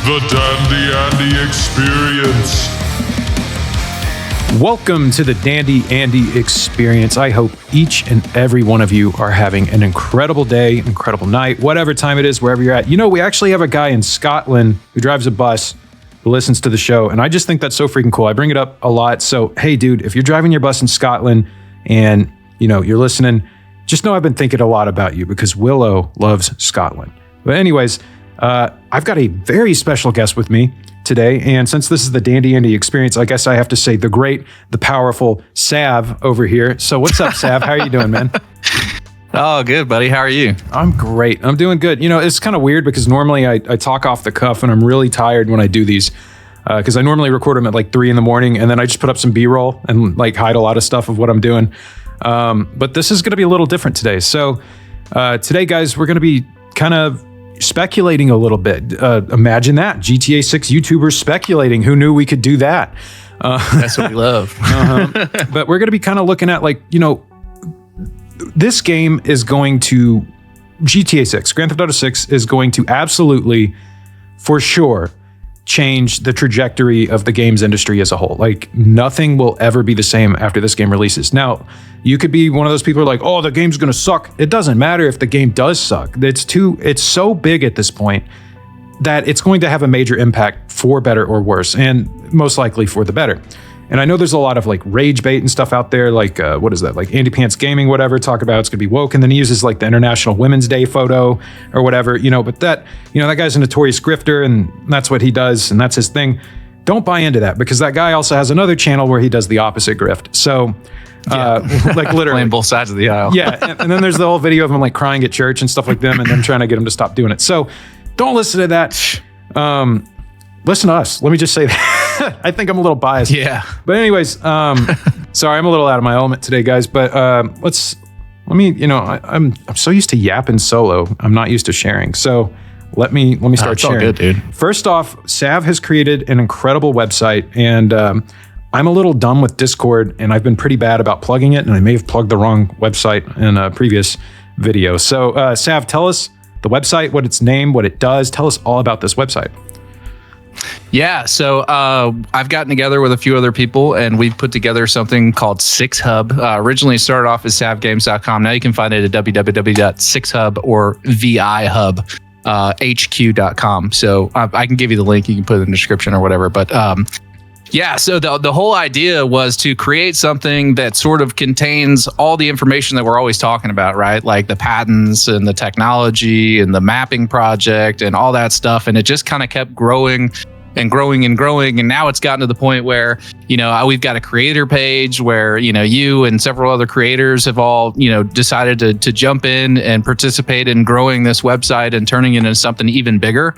The Dandy Andy Experience. Welcome to the Dandy Andy Experience. I hope each and every one of you are having an incredible day, incredible night, whatever time it is, wherever you're at. You know, we actually have a guy in Scotland who drives a bus who listens to the show, and I just think that's so freaking cool. I bring it up a lot. So, hey, dude, if you're driving your bus in Scotland and, you know, you're listening, just know I've been thinking a lot about you because Willow loves Scotland. But anyways, I've got a very special guest with me today, and since this is the Dandy Andy Experience, I guess I have to say the great, the powerful Sav over here. So what's up, Sav? How are you doing, man? Oh, good, buddy. How are you? I'm great. I'm doing good. You know, it's kind of weird because normally I talk off the cuff, and I'm really tired when I do these because I normally record them at like 3 a.m, and then I just put up some B-roll and like hide a lot of stuff of what I'm doing. But this is going to be a little different today. So today, guys, we're going to be kind of speculating a little bit. Imagine that. GTA 6 YouTubers speculating. Who knew we could do that? That's what we love. But we're going to be kind of looking at, like, you know, this game is going to, GTA 6, Grand Theft Auto 6 is going to absolutely, for sure, change the trajectory of the games industry as a whole. Like, nothing will ever be the same after this game releases. Now, you could be one of those people who are like, oh, the game's gonna suck. It doesn't matter if the game does suck. It's so big at this point that it's going to have a major impact for better or worse, and most likely for the better. And I know there's a lot of like rage bait and stuff out there, like what is that, like Andy Pants Gaming, whatever, talk about it's gonna be woke, and then he uses like the International Women's Day photo or whatever, you know, but that, you know, that guy's a notorious grifter and that's what he does and that's his thing. Don't buy into that, because that guy also has another channel where he does the opposite grift. So like literally playing both sides of the aisle. Yeah, and then there's the whole video of him like crying at church and stuff like them, and them trying to get him to stop doing it. So don't listen to that. Listen to us. Let me just say that. I think I'm a little biased. Yeah. But anyways, sorry, I'm a little out of my element today, guys. But let me, you know, I'm so used to yapping solo. I'm not used to sharing. So let me start sharing. All good, dude. First off, Sav has created an incredible website, and I'm a little dumb with Discord, and I've been pretty bad about plugging it, and I may have plugged the wrong website in a previous video. So Sav, tell us the website, what its name, what it does. Tell us all about this website. Yeah, so I've gotten together with a few other people, and we've put together something called 6Hub. Originally started off as savgames.com. Now you can find it at www.6hub or vihub.hq.com. So I can give you the link. You can put it in the description or whatever. But yeah, so the whole idea was to create something that sort of contains all the information that we're always talking about, right? Like the patents and the technology and the mapping project and all that stuff. And it just kind of kept growing and growing and growing. And now it's gotten to the point where, you know, we've got a creator page where, you know, you and several other creators have all, you know, decided to jump in and participate in growing this website and turning it into something even bigger.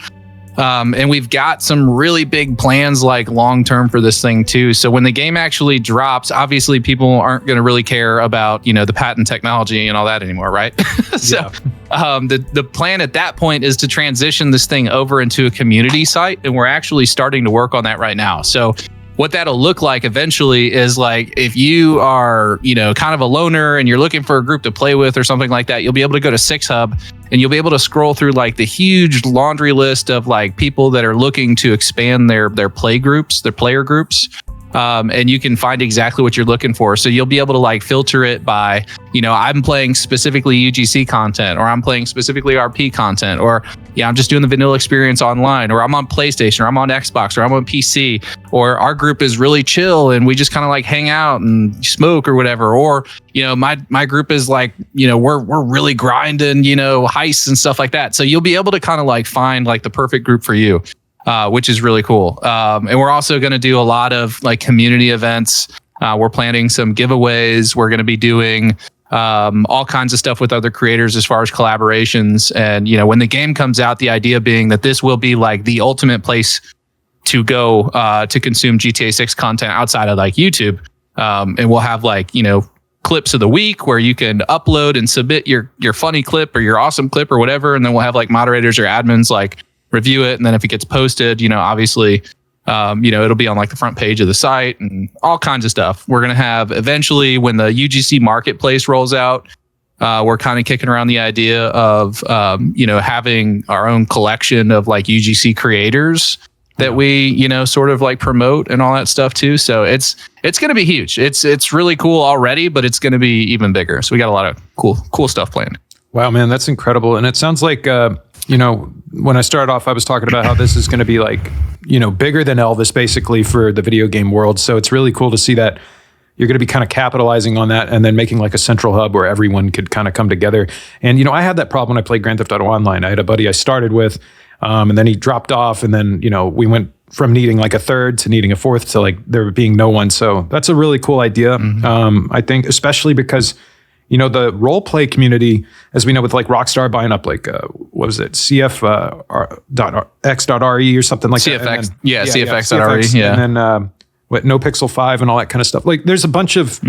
And we've got some really big plans, like long term, for this thing too. So when the game actually drops, obviously people aren't going to really care about, you know, the patent technology and all that anymore, right? So the plan at that point is to transition this thing over into a community site, and we're actually starting to work on that right now. So what that'll look like eventually is, like, if you are, you know, kind of a loner and you're looking for a group to play with or something like that, you'll be able to go to 6Hub and you'll be able to scroll through like the huge laundry list of like people that are looking to expand their play groups, their player groups. And you can find exactly what you're looking for. So you'll be able to like filter it by, you know, I'm playing specifically UGC content, or I'm playing specifically RP content, or yeah, I'm just doing the vanilla experience online, or I'm on PlayStation, or I'm on Xbox, or I'm on PC, or our group is really chill and we just kind of like hang out and smoke or whatever. Or, you know, my group is like, you know, we're really grinding, you know, heists and stuff like that. So you'll be able to kind of like find like the perfect group for you. Which is really cool. And we're also going to do a lot of like community events. We're planning some giveaways. We're going to be doing all kinds of stuff with other creators as far as collaborations. And, you know, when the game comes out, the idea being that this will be like the ultimate place to go to consume GTA 6 content outside of like YouTube. And we'll have like, you know, clips of the week where you can upload and submit your funny clip or your awesome clip or whatever. And then we'll have like moderators or admins like review it, and then if it gets posted, you know, obviously, you know, it'll be on like the front page of the site and all kinds of stuff. We're gonna have eventually, when the UGC marketplace rolls out, we're kind of kicking around the idea of, having our own collection of like UGC creators that we, sort of like promote and all that stuff too. So it's going to be huge. It's really cool already, but it's going to be even bigger. So we got a lot of cool stuff planned. Wow, man, that's incredible. And it sounds like, when I started off, I was talking about how this is going to be like, bigger than Elvis basically for the video game world. So it's really cool to see that you're going to be kind of capitalizing on that and then making like a central hub where everyone could kind of come together. And, I had that problem when I played Grand Theft Auto Online. I had a buddy I started with, and then he dropped off, and then, we went from needing like a third to needing a fourth to like there being no one. So that's a really cool idea. I think especially because, the role play community, as we know, with like Rockstar buying up like, what was it? CF.x.re or something like CFX. that. CFX.re. Yeah. And then, No Pixel 5 and all that kind of stuff. Like there's a bunch of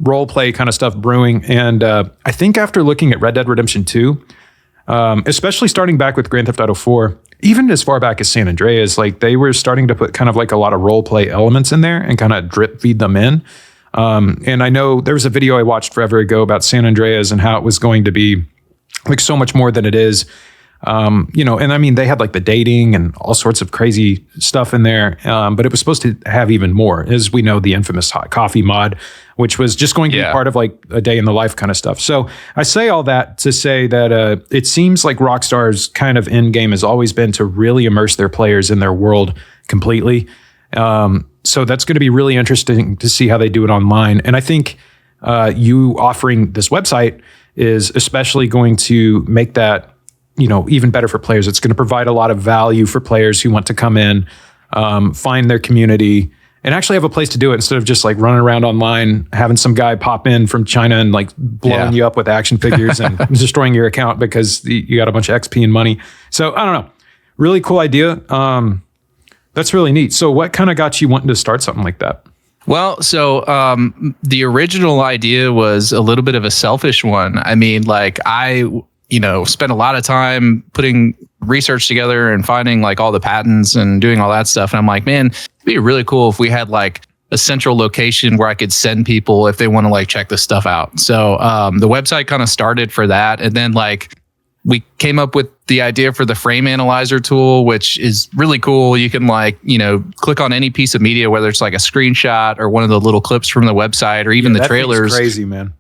role play kind of stuff brewing. And I think after looking at Red Dead Redemption 2, especially starting back with Grand Theft Auto 4, even as far back as San Andreas, like they were starting to put kind of like a lot of role play elements in there and kind of drip feed them in. And I know there was a video I watched forever ago about San Andreas and how it was going to be like so much more than it is. And I mean, they had like the dating and all sorts of crazy stuff in there. But it was supposed to have even more, as we know, the infamous hot coffee mod, which was just going to be part of like a day in the life kind of stuff. So I say all that to say that it seems like Rockstar's kind of end game has always been to really immerse their players in their world completely. So that's going to be really interesting to see how they do it online. And I think you offering this website is especially going to make that even better for players. It's going to provide a lot of value for players who want to come in, find their community, and actually have a place to do it instead of just like running around online, having some guy pop in from China and like blowing you up with action figures and destroying your account because you got a bunch of XP and money. So I don't know. Really cool idea. That's really neat. So what kind of got you wanting to start something like that? Well, so the original idea was a little bit of a selfish one. I mean, like I spent a lot of time putting research together and finding like all the patents and doing all that stuff. And I'm like, man, it'd be really cool if we had like a central location where I could send people if they want to like check this stuff out. So the website kind of started for that. And then like we came up with the idea for the frame analyzer tool, which is really cool. You can like, click on any piece of media, whether it's like a screenshot or one of the little clips from the website or even the trailers. Crazy, man.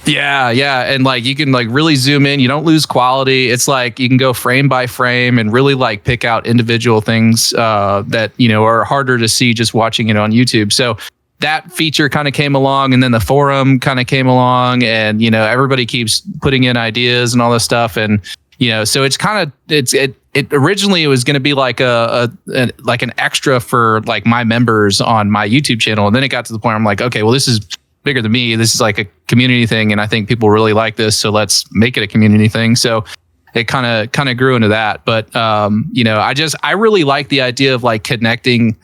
Yeah. And like, you can like really zoom in, you don't lose quality. It's like, you can go frame by frame and really like pick out individual things that, are harder to see just watching it on YouTube. So that feature kind of came along, and then the forum kind of came along, and, everybody keeps putting in ideas and all this stuff. And, so it's kind of, it originally it was going to be like like an extra for like my members on my YouTube channel. And then it got to the point where I'm like, okay, well, this is bigger than me. This is like a community thing, and I think people really like this, so let's make it a community thing. So it kind of grew into that. But I really like the idea of like connecting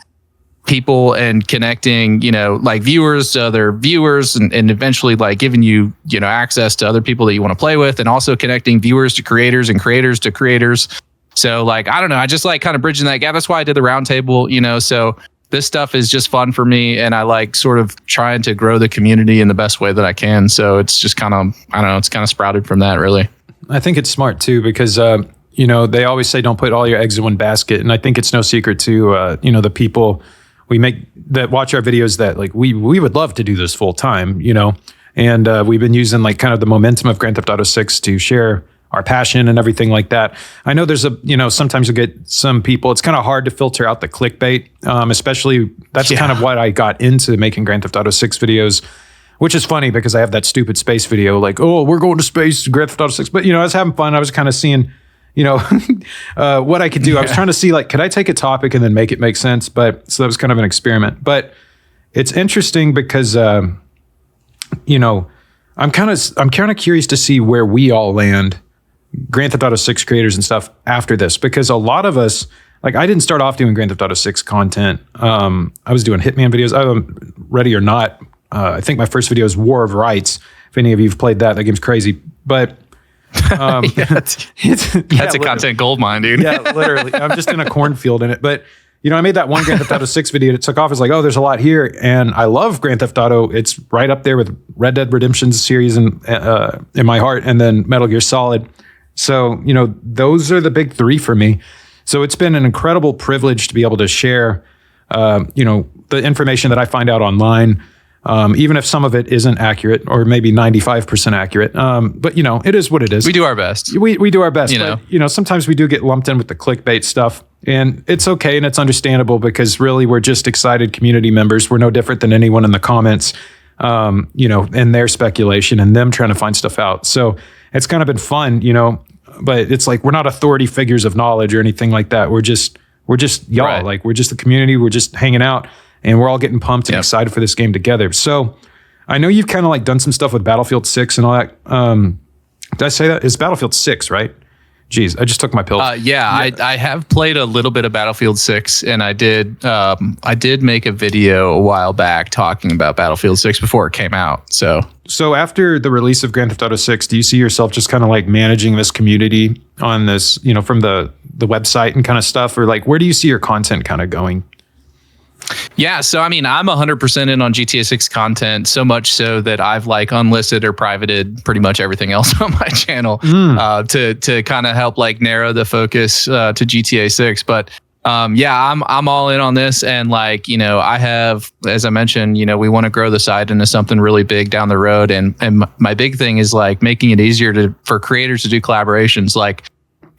people and connecting, like viewers to other viewers, and eventually like giving you, access to other people that you want to play with, and also connecting viewers to creators and creators to creators. So like, I don't know, I just like kind of bridging that gap. That's why I did the roundtable, so this stuff is just fun for me, and I like sort of trying to grow the community in the best way that I can. So it's just kind of, I don't know, it's kind of sprouted from that, really. I think it's smart too, because, they always say don't put all your eggs in one basket. And I think it's no secret to, the people we make that watch our videos that like, we would love to do this full time, and we've been using like kind of the momentum of Grand Theft Auto 6 to share our passion and everything like that. I know there's sometimes you'll get some people, it's kind of hard to filter out the clickbait, especially that's kind of what I got into making Grand Theft Auto 6 videos, which is funny because I have that stupid space video like, oh, we're going to space, Grand Theft Auto 6. But, I was having fun. I was kind of seeing, what I could do. I was trying to see like, could I take a topic and then make it make sense? But so that was kind of an experiment. But it's interesting because, I'm kind of curious to see where we all land, Grand Theft Auto 6 creators and stuff after this, because a lot of us, like I didn't start off doing Grand Theft Auto 6 content. I was doing Hitman videos. Ready or Not. I think my first video is War of Rights. If any of you have played that game's crazy. But that's a content gold mine, dude. Yeah, literally. I'm just in a cornfield in it. But I made that one Grand Theft Auto 6 video that took off. It's like, oh, there's a lot here. And I love Grand Theft Auto. It's right up there with Red Dead Redemption series in my heart, and then Metal Gear Solid. So, those are the big three for me. So it's been an incredible privilege to be able to share, the information that I find out online, even if some of it isn't accurate or maybe 95% accurate. But, it is what it is. We do our best. We do our best. But, sometimes we do get lumped in with the clickbait stuff. And it's okay and it's understandable because really we're just excited community members. We're no different than anyone in the comments, and their speculation and them trying to find stuff out. So it's kind of been fun, but it's like we're not authority figures of knowledge or anything like that. We're just y'all. Right. Like we're just the community. We're just hanging out and we're all getting pumped and excited for this game together. So I know you've kind of like done some stuff with Battlefield 6 and all that. Did I say that? It's Battlefield 6, right? Jeez, I just took my pill. I have played a little bit of Battlefield 6, and I did make a video a while back talking about Battlefield 6 before it came out. So after the release of Grand Theft Auto 6, do you see yourself just kind of like managing this community on this, from the website and kind of stuff, or like where do you see your content kind of going? Yeah, so I'm 100% in on GTA 6 content, so much so that I've like unlisted or privated pretty much everything else on my channel to kind of help like narrow the focus to GTA 6. But I'm all in on this, and like I have, as I mentioned, we want to grow the site into something really big down the road, and my big thing is like making it easier for creators to do collaborations. Like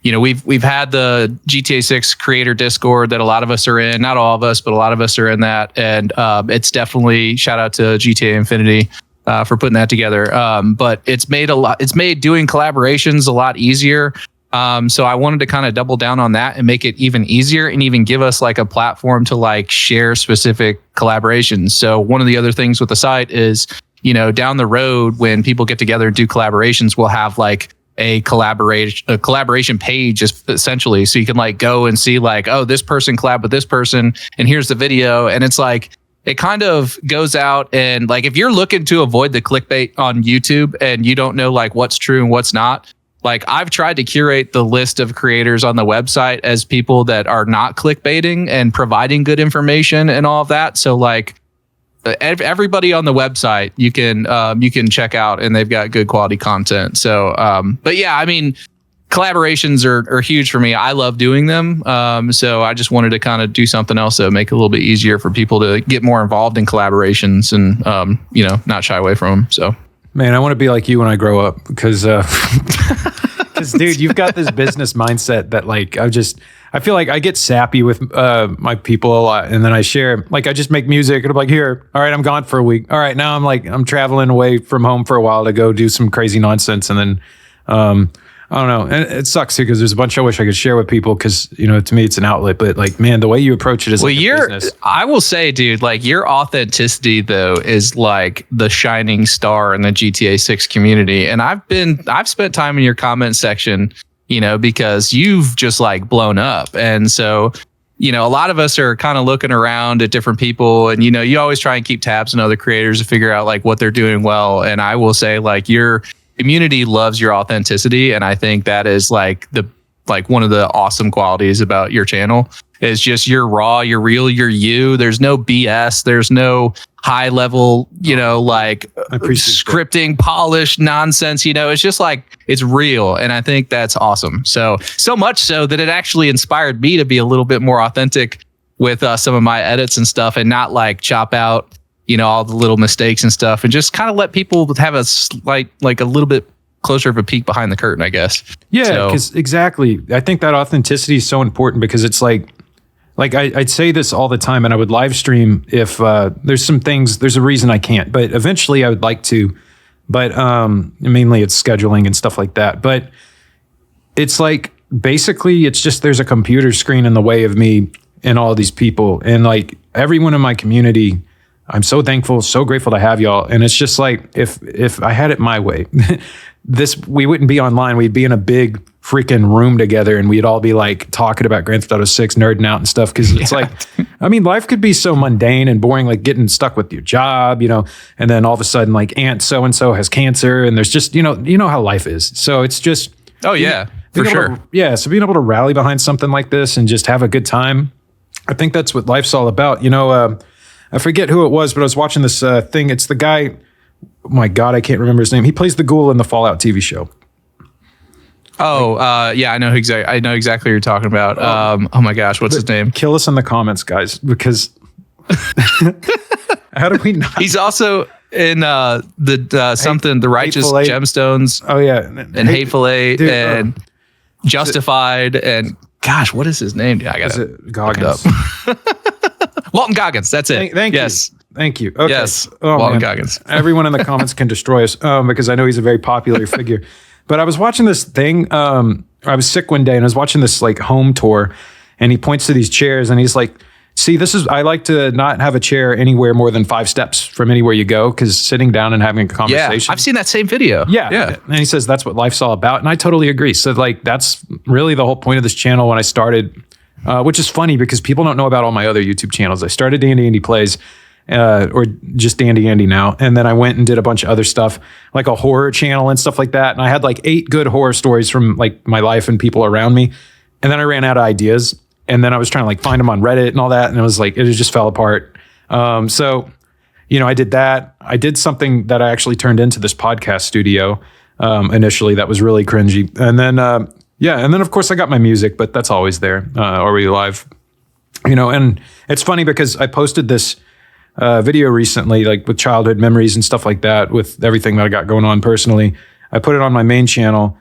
we've had the GTA 6 creator Discord that a lot of us are in, not all of us, but a lot of us are in that. And it's definitely shout out to GTA Infinity for putting that together. But it's made doing collaborations a lot easier. So I wanted to kind of double down on that and make it even easier and even give us like a platform to like share specific collaborations. So one of the other things with the site is, down the road when people get together and do collaborations, we'll have like a collaboration page essentially, so you can like go and see like, oh, this person collabed with this person and here's the video. And it's like it kind of goes out, and like if you're looking to avoid the clickbait on YouTube and you don't know like what's true and what's not, like I've tried to curate the list of creators on the website as people that are not clickbaiting and providing good information and all of that. So like everybody on the website you can check out, and they've got good quality content. So but yeah, collaborations are huge for me. I love doing them. So I just wanted to kind of do something else that would make it a little bit easier for people to get more involved in collaborations and not shy away from them. So man, I want to be like you when I grow up, because dude, you've got this business mindset that like I feel like I get sappy with my people a lot, and then I share, like I just make music and I'm like, here, all right, I'm gone for a week. All right, now I'm traveling away from home for a while to go do some crazy nonsense, and then I don't know, and it sucks too because there's a bunch I wish I could share with people because to me it's an outlet, but like man, the way you approach it is like a business. I will say, dude, like your authenticity though is like the shining star in the GTA 6 community, and I've spent time in your comment section, because you've just like blown up. And so, a lot of us are kind of looking around at different people, and, you always try and keep tabs on other creators to figure out like what they're doing well. And I will say like your community loves your authenticity. And I think that is like one of the awesome qualities about your channel is just you're raw, you're real, you're you. There's no BS. There's no high level, like scripting, polished nonsense. It's just like, it's real. And I think that's awesome. So much so that it actually inspired me to be a little bit more authentic with some of my edits and stuff, and not like chop out, all the little mistakes and stuff, and just kind of let people have a slight, like a little bit closer of a peek behind the curtain, I guess. Yeah, because exactly. I think that authenticity is so important because it's like I'd say this all the time, and I would live stream if there's some things, there's a reason I can't, but eventually I would like to, but mainly it's scheduling and stuff like that. But it's like, basically it's just, there's a computer screen in the way of me and all these people, and like everyone in my community, I'm so thankful, so grateful to have y'all. And it's just like, if I had it my way, we wouldn't be online. We'd be in a big freaking room together, and we'd all be like talking about Grand Theft Auto 6, nerding out and stuff. Cause it's like, life could be so mundane and boring, like getting stuck with your job, and then all of a sudden like Aunt so-and-so has cancer, and there's just, you know how life is. So it's just, oh yeah, for sure. So being able to rally behind something like this and just have a good time, I think that's what life's all about. I forget who it was, but I was watching this thing. It's the guy. Oh my God, I can't remember his name. He plays the ghoul in the Fallout TV show. Oh, yeah, I know exactly what you're talking about. Oh my gosh, what's his name? Kill us in the comments, guys, because how do we not? He's also in the Righteous Gemstones. Oh yeah, and Hateful Eight, dude, and Justified, and gosh, what is his name? Yeah, I got it. Goggins. Walton Goggins. That's it. Thank you. Okay. Yes. Walton Goggins. Everyone in the comments can destroy us because I know he's a very popular figure. But I was watching this thing. I was sick one day and I was watching this like home tour, and he points to these chairs and he's like, "See, I like to not have a chair anywhere more than 5 steps from anywhere you go, because sitting down and having a conversation." Yeah, I've seen that same video. Yeah. And he says that's what life's all about, and I totally agree. So like that's really the whole point of this channel when I started, which is funny because people don't know about all my other YouTube channels. I started Dandy Andy Plays. Or just Dandy Andy now. And then I went and did a bunch of other stuff, like a horror channel and stuff like that. And I had like 8 good horror stories from like my life and people around me. And then I ran out of ideas. And then I was trying to like find them on Reddit and all that. And it was like, it just fell apart. So, I did that. I did something that I actually turned into this podcast studio initially that was really cringy. And then, and then of course I got my music, but that's always there. Are We Live? And it's funny because I posted this video recently, like with childhood memories and stuff like that, with everything that I got going on personally. I put it on my main channel,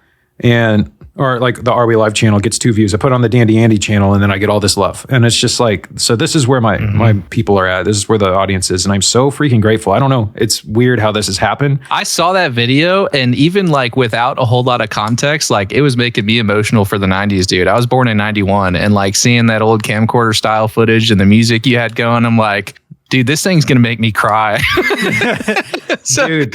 or like the Are We Live channel gets 2 views. I put it on the Dandy Andy channel, and then I get all this love. And it's just like, so this is where my people are at. This is where the audience is. And I'm so freaking grateful. I don't know. It's weird how this has happened. I saw that video, and even like without a whole lot of context, like it was making me emotional for the 90s, dude. I was born in 91, and like seeing that old camcorder style footage and the music you had going, I'm like, dude, this thing's going to make me cry. So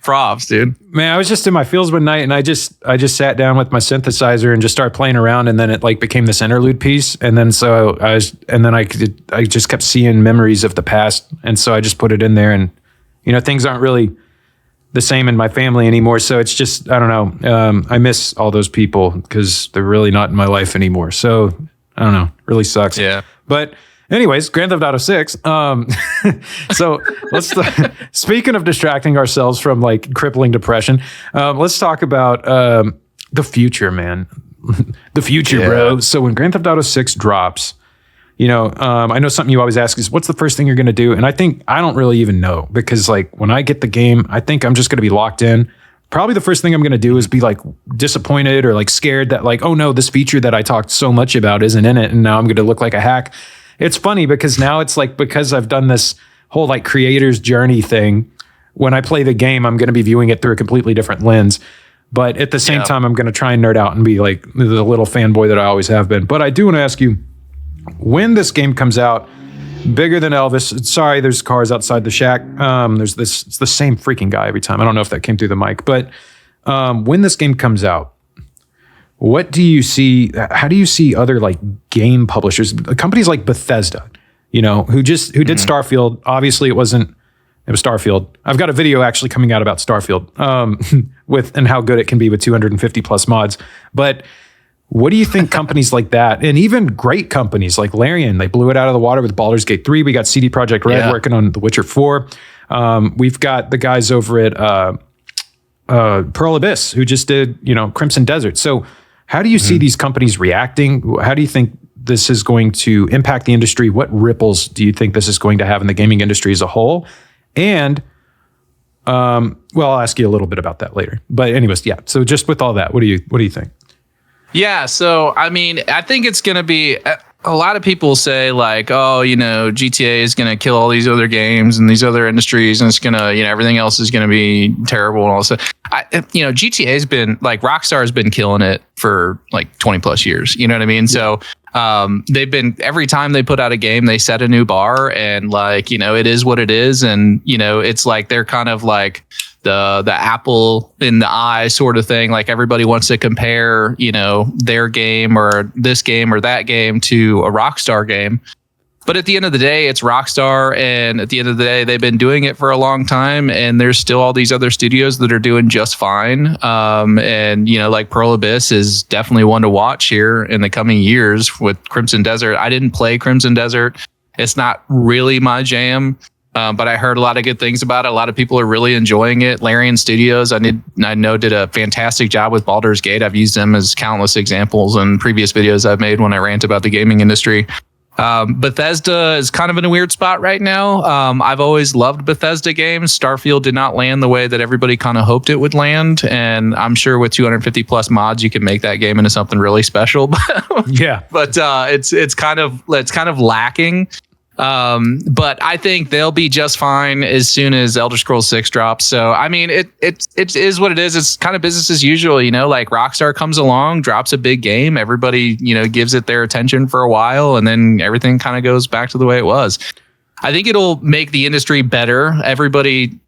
props, dude. Man, I was just in my feels one night, and I just sat down with my synthesizer and just started playing around, and then it like became this interlude piece. And then I just kept seeing memories of the past. And so I just put it in there, and things aren't really the same in my family anymore. So it's just, I don't know. I miss all those people because they're really not in my life anymore. So I don't know. Really sucks. Yeah. But anyways, Grand Theft Auto 6. So let's speaking of distracting ourselves from like crippling depression, let's talk about the future, man. The future, bro. So when Grand Theft Auto 6 drops, I know something you always ask is, what's the first thing you're going to do? And I don't really even know, because like when I get the game, I think I'm just going to be locked in. Probably the first thing I'm going to do is be like disappointed or like scared that like, oh no, this feature that I talked so much about isn't in it, and now I'm going to look like a hack. It's funny because now it's like, because I've done this whole like creator's journey thing, when I play the game, I'm going to be viewing it through a completely different lens. But at the same time, I'm going to try and nerd out and be like the little fanboy that I always have been. But I do want to ask you, when this game comes out, bigger than Elvis, sorry, there's cars outside the shack. It's the same freaking guy every time. I don't know if that came through the mic, but when this game comes out, what do you see? How do you see other like game publishers, companies like Bethesda, who did Starfield? Obviously, it was Starfield. I've got a video actually coming out about Starfield and how good it can be with 250 plus mods. But what do you think companies like that, and even great companies like Larian, they blew it out of the water with Baldur's Gate 3. We got CD Projekt Red working on The Witcher 4. We've got the guys over at Pearl Abyss who just did, Crimson Desert. So how do you see these companies reacting? How do you think this is going to impact the industry? What ripples do you think this is going to have in the gaming industry as a whole? And, I'll ask you a little bit about that later. But anyways, yeah. So just with all that, what do you think? Yeah. So, I mean, I think it's going to be, a lot of people say like, oh, GTA is going to kill all these other games and these other industries, and it's going to, everything else is going to be terrible and all this stuff. GTA has been like, Rockstar has been killing it for like 20 plus years. You know what I mean? Yeah. So they've been, every time they put out a game, they set a new bar, and like, it is what it is. And, it's like, they're kind of like the apple in the eye sort of thing. Like everybody wants to compare, their game or this game or that game to a Rockstar game. But at the end of the day, it's Rockstar, and at the end of the day, they've been doing it for a long time, and there's still all these other studios that are doing just fine. And like Pearl Abyss is definitely one to watch here in the coming years with Crimson Desert. I didn't play Crimson Desert; it's not really my jam. But I heard a lot of good things about it. A lot of people are really enjoying it. Larian Studios, I know did a fantastic job with Baldur's Gate. I've used them as countless examples in previous videos I've made when I rant about the gaming industry. Bethesda is kind of in a weird spot right now. I've always loved Bethesda games. Starfield did not land the way that everybody kind of hoped it would land, and I'm sure with 250 plus mods, you can make that game into something really special. Yeah, but it's kind of lacking. But I think they'll be just fine as soon as Elder Scrolls 6 drops. So, I mean, it is what it is. It's kind of business as usual, like Rockstar comes along, drops a big game. Everybody, gives it their attention for a while, and then everything kind of goes back to the way it was. I think it'll make the industry better. Everybody,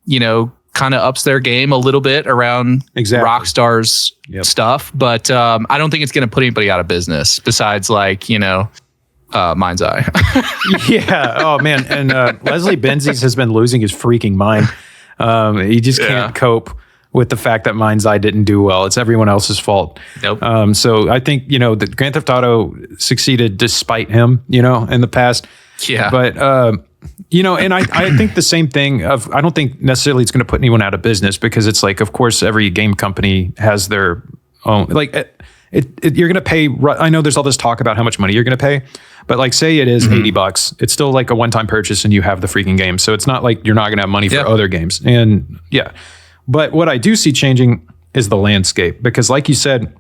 kind of ups their game a little bit around Rockstar's stuff. But I don't think it's going to put anybody out of business besides Mind's Eye. Yeah. Oh man. And Leslie Benzies has been losing his freaking mind. He just can't cope with the fact that Mind's Eye didn't do well. It's everyone else's fault. Nope. So I think that Grand Theft Auto succeeded despite him. In the past. Yeah. But and I think the same thing of, I don't think necessarily it's going to put anyone out of business, because it's like, of course, every game company has their own, you're going to pay. I know there's all this talk about how much money you're going to pay, but say it is $80, it's still like a one-time purchase and you have the freaking game. So it's not like you're not going to have money for other games. And but what I do see changing is the landscape, because like you said,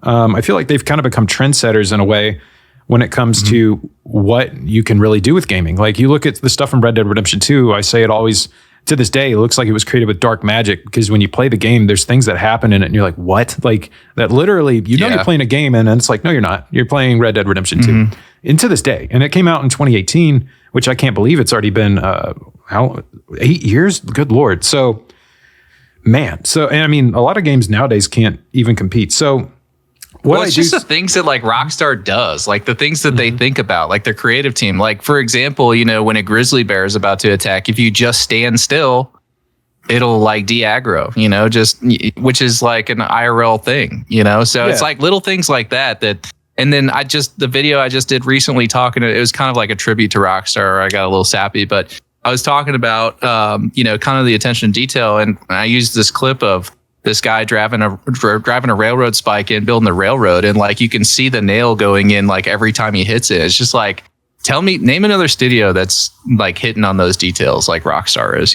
I feel like they've kind of become trendsetters in a way when it comes to what you can really do with gaming. Like you look at the stuff from Red Dead Redemption 2, I say it always, to this day, it looks like it was created with dark magic, because when you play the game, there's things that happen in it and you're like, what? Like that literally, you're playing a game, and then it's like, no, you're not. You're playing Red Dead Redemption 2. And to this day. And it came out in 2018, which I can't believe it's already been 8 years? Good Lord. So, man. So, and I mean, a lot of games nowadays can't even compete. So, it's just the things that Rockstar does, like the things that they think about, like their creative team. Like, for example, when a grizzly bear is about to attack, if you just stand still, it'll de-aggro, which is like an IRL thing, So it's like little things like that. And then the video I just did recently it was kind of like a tribute to Rockstar. I got a little sappy, but I was talking about, kind of the attention to detail. And I used this clip of this guy driving a railroad spike in, building the railroad, and you can see the nail going in every time he hits it. It's just name another studio that's hitting on those details like Rockstar is,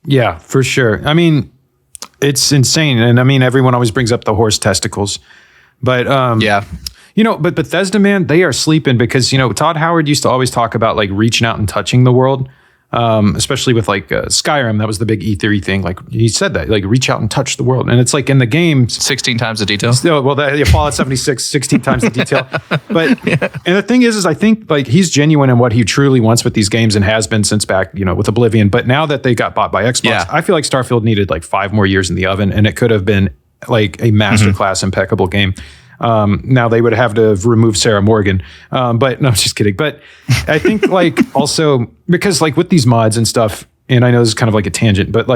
Yeah, for sure. I mean, it's insane. And I mean, everyone always brings up the horse testicles, but but Bethesda, man, they are sleeping, because Todd Howard used to always talk about reaching out and touching the world. Especially with Skyrim, that was the big E3 thing. He said that, reach out and touch the world. And it's in the game, 16 times the detail. Fallout 76, 16 times the detail. But and the thing is I think he's genuine in what he truly wants with these games, and has been since back, with Oblivion. But now that they got bought by Xbox, I feel like Starfield needed 5 more years in the oven, and it could have been a masterclass, impeccable game. Now they would have to remove Sarah Morgan. But no, I'm just kidding. But I think also because with these mods and stuff, and I know this is kind of a tangent, but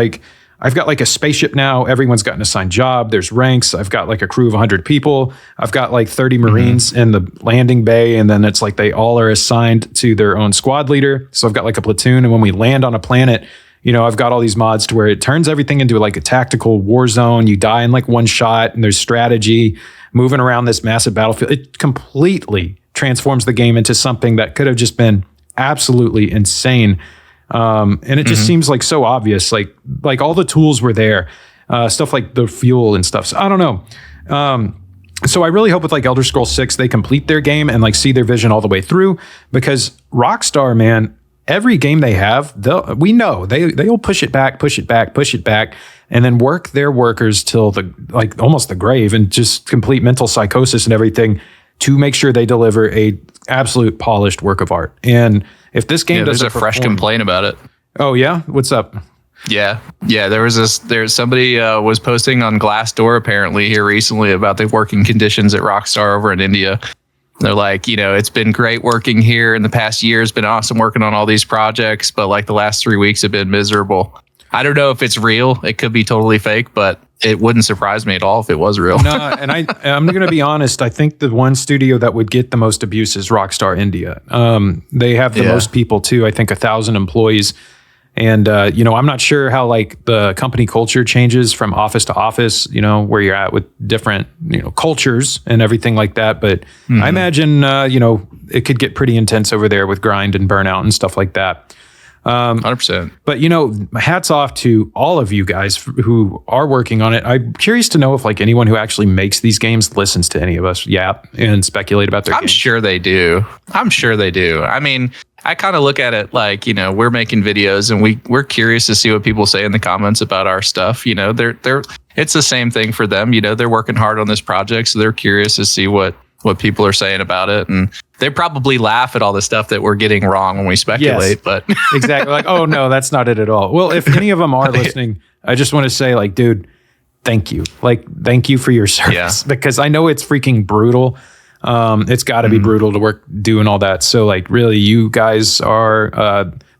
I've got a spaceship now. Everyone's got an assigned job. There's ranks. I've got a crew of 100 people. I've got 30 Marines in the landing bay. And then it's they all are assigned to their own squad leader. So I've got a platoon. And when we land on a planet, I've got all these mods to where it turns everything into a tactical war zone. You die in one shot, and there's strategy moving around this massive battlefield. It completely transforms the game into something that could have just been absolutely insane. And it just seems so obvious, like all the tools were there, stuff like the fuel and stuff. So I don't know. So I really hope with Elder Scrolls 6, they complete their game and see their vision all the way through, because Rockstar, man, every game they have, they'll push it back, and then work their workers till almost the grave, and just complete mental psychosis and everything to make sure they deliver a absolute polished work of art. And if this game doesn't there's a fresh complaint about it. Oh yeah, what's up? Yeah. There's somebody was posting on Glassdoor apparently here recently about the working conditions at Rockstar over in India. They're like, it's been great working here in the past year. It's been awesome working on all these projects, but like the last 3 weeks have been miserable. I don't know if it's real. It could be totally fake, but it wouldn't surprise me at all if it was real. No, and I'm going to be honest. I think the one studio that would get the most abuse is Rockstar India. They have the most people too. I think 1,000 employees. And, I'm not sure how like the company culture changes from office to office, where you're at with different, cultures and everything like that. But I imagine, it could get pretty intense over there with grind and burnout and stuff like that. 100%. But, hats off to all of you guys who are working on it. I'm curious to know if like anyone who actually makes these games listens to any of us yap and speculate about their games. Sure they do. I'm sure they do. I mean, I kind of look at it like, we're making videos and we're curious to see what people say in the comments about our stuff. It's the same thing for them. They're working hard on this project, so they're curious to see what people are saying about it. And they probably laugh at all the stuff that we're getting wrong when we speculate. Yes, but exactly. Like, oh no, that's not it at all. Well, if any of them are listening, I just want to say like, dude, thank you. Like, thank you for your service because I know it's freaking brutal. It's got to be brutal to work doing all that. So like, really, you guys are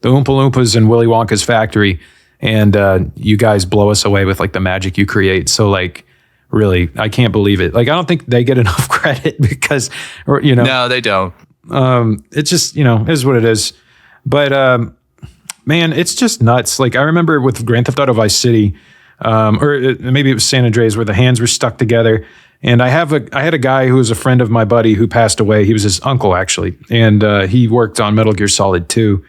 the Oompa Loompas in Willy Wonka's factory, and you guys blow us away with like the magic you create. So like, really, I can't believe it. Like, I don't think they get enough credit because, no, they don't. It's just, is what it is. But man, it's just nuts. Like I remember with Grand Theft Auto Vice City, or maybe it was San Andreas, where the hands were stuck together. And I had a guy who was a friend of my buddy who passed away. He was his uncle, actually. And he worked on Metal Gear Solid 2.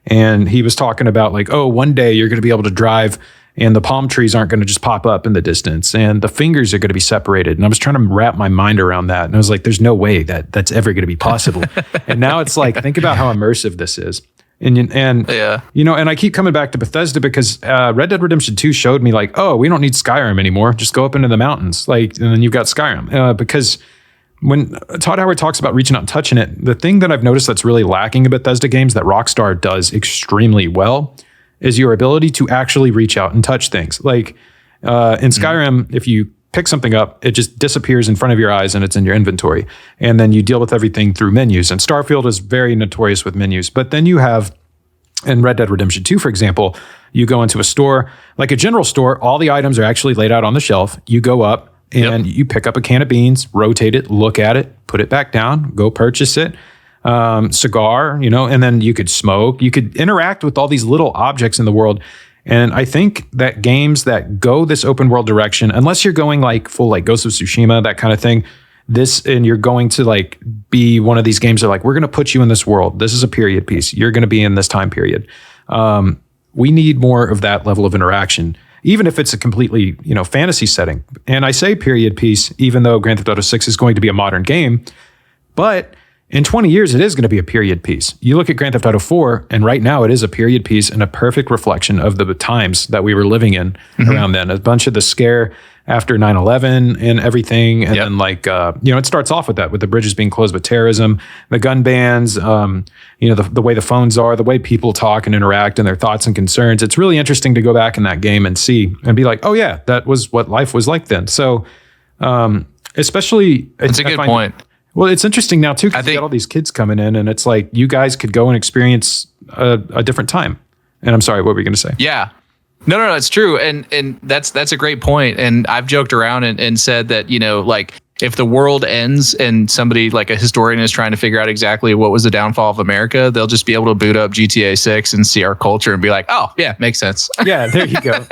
And he was talking about like, oh, one day you're going to be able to drive and the palm trees aren't going to just pop up in the distance and the fingers are going to be separated. And I was trying to wrap my mind around that. And I was like, there's no way that's ever going to be possible. And now it's like, think about how immersive this is. And I keep coming back to Bethesda because Red Dead Redemption 2 showed me like, oh, we don't need Skyrim anymore. Just go up into the mountains. Like, and then you've got Skyrim. Because when Todd Howard talks about reaching out and touching it, the thing that I've noticed that's really lacking in Bethesda games that Rockstar does extremely well is your ability to actually reach out and touch things. Like in Skyrim, if you pick something up, it just disappears in front of your eyes and it's in your inventory. And then you deal with everything through menus. And Starfield is very notorious with menus. But then you have, in Red Dead Redemption 2, for example, you go into a store, like a general store, all the items are actually laid out on the shelf. You go up and you pick up a can of beans, rotate it, look at it, put it back down, go purchase it. Cigar, and then you could smoke. You could interact with all these little objects in the world. And I think that games that go this open world direction, unless you're going like full like Ghost of Tsushima, that kind of thing, and you're going to like be one of these games that are like, we're going to put you in this world. This is a period piece. You're going to be in this time period. We need more of that level of interaction, even if it's a completely, fantasy setting. And I say period piece, even though Grand Theft Auto 6 is going to be a modern game, but in 20 years, it is going to be a period piece. You look at Grand Theft Auto 4, and right now it is a period piece and a perfect reflection of the times that we were living in around then. A bunch of the scare after 9/11 and everything. And then like, it starts off with that, with the bridges being closed with terrorism, the gun bans, the way the phones are, the way people talk and interact and their thoughts and concerns. It's really interesting to go back in that game and see and be like, oh yeah, that was what life was like then. So especially... That's a good point. Well, it's interesting now too, because you got all these kids coming in and it's like, you guys could go and experience a different time. And I'm sorry, what were you going to say? Yeah. No, it's true. And that's a great point. And I've joked around and said that, like if the world ends and somebody like a historian is trying to figure out exactly what was the downfall of America, they'll just be able to boot up GTA 6 and see our culture and be like, oh yeah, makes sense. Yeah, there you go.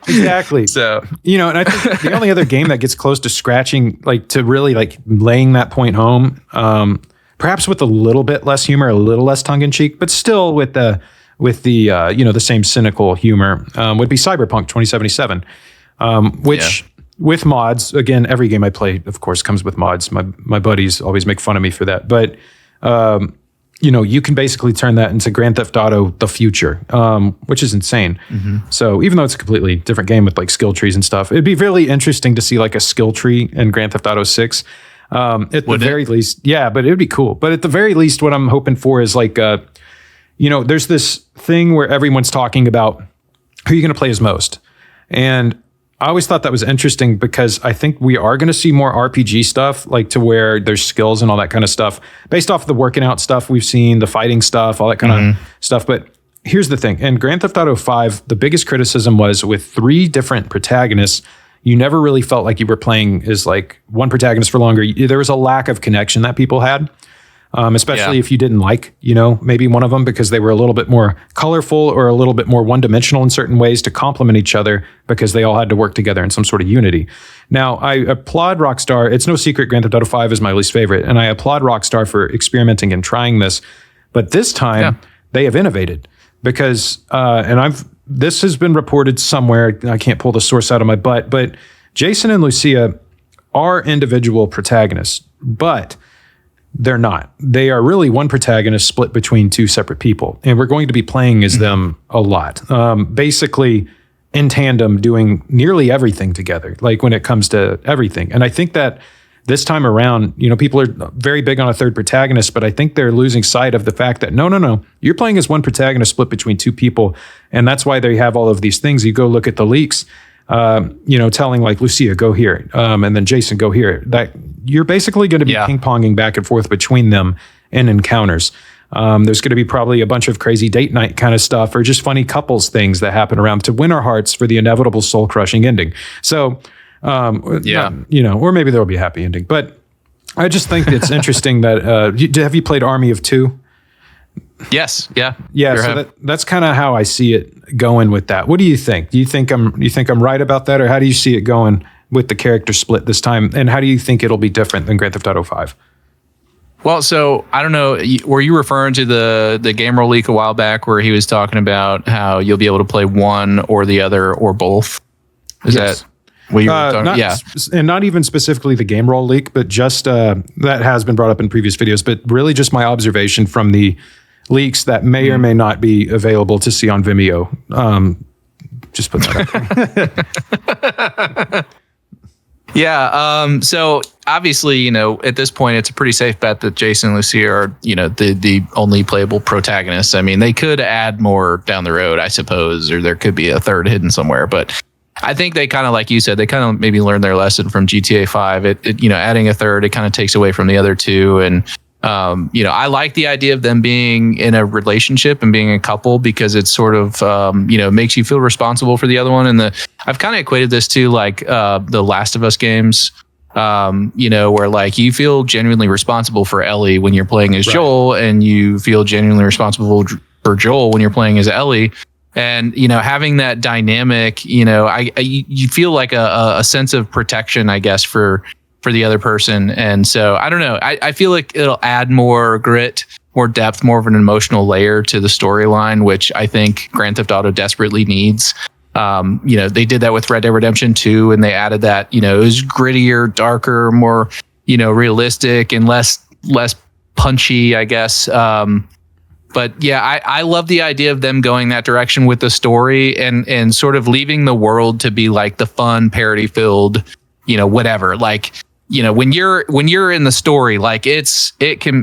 Exactly. So, and I think the only other game that gets close to scratching, like to really like laying that point home, perhaps with a little bit less humor, a little less tongue in cheek, but still with the the same cynical humor, would be Cyberpunk 2077, which with mods, again, every game I play, of course, comes with mods. My buddies always make fun of me for that, but you can basically turn that into Grand Theft Auto: The Future, which is insane. So even though it's a completely different game with like skill trees and stuff, it'd be really interesting to see like a skill tree in Grand Theft Auto 6. At the very least, yeah, but it'd be cool. But at the very least, what I'm hoping for is like, there's this thing where everyone's talking about who you're going to play as most. And I always thought that was interesting because I think we are going to see more RPG stuff, like to where there's skills and all that kind of stuff based off the working out stuff we've seen, the fighting stuff, all that kind of stuff. But here's the thing. In Grand Theft Auto 5, the biggest criticism was with 3 different protagonists, you never really felt like you were playing as like one protagonist for longer. There was a lack of connection that people had. Especially if you didn't like, maybe one of them because they were a little bit more colorful or a little bit more one-dimensional in certain ways to complement each other because they all had to work together in some sort of unity. Now, I applaud Rockstar. It's no secret Grand Theft Auto 5 is my least favorite, and I applaud Rockstar for experimenting and trying this. But this time, they have innovated because, this has been reported somewhere. I can't pull the source out of my butt, but Jason and Lucia are individual protagonists, but they're not. They are really one protagonist split between 2 separate people. And we're going to be playing as them a lot. Basically in tandem doing nearly everything together, like when it comes to everything. And I think that this time around, people are very big on a third protagonist, but I think they're losing sight of the fact that no, you're playing as one protagonist split between 2 people. And that's why they have all of these things. You go look at the leaks, telling like Lucia, go here, and then Jason, go here. That you're basically going to be ping-ponging back and forth between them in encounters. There's going to be probably a bunch of crazy date night kind of stuff or just funny couples things that happen around to win our hearts for the inevitable soul-crushing ending. So, or maybe there'll be a happy ending. But I just think it's interesting that, have you played Army of Two? Yes. Yeah. Yeah. So that's kind of how I see it going with that. What do you think? Do you think I'm right about that, or how do you see it going with the character split this time? And how do you think it'll be different than Grand Theft Auto 5? Well, so I don't know. Were you referring to the game roll leak a while back where he was talking about how you'll be able to play one or the other or both? Is that what you were talking? And not even specifically the game roll leak, but just that has been brought up in previous videos. But really, just my observation from the leaks that may or may not be available to see on Vimeo. Just put that out there. So obviously, at this point, it's a pretty safe bet that Jason and Lucia are, the only playable protagonists. I mean, they could add more down the road, I suppose, or there could be a third hidden somewhere. But I think they kind of, like you said, they kind of maybe learned their lesson from GTA 5. Adding a third, it kind of takes away from the other 2. And I like the idea of them being in a relationship and being a couple because it's sort of, makes you feel responsible for the other one. And I've kind of equated this to like the Last of Us games, where like you feel genuinely responsible for Ellie when you're playing as Joel, and you feel genuinely responsible for Joel when you're playing as Ellie. And, having that dynamic, you feel like a sense of protection, I guess, for the other person. And so I don't know. I feel like it'll add more grit, more depth, more of an emotional layer to the storyline, which I think Grand Theft Auto desperately needs. They did that with Red Dead Redemption 2, and they added that, it was grittier, darker, more, realistic and less punchy, I guess. But yeah, I love the idea of them going that direction with the story and sort of leaving the world to be like the fun, parody filled, whatever. Like, when you're in the story, like there can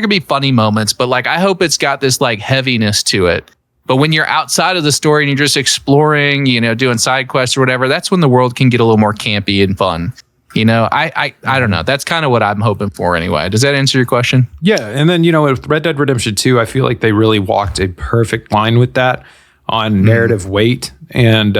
be funny moments, but like I hope it's got this like heaviness to it. But when you're outside of the story and you're just exploring, doing side quests or whatever, that's when the world can get a little more campy and fun. I don't know. That's kind of what I'm hoping for anyway. Does that answer your question? Yeah. And then, with Red Dead Redemption 2, I feel like they really walked a perfect line with that on narrative weight and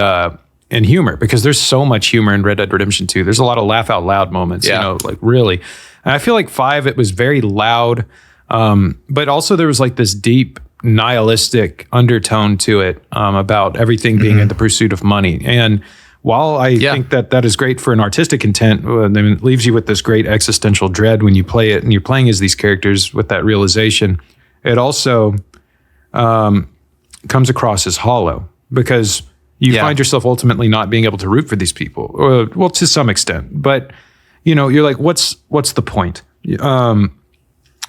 humor, because there's so much humor in Red Dead Redemption 2. There's a lot of laugh out loud moments, like really. And I feel like 5, it was very loud. But also there was like this deep nihilistic undertone to it about everything being in the pursuit of money. And while I think that is great for an artistic intent, it leaves you with this great existential dread when you play it and you're playing as these characters with that realization. It also comes across as hollow because you find yourself ultimately not being able to root for these people, well, to some extent. But, you're like, what's the point?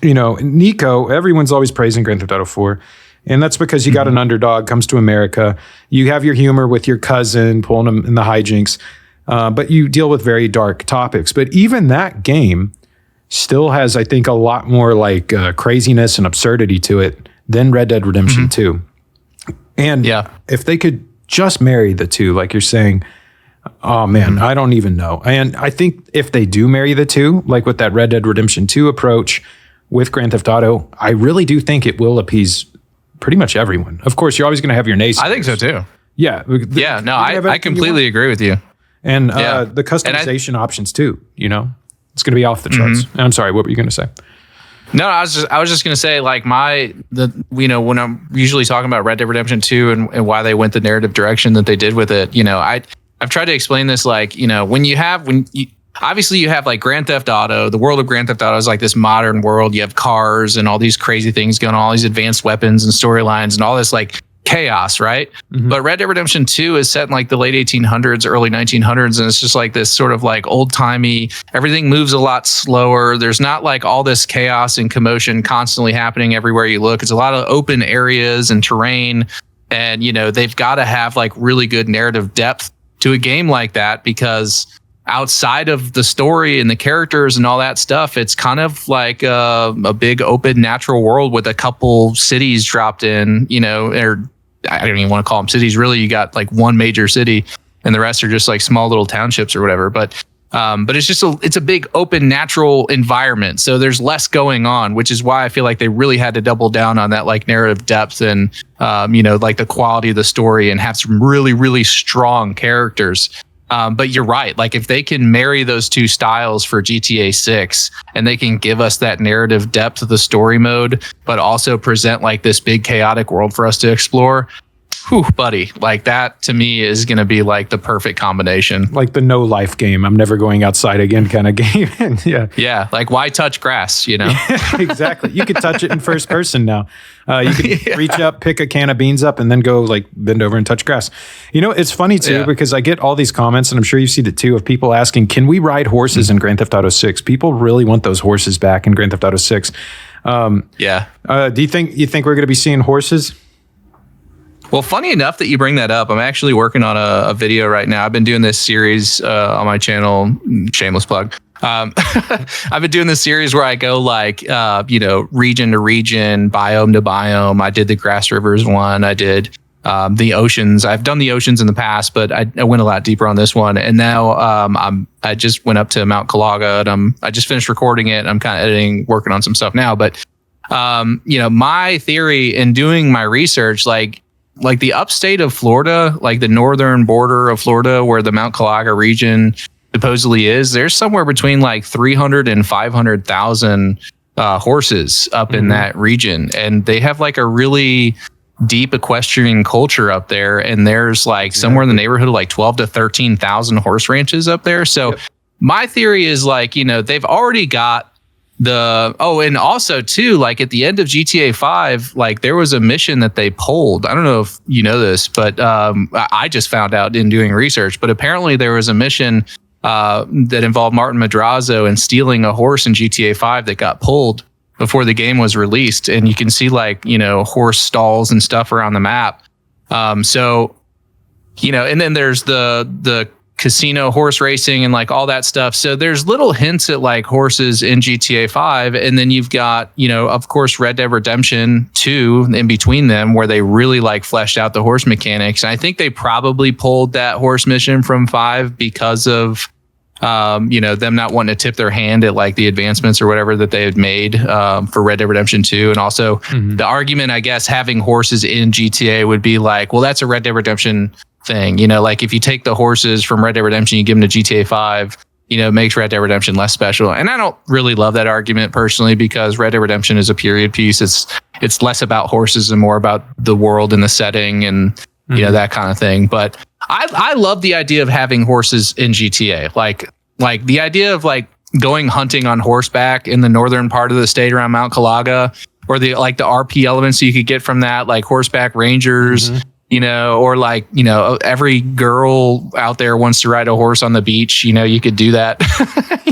Nico, everyone's always praising Grand Theft Auto 4. And that's because you got an underdog, comes to America. You have your humor with your cousin, pulling him in the hijinks. But you deal with very dark topics. But even that game still has, I think, a lot more like craziness and absurdity to it than Red Dead Redemption 2. And if they could just marry the two, like you're saying, oh man, I don't even know. And I think if they do marry the two, like with that Red Dead Redemption 2 approach with Grand Theft Auto, I really do think it will appease pretty much everyone. Of course, you're always going to have your naysayers. I think so too. Yeah. Yeah, no, I completely agree with you. And the customization options too, you know, it's going to be off the charts. I'm sorry, what were you going to say? No, I was just going to say, like, when I'm usually talking about Red Dead Redemption 2 and why they went the narrative direction that they did with it, you know, I've tried to explain this, like, you know, obviously you have like Grand Theft Auto, the world of Grand Theft Auto is like this modern world. You have cars and all these crazy things going on, all these advanced weapons and storylines and all this like chaos, right? But Red Dead Redemption 2 is set in like the late 1800s, early 1900s, and it's just like this sort of like old timey, everything moves a lot slower. There's not like all this chaos and commotion constantly happening everywhere you look. It's a lot of open areas and terrain. And, you know, they've got to have like really good narrative depth to a game like that, because outside of the story and the characters and all that stuff, it's kind of like a big open natural world with a couple cities dropped in, you know, or I don't even want to call them cities. Really, you got like one major city and the rest are just like small little townships or whatever. But it's just it's a big open natural environment. So there's less going on, which is why I feel like they really had to double down on that like narrative depth and, you know, like the quality of the story and have some really, really strong characters. But you're right. Like if they can marry those two styles for GTA 6 and they can give us that narrative depth of the story mode, but also present like this big chaotic world for us to explore. Whew, buddy, like that to me is going to be like the perfect combination. Like the no life game. I'm never going outside again kind of game. Yeah. Like why touch grass, you know? Exactly. You could touch it in first person now. You can reach up, pick a can of beans up, and then go like bend over and touch grass. You know, it's funny too, because I get all these comments, and I'm sure you've seen it too, of people asking, can we ride horses in Grand Theft Auto 6? People really want those horses back in Grand Theft Auto 6. Do you think we're going to be seeing horses? Well, funny enough that you bring that up, I'm actually working on a video right now. I've been doing this series on my channel, shameless plug. I've been doing this series where I go like, you know, region to region, biome to biome. I did the Grass Rivers one. I did the oceans. I've done the oceans in the past, but I went a lot deeper on this one. And now I just went up to Mount Calaga and I just finished recording it. I'm kind of editing, working on some stuff now. But, you know, my theory in doing my research, like the upstate of Florida, like the northern border of Florida where the Mount Calaga region supposedly is, there's somewhere between like 300 and 500,000 horses up in that region. And they have like a really deep equestrian culture up there. And there's like somewhere in the neighborhood of like 12 to 13,000 horse ranches up there. So my theory is like, you know, they've already got and also too, like at the end of GTA 5, like there was a mission that they pulled. I don't know if you know this, but I just found out in doing research, but apparently there was a mission that involved Martin Madrazo and stealing a horse in GTA 5 that got pulled before the game was released. And you can see like, you know, horse stalls and stuff around the map. So, you know, and then there's the casino horse racing and like all that stuff. So there's little hints at like horses in GTA 5. And then you've got, you know, of course, Red Dead Redemption 2 in between them where they really like fleshed out the horse mechanics. And I think they probably pulled that horse mission from 5 because of, you know, them not wanting to tip their hand at like the advancements or whatever that they had made for Red Dead Redemption 2. And also the argument, I guess, having horses in GTA would be like, well, that's a Red Dead Redemption thing, you know, like if you take the horses from Red Dead Redemption, you give them to GTA 5, you know, it makes Red Dead Redemption less special. And I don't really love that argument personally, because Red Dead Redemption is a period piece. It's less about horses and more about the world and the setting and, you know, that kind of thing. But I love the idea of having horses in GTA. Like the idea of like going hunting on horseback in the northern part of the state around Mount Calaga, or the RP elements you could get from that, like horseback rangers, you know, or like, you know, every girl out there wants to ride a horse on the beach. You know, you could do that.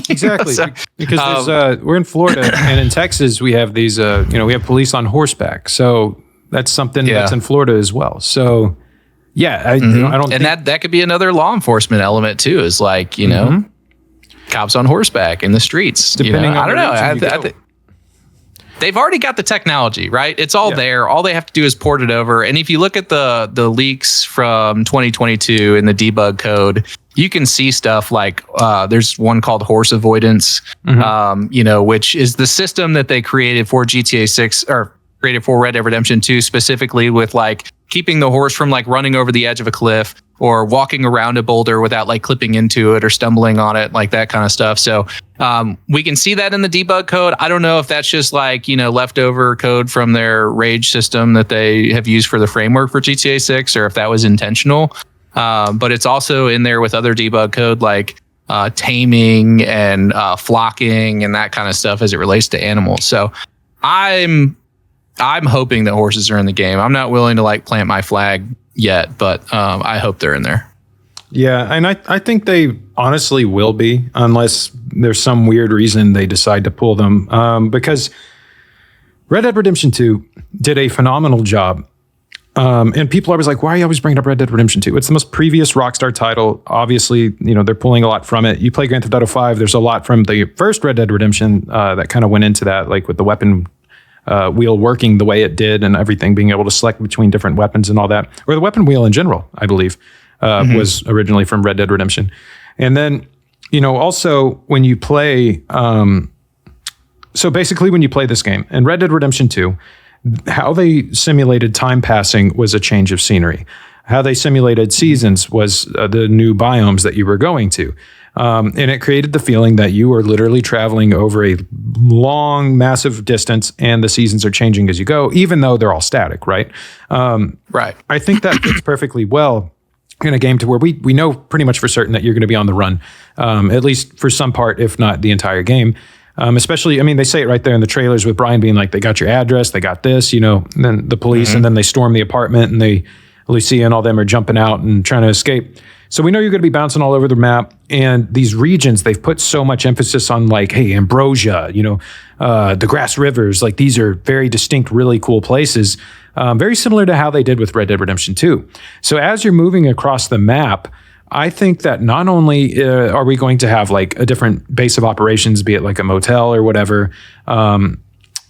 Exactly. So, because we're in Florida and in Texas, we have these, you know, we have police on horseback. So that's something that's in Florida as well. So yeah, I don't and think that could be another law enforcement element too, is like, you know, cops on horseback in the streets. Depending you know? on I don't know. they've already got the technology, right? It's all there. All they have to do is port it over. And if you look at the leaks from 2022 in the debug code, you can see stuff like there's one called horse avoidance, which is the system that they created for GTA 6 or created for Red Dead Redemption 2 specifically, with like keeping the horse from like running over the edge of a cliff or walking around a boulder without like clipping into it or stumbling on it, like that kind of stuff. So we can see that in the debug code. I don't know if that's just like, leftover code from their Rage system that they have used for the framework for GTA 6, or if that was intentional. But it's also in there with other debug code like taming and flocking and that kind of stuff as it relates to animals. So I'm hoping that horses are in the game. I'm not willing to like plant my flag yet, but I hope they're in there. Yeah, and I think they honestly will be, unless there's some weird reason they decide to pull them. Because Red Dead Redemption 2 did a phenomenal job. And people are always like, why are you always bringing up Red Dead Redemption 2? It's the most previous Rockstar title. Obviously, they're pulling a lot from it. You play Grand Theft Auto 5, there's a lot from the first Red Dead Redemption that kind of went into that, like with the weapon wheel working the way it did and everything, being able to select between different weapons and all that. Or the weapon wheel in general, I believe, was originally from Red Dead Redemption. And then, also when you play, so basically when you play this game, in Red Dead Redemption 2, how they simulated time passing was a change of scenery. How they simulated seasons was the new biomes that you were going to. And it created the feeling that you are literally traveling over a long, massive distance, and the seasons are changing as you go, even though they're all static, right? Right. I think that fits perfectly well in a game to where we know pretty much for certain that you're going to be on the run, at least for some part, if not the entire game. Especially, they say it right there in the trailers with Brian being like, they got your address, they got this, and then the police, and then they storm the apartment, and Lucia and all them are jumping out and trying to escape. So we know you're going to be bouncing all over the map, and these regions, they've put so much emphasis on like, hey, Ambrosia, the Grass Rivers, like these are very distinct, really cool places, very similar to how they did with Red Dead Redemption 2. So as you're moving across the map, I think that not only are we going to have like a different base of operations, be it like a motel or whatever, and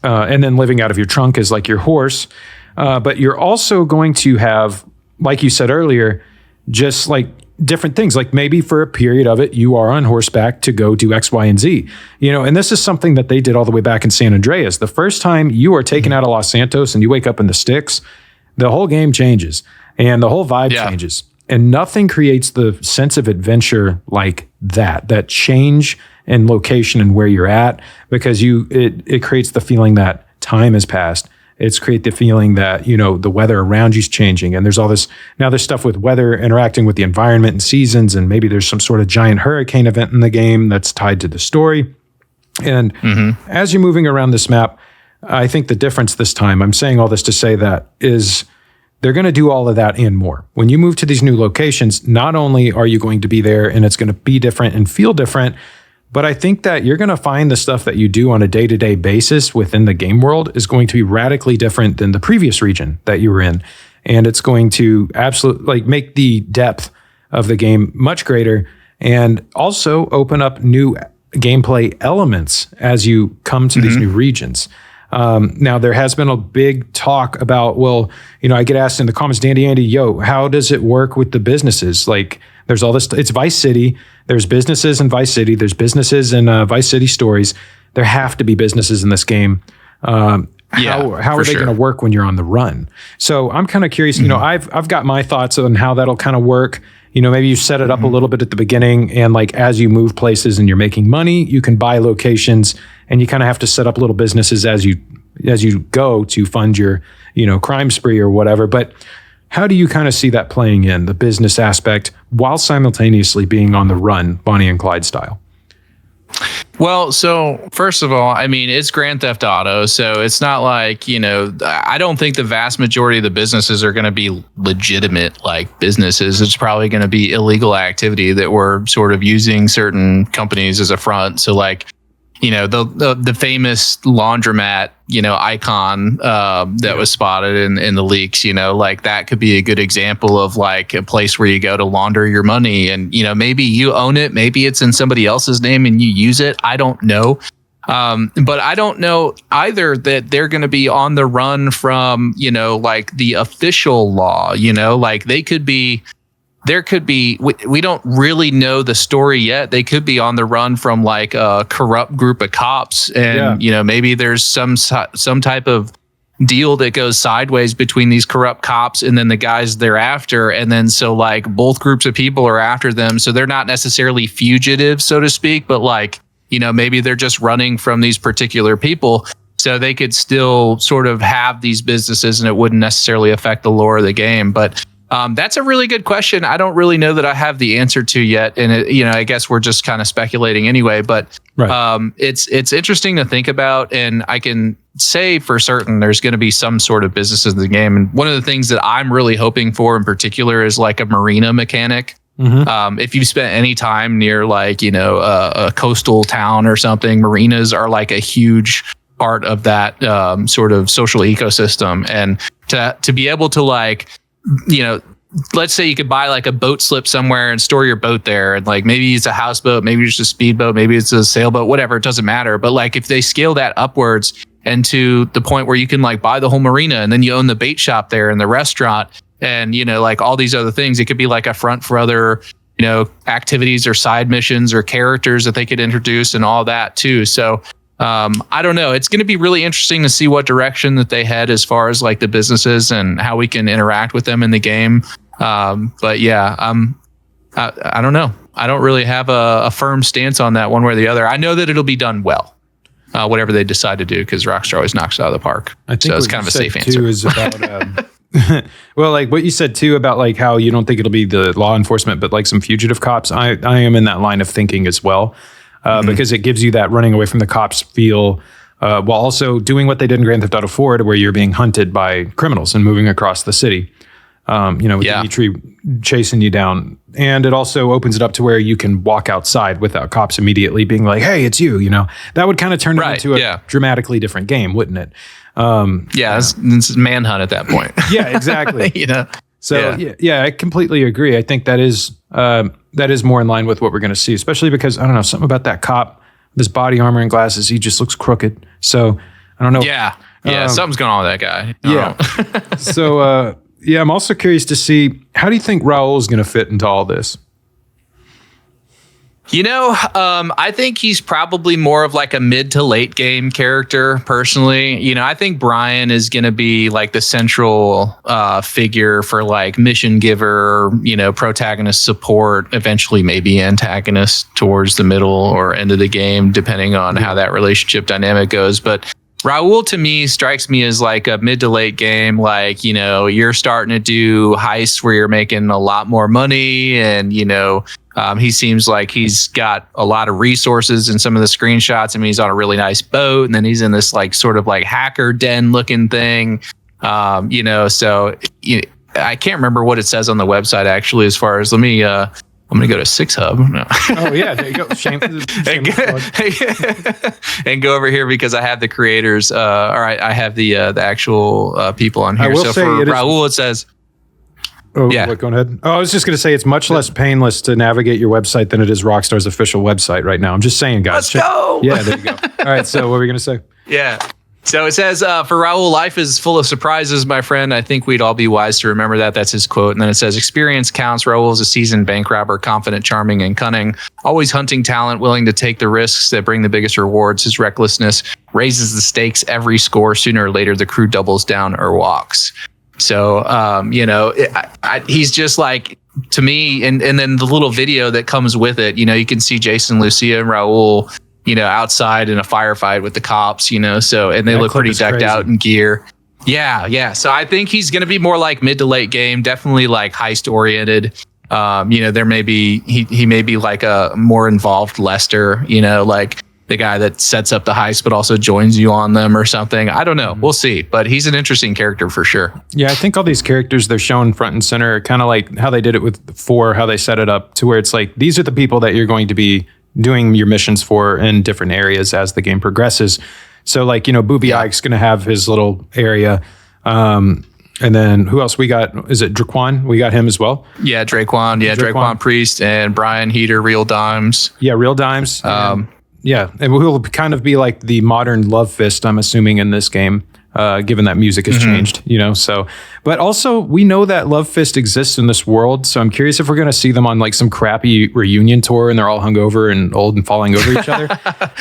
then living out of your trunk is like your horse, but you're also going to have, like you said earlier, just like different things. Like maybe for a period of it, you are on horseback to go do X, Y, and Z. And this is something that they did all the way back in San Andreas. The first time you are taken out of Los Santos and you wake up in the sticks, the whole game changes and the whole vibe changes. And nothing creates the sense of adventure like that change in location and where you're at, because it creates the feeling that time has passed. It's create the feeling that, the weather around you is changing. And there's all this, now there's stuff with weather interacting with the environment and seasons. And maybe there's some sort of giant hurricane event in the game that's tied to the story. And as you're moving around this map, I think the difference this time, I'm saying all this to say that, is they're going to do all of that and more. When you move to these new locations, not only are you going to be there and it's going to be different and feel different, but I think that you're going to find the stuff that you do on a day-to-day basis within the game world is going to be radically different than the previous region that you were in. And it's going to absolutely make the depth of the game much greater, and also open up new gameplay elements as you come to these new regions. Now, there has been a big talk about, I get asked in the comments, Andy, how does it work with the businesses? Like, there's all this, it's Vice City, there's businesses in Vice City, there's businesses in Vice City stories. There have to be businesses in this game. How are they going to work when you're on the run? So I'm kind of curious, I've got my thoughts on how that'll kind of work. Maybe you set it up a little bit at the beginning, and like as you move places and you're making money, you can buy locations, and you kind of have to set up little businesses as you go to fund your, crime spree or whatever. But how do you kind of see that playing in the business aspect while simultaneously being on the run, Bonnie and Clyde style? Well, so first of all, it's Grand Theft Auto, so it's not like, I don't think the vast majority of the businesses are going to be legitimate like businesses. It's probably going to be illegal activity that we're sort of using certain companies as a front. So like, the famous laundromat, icon that was spotted in the leaks, like that could be a good example of like a place where you go to launder your money, and maybe you own it, maybe it's in somebody else's name and you use it. I don't know. But I don't know either that they're going to be on the run from, like the official law, like there could be, we don't really know the story yet. They could be on the run from like a corrupt group of cops, and maybe there's some type of deal that goes sideways between these corrupt cops and then the guys they're after. And then so like both groups of people are after them. So they're not necessarily fugitives, so to speak, but like, maybe they're just running from these particular people. So they could still sort of have these businesses and it wouldn't necessarily affect the lore of the game. But that's a really good question. I don't really know that I have the answer to yet. And, I guess we're just kind of speculating anyway. But it's interesting to think about. And I can say for certain there's going to be some sort of businesses in the game. And one of the things that I'm really hoping for in particular is like a marina mechanic. If you've spent any time near like, a coastal town or something, marinas are like a huge part of that sort of social ecosystem. And to be able to like, let's say you could buy like a boat slip somewhere and store your boat there. And like, maybe it's a houseboat, maybe it's a speedboat, maybe it's a sailboat, whatever, it doesn't matter. But like, if they scale that upwards and to the point where you can like buy the whole marina and then you own the bait shop there and the restaurant and, like all these other things, it could be like a front for other, activities or side missions or characters that they could introduce and all that too. So I don't know. It's going to be really interesting to see what direction that they head as far as like the businesses and how we can interact with them in the game. But yeah, I don't know. I don't really have a firm stance on that one way or the other. I know that it'll be done well, whatever they decide to do, because Rockstar always knocks it out of the park. I think so it's kind of a safe answer. Is about, well, like what you said too about like how you don't think it'll be the law enforcement, but like some fugitive cops. I am in that line of thinking as well. Because it gives you that running away from the cops feel, while also doing what they did in Grand Theft Auto 4, where you're being hunted by criminals and moving across the city. With Dimitri chasing you down. And it also opens it up to where you can walk outside without cops immediately being like, hey, it's you, That would kind of turn it into a dramatically different game, wouldn't it? It's manhunt at that point. Yeah, exactly. So I completely agree. I think that is more in line with what we're going to see, especially because I don't know, something about that cop, this body armor and glasses, he just looks crooked. So I don't know. Yeah, something's going on with that guy. So I'm also curious to see, how do you think Raul is going to fit into all this? I think he's probably more of like a mid to late game character personally. I think Brian is going to be like the central figure for like mission giver, protagonist support, eventually maybe antagonist towards the middle or end of the game, depending on how that relationship dynamic goes. But Raul to me strikes me as like a mid to late game. Like, you're starting to do heists where you're making a lot more money and, he seems like he's got a lot of resources in some of the screenshots. I mean, he's on a really nice boat, and then he's in this like sort of like hacker den looking thing. So I can't remember what it says on the website actually. As far as I'm going to go to 6Hub. No. Oh yeah, there you go. And go over here because I have the creators. I have the actual people on here. So for Raul, it says. Oh, yeah. Go ahead. Oh, I was just going to say it's much less painless to navigate your website than it is Rockstar's official website right now. I'm just saying, guys. Let's go. Yeah, there you go. All right. So what were we going to say? Yeah. So it says, for Raul, life is full of surprises, my friend. I think we'd all be wise to remember that. That's his quote. And then it says, experience counts. Raul is a seasoned bank robber, confident, charming, and cunning, always hunting talent, willing to take the risks that bring the biggest rewards. His recklessness raises the stakes every score. Sooner or later, the crew doubles down or walks. So, he's just like, to me, and then the little video that comes with it, you can see Jason, Lucia, and Raul, outside in a firefight with the cops, so, and they look pretty decked out in gear. Yeah. So I think he's going to be more like mid to late game, definitely like heist oriented. There may be, he may be like a more involved Lester, like the guy that sets up the heist, but also joins you on them or something. I don't know. We'll see. But he's an interesting character for sure. Yeah, I think all these characters they're shown front and center are kind of like how they did it with 4, how they set it up to where it's like, these are the people that you're going to be doing your missions for in different areas as the game progresses. So like, Booby Ike's going to have his little area. And then who else we got? Is it Draquan? We got him as well. Yeah, Draquan. Yeah, Draquan Priest and Brian Heater, Real Dimes. Yeah, Real Dimes. yeah, it will kind of be like the modern Love Fist, I'm assuming, in this game, given that music has changed, you know. So, but also we know that Love Fist exists in this world, so I'm curious if we're going to see them on like some crappy reunion tour and they're all hungover and old and falling over each other.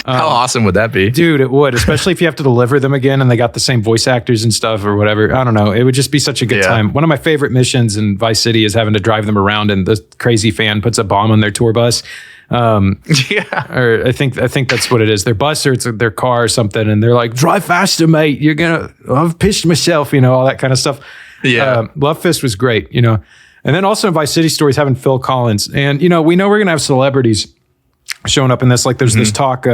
How awesome would that be, dude? It would, especially if you have to deliver them again and they got the same voice actors and stuff or whatever. I don't know. It would just be such a good time. One of my favorite missions in Vice City is having to drive them around and the crazy fan puts a bomb on their tour bus. Or I think that's what it is. Their bus or it's their car or something, and they're like, "Drive faster, mate! I've pissed myself," you know, all that kind of stuff. Love Fist was great, you know. And then also in Vice City Stories having Phil Collins, and you know, we know we're gonna have celebrities showing up in this. Like there's this talk,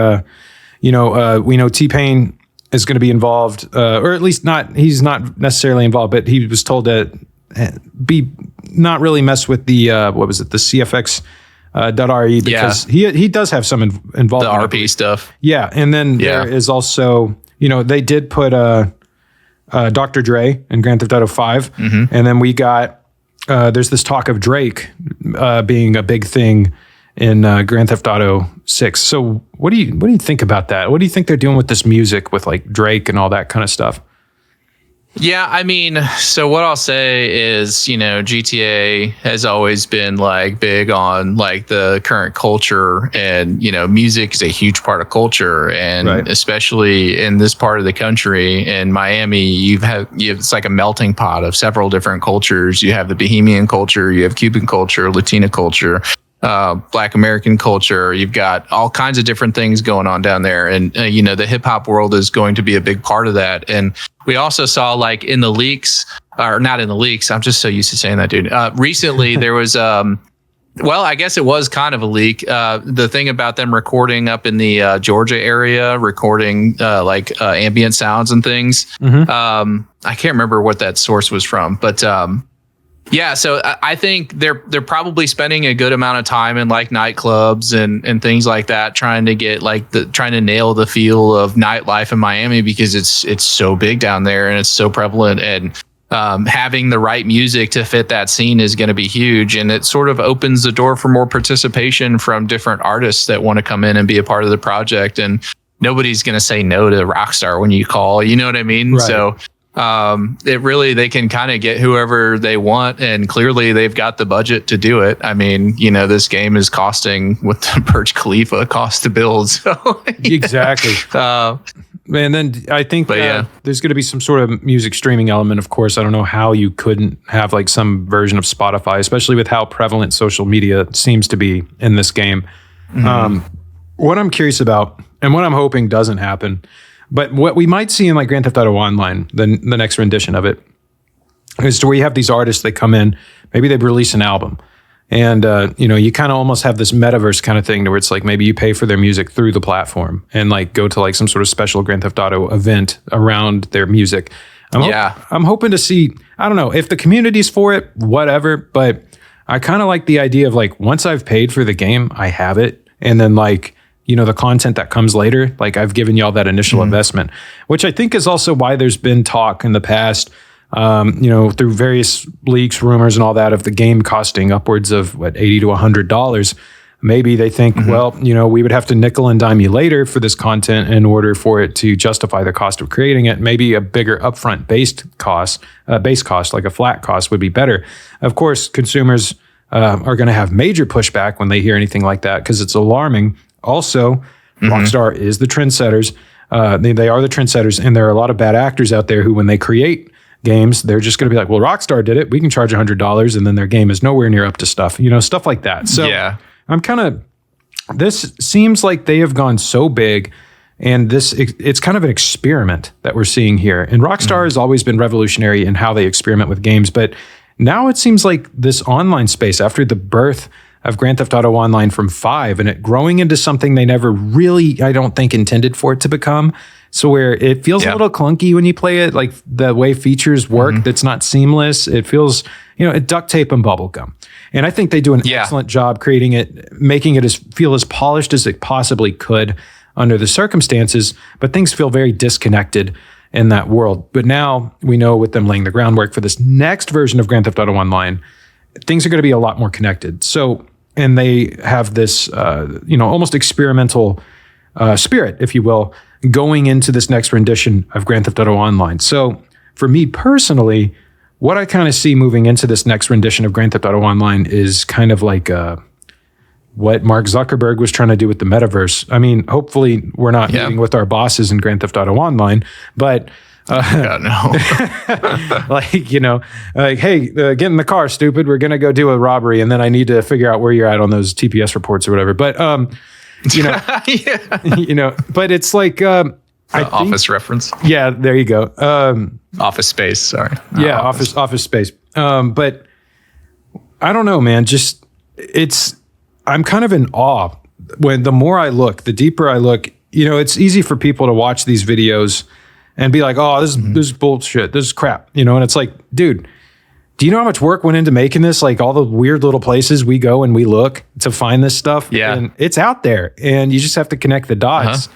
we know T-Pain is going to be involved, or at least he's not necessarily involved, but he was told to be not really mess with the the CFX. .re because he does have some involvement. The RP stuff. Yeah. And then there is also, you know, they did put Dr. Dre in Grand Theft Auto 5. And then we got, there's this talk of Drake being a big thing in Grand Theft Auto 6. So what do you think about that? What do you think they're doing with this music with like Drake and all that kind of stuff? Yeah, I mean, so what I'll say is, you know, GTA has always been like big on like the current culture, and you know, music is a huge part of culture, and especially in this part of the country in Miami, you have it's like a melting pot of several different cultures. You have the Bohemian culture, you have Cuban culture, Latina culture, Black American culture. You've got all kinds of different things going on down there, and you know, the hip hop world is going to be a big part of that. And we also saw like in the leaks, or not in the leaks, I'm just so used to saying that, dude. Recently there was, well, I guess it was kind of a leak. The thing about them recording up in the Georgia area, recording ambient sounds and things. I can't remember what that source was from, but yeah, so I think they're probably spending a good amount of time in like nightclubs and things like that, trying to nail the feel of nightlife in Miami, because it's so big down there and it's so prevalent, and having the right music to fit that scene is going to be huge, and it sort of opens the door for more participation from different artists that want to come in and be a part of the project, and nobody's going to say no to Rockstar when you call, you know what I mean? Right. So they can kind of get whoever they want, and clearly they've got the budget to do it. I mean, you know, this game is costing what the Burj Khalifa cost to build. So exactly. And then I think there's going to be some sort of music streaming element, of course. I don't know how you couldn't have like some version of Spotify, especially with how prevalent social media seems to be in this game. What I'm curious about, and what I'm hoping doesn't happen, but what we might see in like Grand Theft Auto Online, the next rendition of it, is to where you have these artists that come in, maybe they release an album, and you know, you kind of almost have this metaverse kind of thing where it's like maybe you pay for their music through the platform and like go to like some sort of special Grand Theft Auto event around their music. I'm hoping to see, I don't know, if the community's for it, whatever, but I kind of like the idea of like, once I've paid for the game, I have it, and then like, you know, the content that comes later, like I've given y'all that initial investment, which I think is also why there's been talk in the past, you know, through various leaks, rumors and all that, of the game costing upwards of $80 to $100. Maybe they think, well, you know, we would have to nickel and dime you later for this content in order for it to justify the cost of creating it. Maybe a bigger upfront base cost, like a flat cost, would be better. Of course, consumers are going to have major pushback when they hear anything like that, because it's alarming. Also, Rockstar is the trendsetters. They are the trendsetters, and there are a lot of bad actors out there who, when they create games, they're just going to be like, well, Rockstar did it, we can charge $100, and then their game is nowhere near up to stuff, you know, stuff like that. So I'm kind of, this seems like they have gone so big, and it's kind of an experiment that we're seeing here. And Rockstar has always been revolutionary in how they experiment with games, but now it seems like this online space, after the birth of Grand Theft Auto Online from 5, and it growing into something they never really, I don't think, intended for it to become. So where it feels a little clunky when you play it, like the way features work, that's not seamless. It feels, you know, duct tape and bubble gum. And I think they do an excellent job creating it, making it feel as polished as it possibly could under the circumstances, but things feel very disconnected in that world. But now we know, with them laying the groundwork for this next version of Grand Theft Auto Online, things are going to be a lot more connected. So, and they have this, you know, almost experimental spirit, if you will, going into this next rendition of Grand Theft Auto Online. So for me personally, what I kind of see moving into this next rendition of Grand Theft Auto Online is kind of like what Mark Zuckerberg was trying to do with the metaverse. I mean, hopefully we're not meeting with our bosses in Grand Theft Auto Online, but God, no. like, you know, like, hey, get in the car, stupid. We're going to go do a robbery. And then I need to figure out where you're at on those TPS reports or whatever. But, you know, you know, but it's like, Office reference. Yeah, there you go. Office Space. Sorry. Yeah. Office Space. But I don't know, man, I'm kind of in awe when the more I look, the deeper I look, you know, it's easy for people to watch these videos and be like, oh, this is bullshit. This is crap. You know, and it's like, dude, do you know how much work went into making this? Like all the weird little places we go and we look to find this stuff. Yeah. And it's out there and you just have to connect the dots.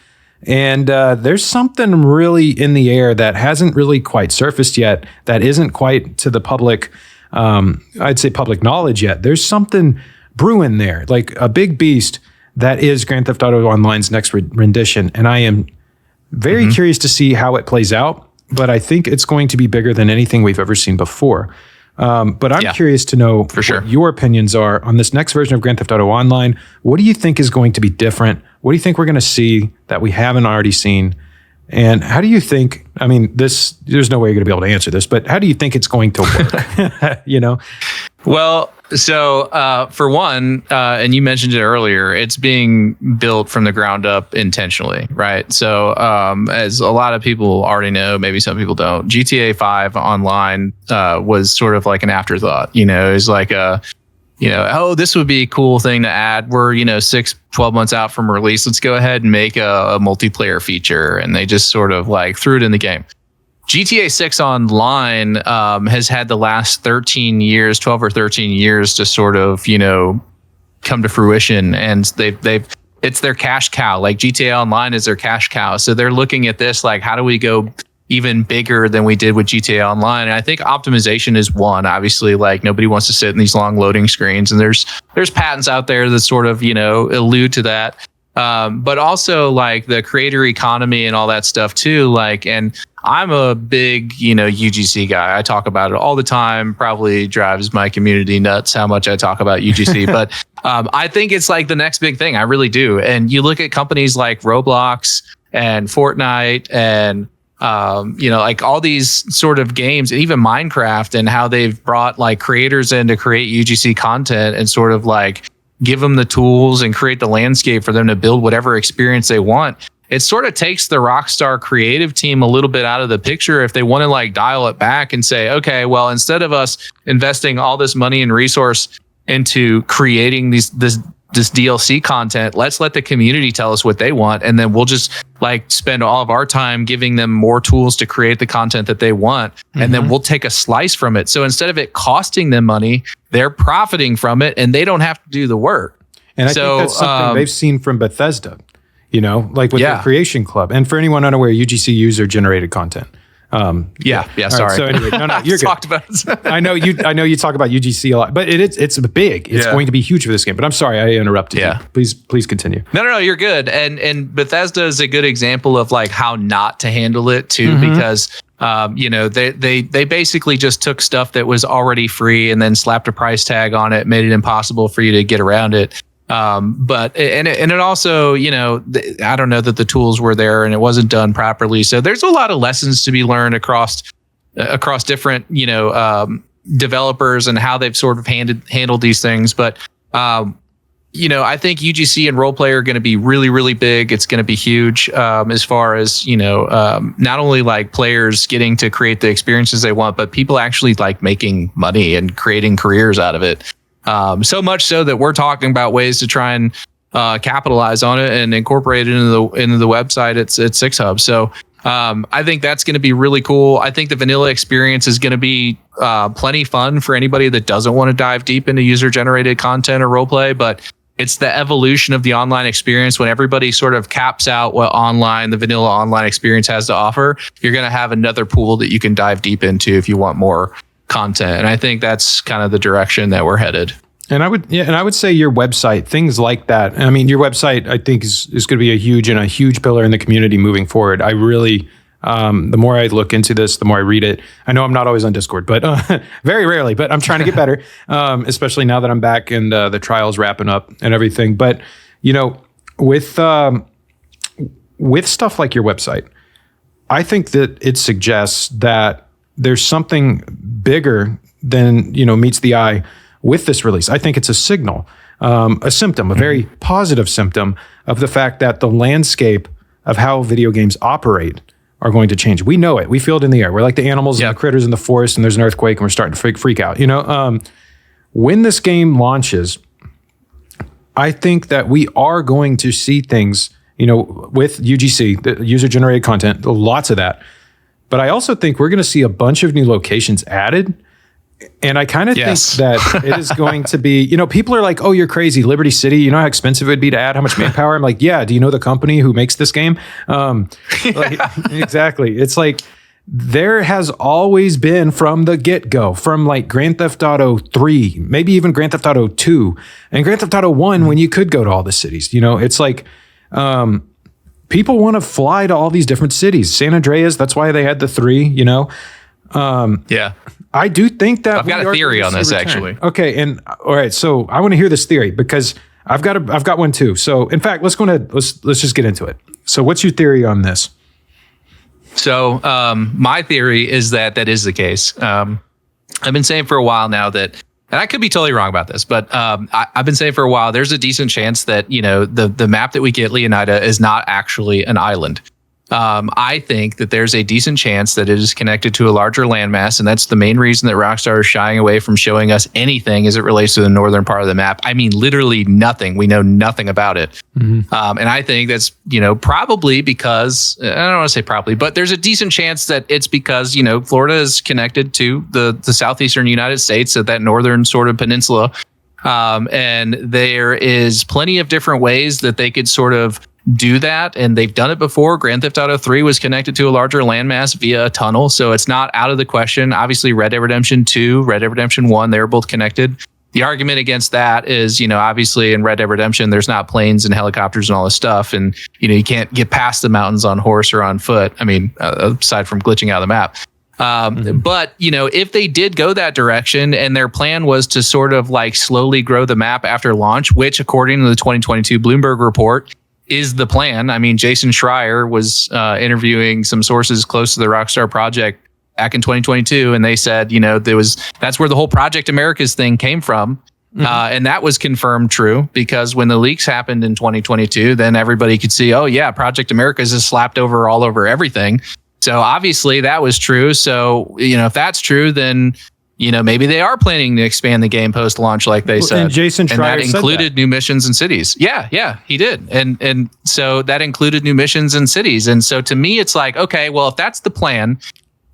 And there's something really in the air that hasn't really quite surfaced yet, that isn't quite to the public, I'd say public knowledge yet. There's something brewing there, like a big beast that is Grand Theft Auto Online's next rendition. And I am very curious to see how it plays out, but I think it's going to be bigger than anything we've ever seen before. But I'm curious to know what your opinions are on this next version of Grand Theft Auto Online. What do you think is going to be different? What do you think we're going to see that we haven't already seen? And how do you think, I mean, there's no way you're going to be able to answer this, but how do you think it's going to work? You know? Well, so for one, and you mentioned it earlier, it's being built from the ground up intentionally, right? So as a lot of people already know, maybe some people don't, GTA 5 Online was sort of like an afterthought. You know, it was like oh, this would be a cool thing to add. We're, 12 months out from release. Let's go ahead and make a multiplayer feature. And they just sort of like threw it in the game. GTA 6 Online has had the last 12 or 13 years to sort of, come to fruition. And it's their cash cow. Like GTA Online is their cash cow. So they're looking at this like, how do we go even bigger than we did with GTA Online? And I think optimization is one. Obviously, like nobody wants to sit in these long loading screens, and there's patents out there that sort of allude to that. But also like the creator economy and all that stuff too. Like, and I'm a big UGC guy. I talk about it all the time. Probably drives my community nuts how much I talk about UGC, but I think it's like the next big thing. I really do. And you look at companies like Roblox and Fortnite and like all these sort of games, and even Minecraft, and how they've brought like creators in to create UGC content and sort of like give them the tools and create the landscape for them to build whatever experience they want. It sort of takes the Rockstar creative team a little bit out of the picture if they want to like dial it back and say, okay, well, instead of us investing all this money and resource into creating this DLC content, let's let the community tell us what they want, and then we'll just like spend all of our time giving them more tools to create the content that they want, and then we'll take a slice from it. So instead of it costing them money, they're profiting from it, and they don't have to do the work. And I think that's something they've seen from Bethesda, like with their Creation Club. And for anyone unaware, UGC user generated content. Sorry. Right, so anyway, no, you're good. Talked about it. I know you talk about UGC a lot, but it's big. It's going to be huge for this game. But I'm sorry, I interrupted you. Please continue. No, you're good. And Bethesda is a good example of like how not to handle it too, because they basically just took stuff that was already free and then slapped a price tag on it, made it impossible for you to get around it. But it also, I don't know that the tools were there and it wasn't done properly. So there's a lot of lessons to be learned across different, developers and how they've sort of handled these things. But, I think UGC and roleplay are going to be really, really big. It's going to be huge as far as, not only like players getting to create the experiences they want, but people actually like making money and creating careers out of it. So much so that we're talking about ways to try and capitalize on it and incorporate it into the website at Six Hub. So I think that's going to be really cool. I think the vanilla experience is going to be plenty fun for anybody that doesn't want to dive deep into user-generated content or roleplay, but it's the evolution of the online experience. When everybody sort of caps out what the vanilla online experience has to offer, you're going to have another pool that you can dive deep into if you want more content. And I think that's kind of the direction that we're headed. And I would say your website, things like that. I mean, your website, I think, is going to be a huge pillar in the community moving forward. I really, the more I look into this, the more I read it. I know I'm not always on Discord, but very rarely. But I'm trying to get better, especially now that I'm back and the trial's wrapping up and everything. But with stuff like your website, I think that it suggests that there's something bigger than meets the eye with this release. I think it's a signal, a symptom, a very positive symptom of the fact that the landscape of how video games operate are going to change. We know it. We feel it in the air. We're like the animals and the critters in the forest, and there's an earthquake, and we're starting to freak out. When this game launches, I think that we are going to see things, with UGC, the user-generated content, lots of that. But I also think we're going to see a bunch of new locations added. And I kind of think that it is going to be, people are like, oh, you're crazy. Liberty City, you know how expensive it would be to add, how much manpower? I'm like, yeah, do you know the company who makes this game? Exactly. It's like, there has always been from the get-go, from like Grand Theft Auto 3, maybe even Grand Theft Auto 2, and Grand Theft Auto 1 when you could go to all the cities. It's like, people want to fly to all these different cities. San Andreas, that's why they had the 3, I do think that I've got a theory on this actually. Okay, and all right, so I want to hear this theory because I've got one too. So in fact, let's just get into it. So what's your theory on this? So my theory is that is the case. I've been saying for a while now that, and I could be totally wrong about this, but I've been saying for a while there's a decent chance that the map that we get, Leonida, is not actually an island. I think that there's a decent chance that it is connected to a larger landmass, and that's the main reason that Rockstar is shying away from showing us anything as it relates to the northern part of the map. I mean, literally nothing. We know nothing about it. And I think that's, probably because, I don't want to say probably, but there's a decent chance that it's because, Florida is connected to the southeastern United States at that northern sort of peninsula. And there is plenty of different ways that they could sort of do that, and they've done it before. Grand Theft Auto 3 was connected to a larger landmass via a tunnel, so it's not out of the question. Obviously, Red Dead Redemption 2, Red Dead Redemption 1, they were both connected. The argument against that is, obviously in Red Dead Redemption, there's not planes and helicopters and all this stuff, and you can't get past the mountains on horse or on foot. I mean, aside from glitching out of the map. But, if they did go that direction and their plan was to sort of like slowly grow the map after launch, which according to the 2022 Bloomberg report is the plan. I mean, Jason Schreier was interviewing some sources close to the Rockstar project back in 2022, and they said, that's where the whole Project Americas thing came from. And that was confirmed true because when the leaks happened in 2022, then everybody could see, oh yeah, Project Americas is slapped all over everything. So obviously that was true. So, if that's true, then maybe they are planning to expand the game post-launch, like they said. And Jason Schreier that included new missions and cities. Yeah, he did. And so that included new missions and cities. And so to me, it's like, okay, well, if that's the plan,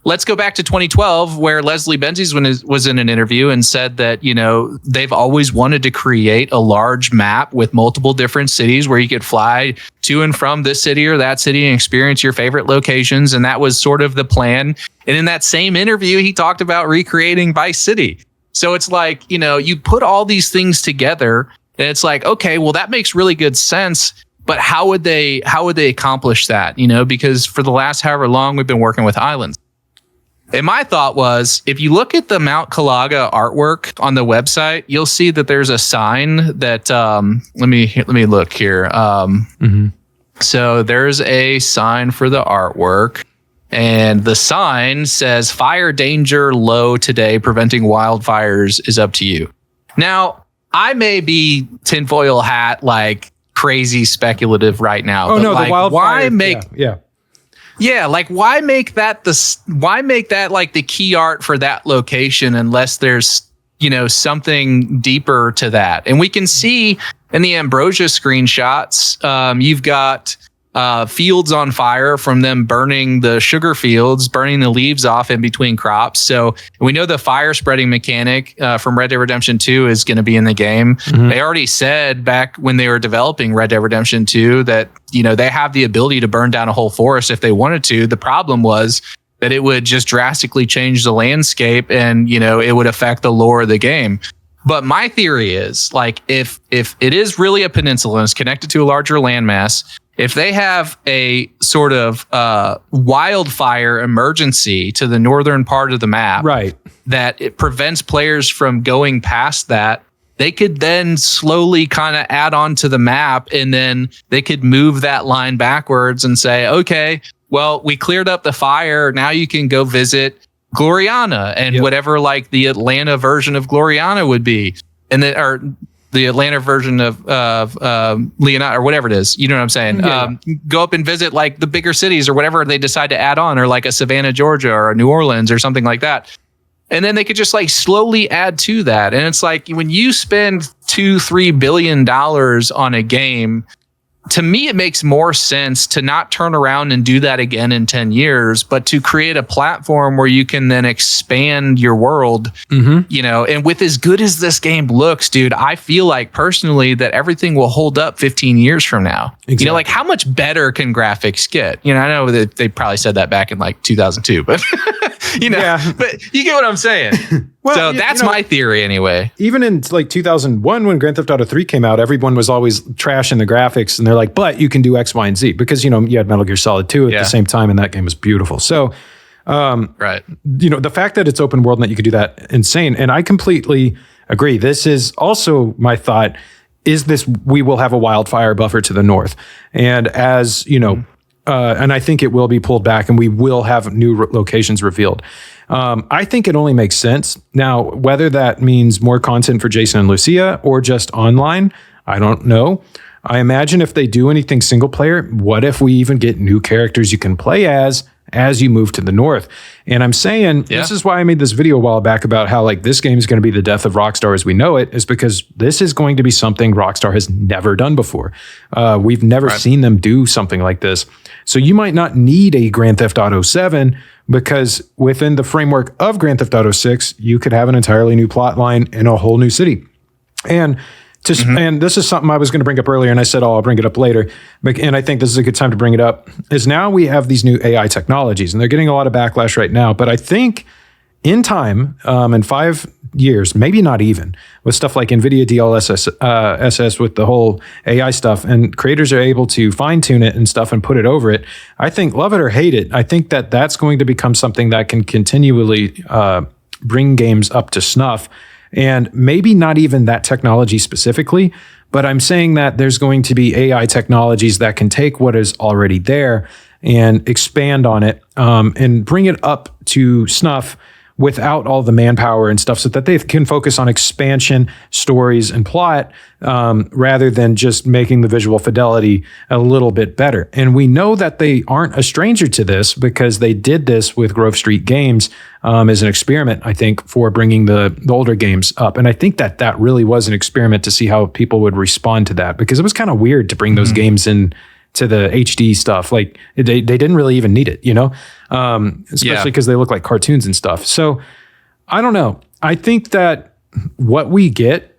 let's go back to 2012, where Leslie Benzies was in an interview and said that, they've always wanted to create a large map with multiple different cities where you could fly to and from this city or that city and experience your favorite locations. And that was sort of the plan. And in that same interview, he talked about recreating Vice City. So it's like, you put all these things together and it's like, okay, well, that makes really good sense. But how would they accomplish that? Because for the last however long we've been working with islands. And my thought was, if you look at the Mount Calaga artwork on the website, you'll see that there's a sign that, let me look here. So there's a sign for the artwork, and the sign says fire danger low today, preventing wildfires is up to you. Now, I may be tinfoil hat, like crazy speculative right now. Oh, no, like, the wildfire. Why make... Yeah, like why make that like the key art for that location unless there's, something deeper to that. And we can see in the Ambrosia screenshots, you've got fields on fire from them burning the sugar fields, burning the leaves off in between crops. So we know the fire spreading mechanic from Red Dead Redemption 2 is going to be in the game. They already said back when they were developing Red Dead Redemption 2 that, they have the ability to burn down a whole forest if they wanted to. The problem was that it would just drastically change the landscape and, it would affect the lore of the game. But my theory is like if it is really a peninsula and it's connected to a larger landmass, if they have a sort of wildfire emergency to the northern part of the map, right, that it prevents players from going past that, they could then slowly kind of add on to the map, and then they could move that line backwards and say, okay, well, we cleared up the fire. Now you can go visit Gloriana and whatever like the Atlanta version of Gloriana would be. And then, or the Atlanta version of Leonida or whatever it is. You know what I'm saying? Yeah. Go up and visit like the bigger cities or whatever they decide to add on, or like a Savannah, Georgia, or a New Orleans or something like that. And then they could just like slowly add to that. And it's like when you spend $2-3 billion on a game, to me, it makes more sense to not turn around and do that again in 10 years, but to create a platform where you can then expand your world, you know, and with as good as this game looks, dude, I feel like personally that everything will hold up 15 years from now. Exactly. You know, like how much better can graphics get? You know, I know that they probably said that back in like 2002, but you know, but you get what I'm saying. Well, so that's my theory anyway. Even in like 2001, when Grand Theft Auto 3 came out, everyone was always trashing the graphics, and they're like, but you can do X, Y, and Z, because, you know, you had Metal Gear Solid 2 at the same time, and that game was beautiful. So, right. You know, the fact that it's open world and that you could do that, insane. And I completely agree. This is also my thought, is this, we will have a wildfire buffer to the north. And as, you know, and I think it will be pulled back, and we will have new locations revealed. I think it only makes sense. Now, whether that means more content for Jason and Lucia or just online, I don't know. I imagine if they do anything single player, what if we even get new characters you can play as you move to the north? And I'm saying, this is why I made this video a while back about how like this game is going to be the death of Rockstar as we know it, is because this is going to be something Rockstar has never done before. We've never seen them do something like this. So you might not need a Grand Theft Auto 7, because within the framework of Grand Theft Auto 6, you could have an entirely new plot line in a whole new city. And and this is something I was going to bring up earlier, and I said, I'll bring it up later. And I think this is a good time to bring it up, is now we have these new AI technologies, and they're getting a lot of backlash right now. But I think in time, in 5 years, maybe not even, with stuff like NVIDIA DLSS, with the whole AI stuff, and creators are able to fine tune it and stuff and put it over it. I think, love it or hate it, I think that that's going to become something that can continually bring games up to snuff. And maybe not even that technology specifically, but I'm saying that there's going to be AI technologies that can take what is already there and expand on it, and bring it up to snuff without all the manpower and stuff, so that they can focus on expansion, stories, and plot, rather than just making the visual fidelity a little bit better. And we know that they aren't a stranger to this, because they did this with Grove Street Games as an experiment, I think, for bringing the older games up. And I think that that really was an experiment to see how people would respond to that, because it was kind of weird to bring those games in to the HD stuff. Like they didn't really even need it, you know, especially because they look like cartoons and stuff. So I don't know. I think that what we get,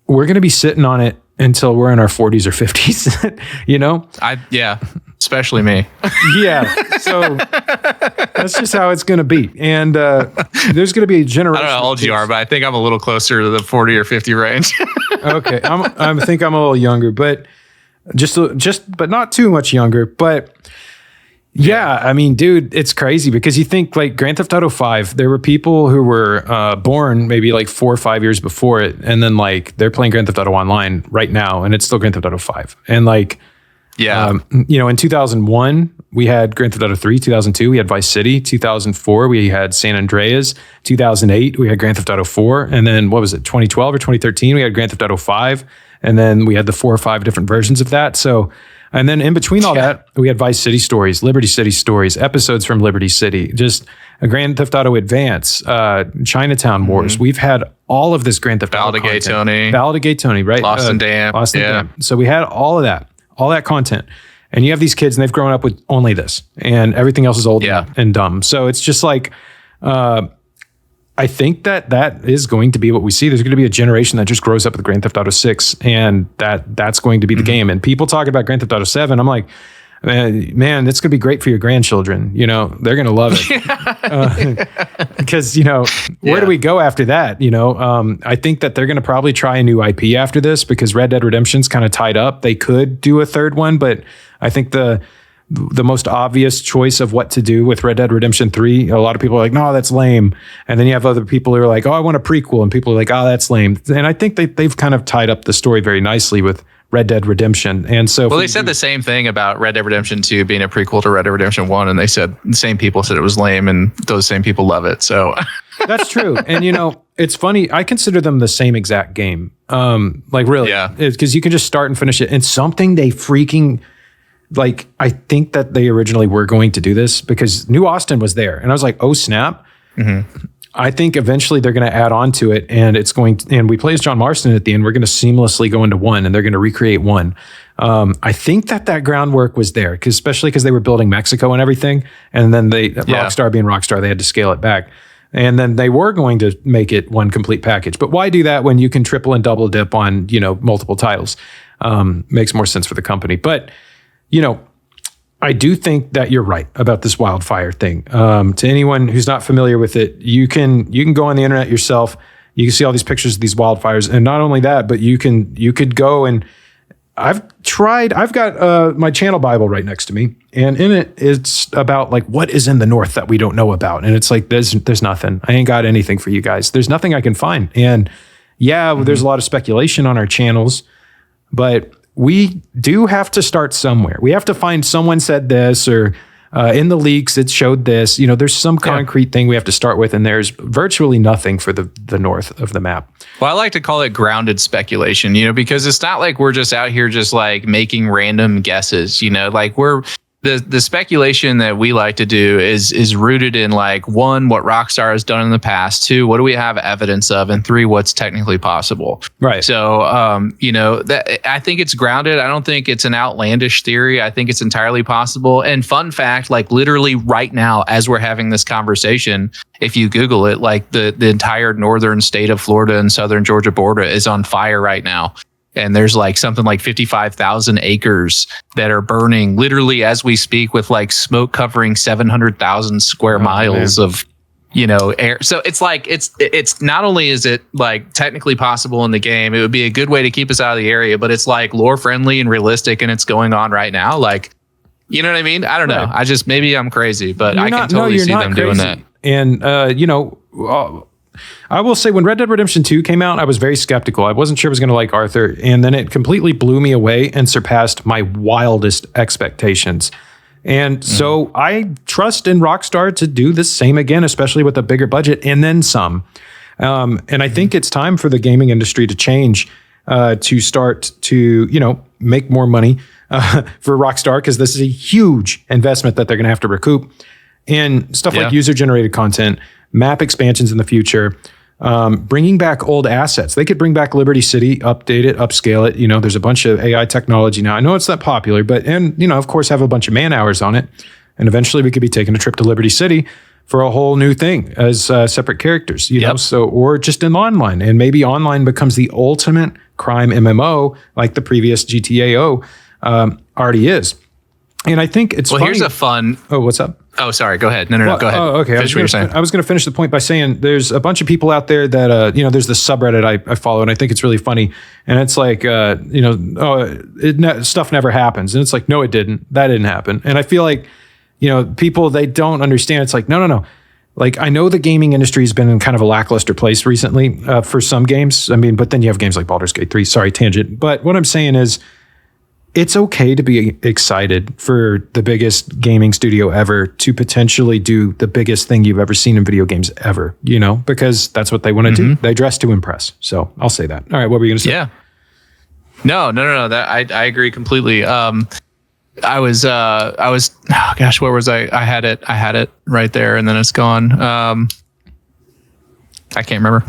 we're going to be sitting on it until we're in our 40s or 50s, you know? Especially me. So that's just how it's going to be. And there's going to be a generation. I don't know how old you are, but I think I'm a little closer to the 40 or 50 range. Okay. I think I'm a little younger, but but not too much younger. But yeah, I mean, dude, it's crazy, because you think like Grand Theft Auto 5, there were people who were born maybe like 4 or 5 years before it, and then like they're playing Grand Theft Auto Online right now, and it's still Grand Theft Auto 5. And like, you know, in 2001 we had Grand Theft Auto 3, 2002 we had Vice City, 2004 we had San Andreas, 2008 we had Grand Theft Auto 4, and then what was it, 2012 or 2013 we had Grand Theft Auto 5, and then we had the 4 or 5 different versions of that. So, and then in between all that, we had Vice City stories, Liberty City stories, episodes from Liberty City, just a Grand Theft Auto Advance, Chinatown Wars. We've had all of this Grand Theft Auto content. Ballad of Gay Tony, right? Lost and Damned. So we had all that content. And you have these kids, and they've grown up with only this, and everything else is old and dumb. So it's just like, I think that is going to be what we see. There's going to be a generation that just grows up with Grand Theft Auto 6, and that's going to be the game. And people talk about Grand Theft Auto 7. I'm like, man, it's going to be great for your grandchildren. You know, they're going to love it. Because, you know, where do we go after that? You know, I think that they're going to probably try a new IP after this because Red Dead Redemption's kind of tied up. They could do a third one, but I think the most obvious choice of what to do with Red Dead Redemption 3, a lot of people are like, no, that's lame. And then you have other people who are like, oh, I want a prequel. And people are like, oh, that's lame. And I think they've kind of tied up the story very nicely with Red Dead Redemption. And so, well, they said the same thing about Red Dead Redemption 2 being a prequel to Red Dead Redemption 1. And they said the same people said it was lame and those same people love it. So that's true. And, you know, it's funny. I consider them the same exact game. Like really, because you can just start and finish it. And something they freaking like, I think that they originally were going to do this because New Austin was there. And I was like, oh, snap. Mm-hmm. I think eventually they're going to add on to it, and it's going to, and we play as John Marston at the end. We're going to seamlessly go into 1, and they're going to recreate 1. I think that groundwork was there, especially because they were building Mexico and everything, and then Rockstar being Rockstar, they had to scale it back, and then they were going to make it one complete package. But why do that when you can triple and double dip on multiple titles? Makes more sense for the company, but I do think that you're right about this wildfire thing. To anyone who's not familiar with it, you can go on the internet yourself. You can see all these pictures of these wildfires, and not only that, but you could go and I've got my channel Bible right next to me, and in it it's about like what is in the north that we don't know about, and it's like there's nothing. I ain't got anything for you guys. There's nothing I can find, and there's a lot of speculation on our channels, but we do have to start somewhere. We have to find someone said this, or in the leaks it showed this. There's some concrete thing we have to start with, and there's virtually nothing for the north of the map. Well, I like to call it grounded speculation, because it's not like we're just out here just like making random guesses, like the speculation that we like to do is rooted in like 1, what Rockstar has done in the past, 2, what do we have evidence of, and 3, what's technically possible. Right. So, that I think it's grounded. I don't think it's an outlandish theory. I think it's entirely possible. And fun fact, like literally right now, as we're having this conversation, if you Google it, like the entire northern state of Florida and southern Georgia border is on fire right now. And there's like something like 55,000 acres that are burning literally as we speak, with like smoke covering 700,000 square miles of, air. So it's like, it's not only is it like technically possible in the game, it would be a good way to keep us out of the area, but it's like lore friendly and realistic, and it's going on right now. Like, you know what I mean? I don't know. Maybe I'm crazy, but I can totally see them doing that. And, I will say when Red Dead Redemption 2 came out, I was very skeptical. I wasn't sure I was going to like Arthur. And then it completely blew me away and surpassed my wildest expectations. And so I trust in Rockstar to do the same again, especially with a bigger budget and then some. And I think it's time for the gaming industry to change, to start to, make more money for Rockstar, because this is a huge investment that they're going to have to recoup. And stuff like user-generated content, map expansions in the future, bringing back old assets. They could bring back Liberty City, update it, upscale it. There's a bunch of AI technology now. I know it's not popular, but, of course, have a bunch of man hours on it. And eventually we could be taking a trip to Liberty City for a whole new thing as separate characters, so, or just in online. And maybe online becomes the ultimate crime MMO, like the previous GTA already is. And I think it's funny. Here's a fun... Oh, what's up? Oh, sorry. Go ahead. No, go ahead. Oh, okay. I was going to finish the point by saying there's a bunch of people out there that, there's this subreddit I follow, and I think it's really funny. And it's like, stuff never happens. And it's like, no, it didn't. That didn't happen. And I feel like, people, they don't understand. It's like, no. Like, I know the gaming industry has been in kind of a lackluster place recently for some games. I mean, but then you have games like Baldur's Gate 3. Sorry, tangent. But what I'm saying is, it's okay to be excited for the biggest gaming studio ever to potentially do the biggest thing you've ever seen in video games ever, because that's what they want to do. They dress to impress. So I'll say that. All right. What were you going to say? Yeah. No. That I agree completely. I was, oh gosh, where was I? I had it right there, and then it's gone. I can't remember.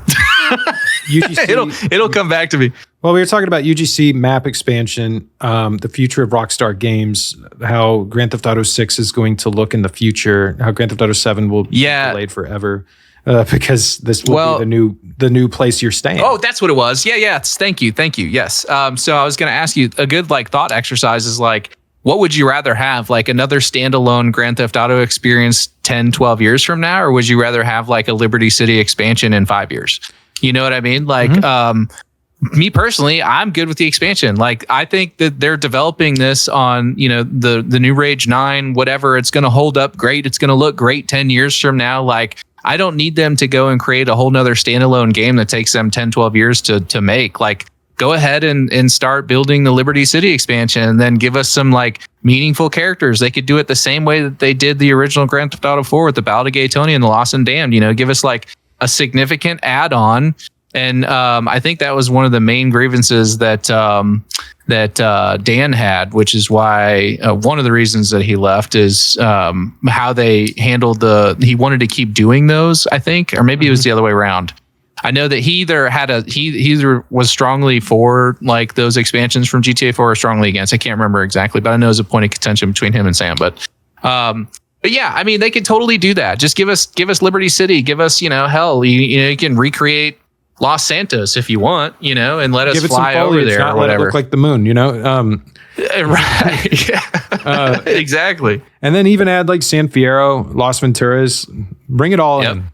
UGC, it'll come back to me. Well, we were talking about UGC map expansion, the future of Rockstar games, how Grand Theft Auto 6 is going to look in the future, how Grand Theft Auto 7 will be delayed forever, because this will be the new place you're staying. Oh, that's what it was. Yeah. Thank you. Yes. So I was going to ask you, a good thought exercise is what would you rather have? Like another standalone Grand Theft Auto experience 10, 12 years from now? Or would you rather have like a Liberty City expansion in 5 years? You know what I mean? Like, me personally, I'm good with the expansion. Like, I think that they're developing this on, you know, the new Rage 9, whatever. It's going to hold up great. It's going to look great 10 years from now. Like, I don't need them to go and create a whole nother standalone game that takes them 10, 12 years to make. Like, go ahead and start building the Liberty City expansion and then give us some like meaningful characters. They could do it the same way that they did the original Grand Theft Auto 4 with the Ballad of Gay Tony and the Lost and Damned. You know, give us like a significant add-on. And I think that was one of the main grievances that Dan had, which is why one of the reasons that he left is how they handled he wanted to keep doing those, I think, or maybe it was the other way around. I know that he either was strongly for like those expansions from GTA 4 or strongly against. I can't remember exactly, but I know it was a point of contention between him and Sam. But yeah, I mean, they could totally do that. Just give us Liberty City, give us, you know, hell, you can recreate Los Santos if you want, you know, and let us fly over there or whatever. Let it look like the moon, you know. Right. Yeah. Exactly. And then even add like San Fierro, Las Venturas, bring it all in.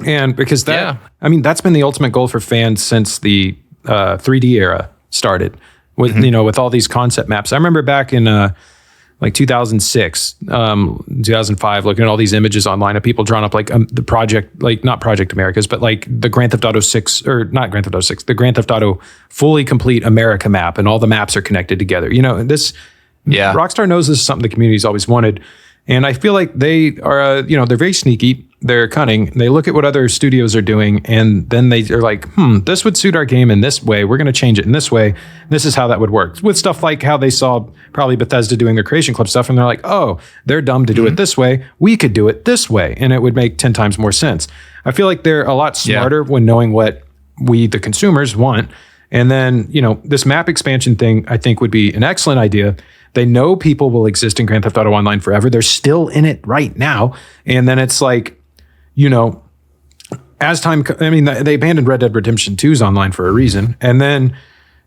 And because I mean, that's been the ultimate goal for fans since the 3D era started with, you know, with all these concept maps. I remember back in like 2006, 2005, looking at all these images online of people drawing up like the project, like not Project Americas, but like the Grand Theft Auto 6 or not Grand Theft Auto 6, the Grand Theft Auto fully complete America map, and all the maps are connected together. You know, Rockstar knows this is something the community's always wanted. And I feel like they are, you know, they're very sneaky. They're cunning. They look at what other studios are doing, and then they are like, this would suit our game in this way. We're going to change it in this way. This is how that would work. With stuff like how they saw probably Bethesda doing their Creation Club stuff, and they're like, oh, they're dumb to do it this way. We could do it this way, and it would make 10 times more sense. I feel like they're a lot smarter when knowing what we, the consumers, want. And then, you know, this map expansion thing, I think, would be an excellent idea. They know people will exist in Grand Theft Auto Online forever. They're still in it right now. And then it's like, you know, as time, I mean, they abandoned Red Dead Redemption 2's online for a reason. And then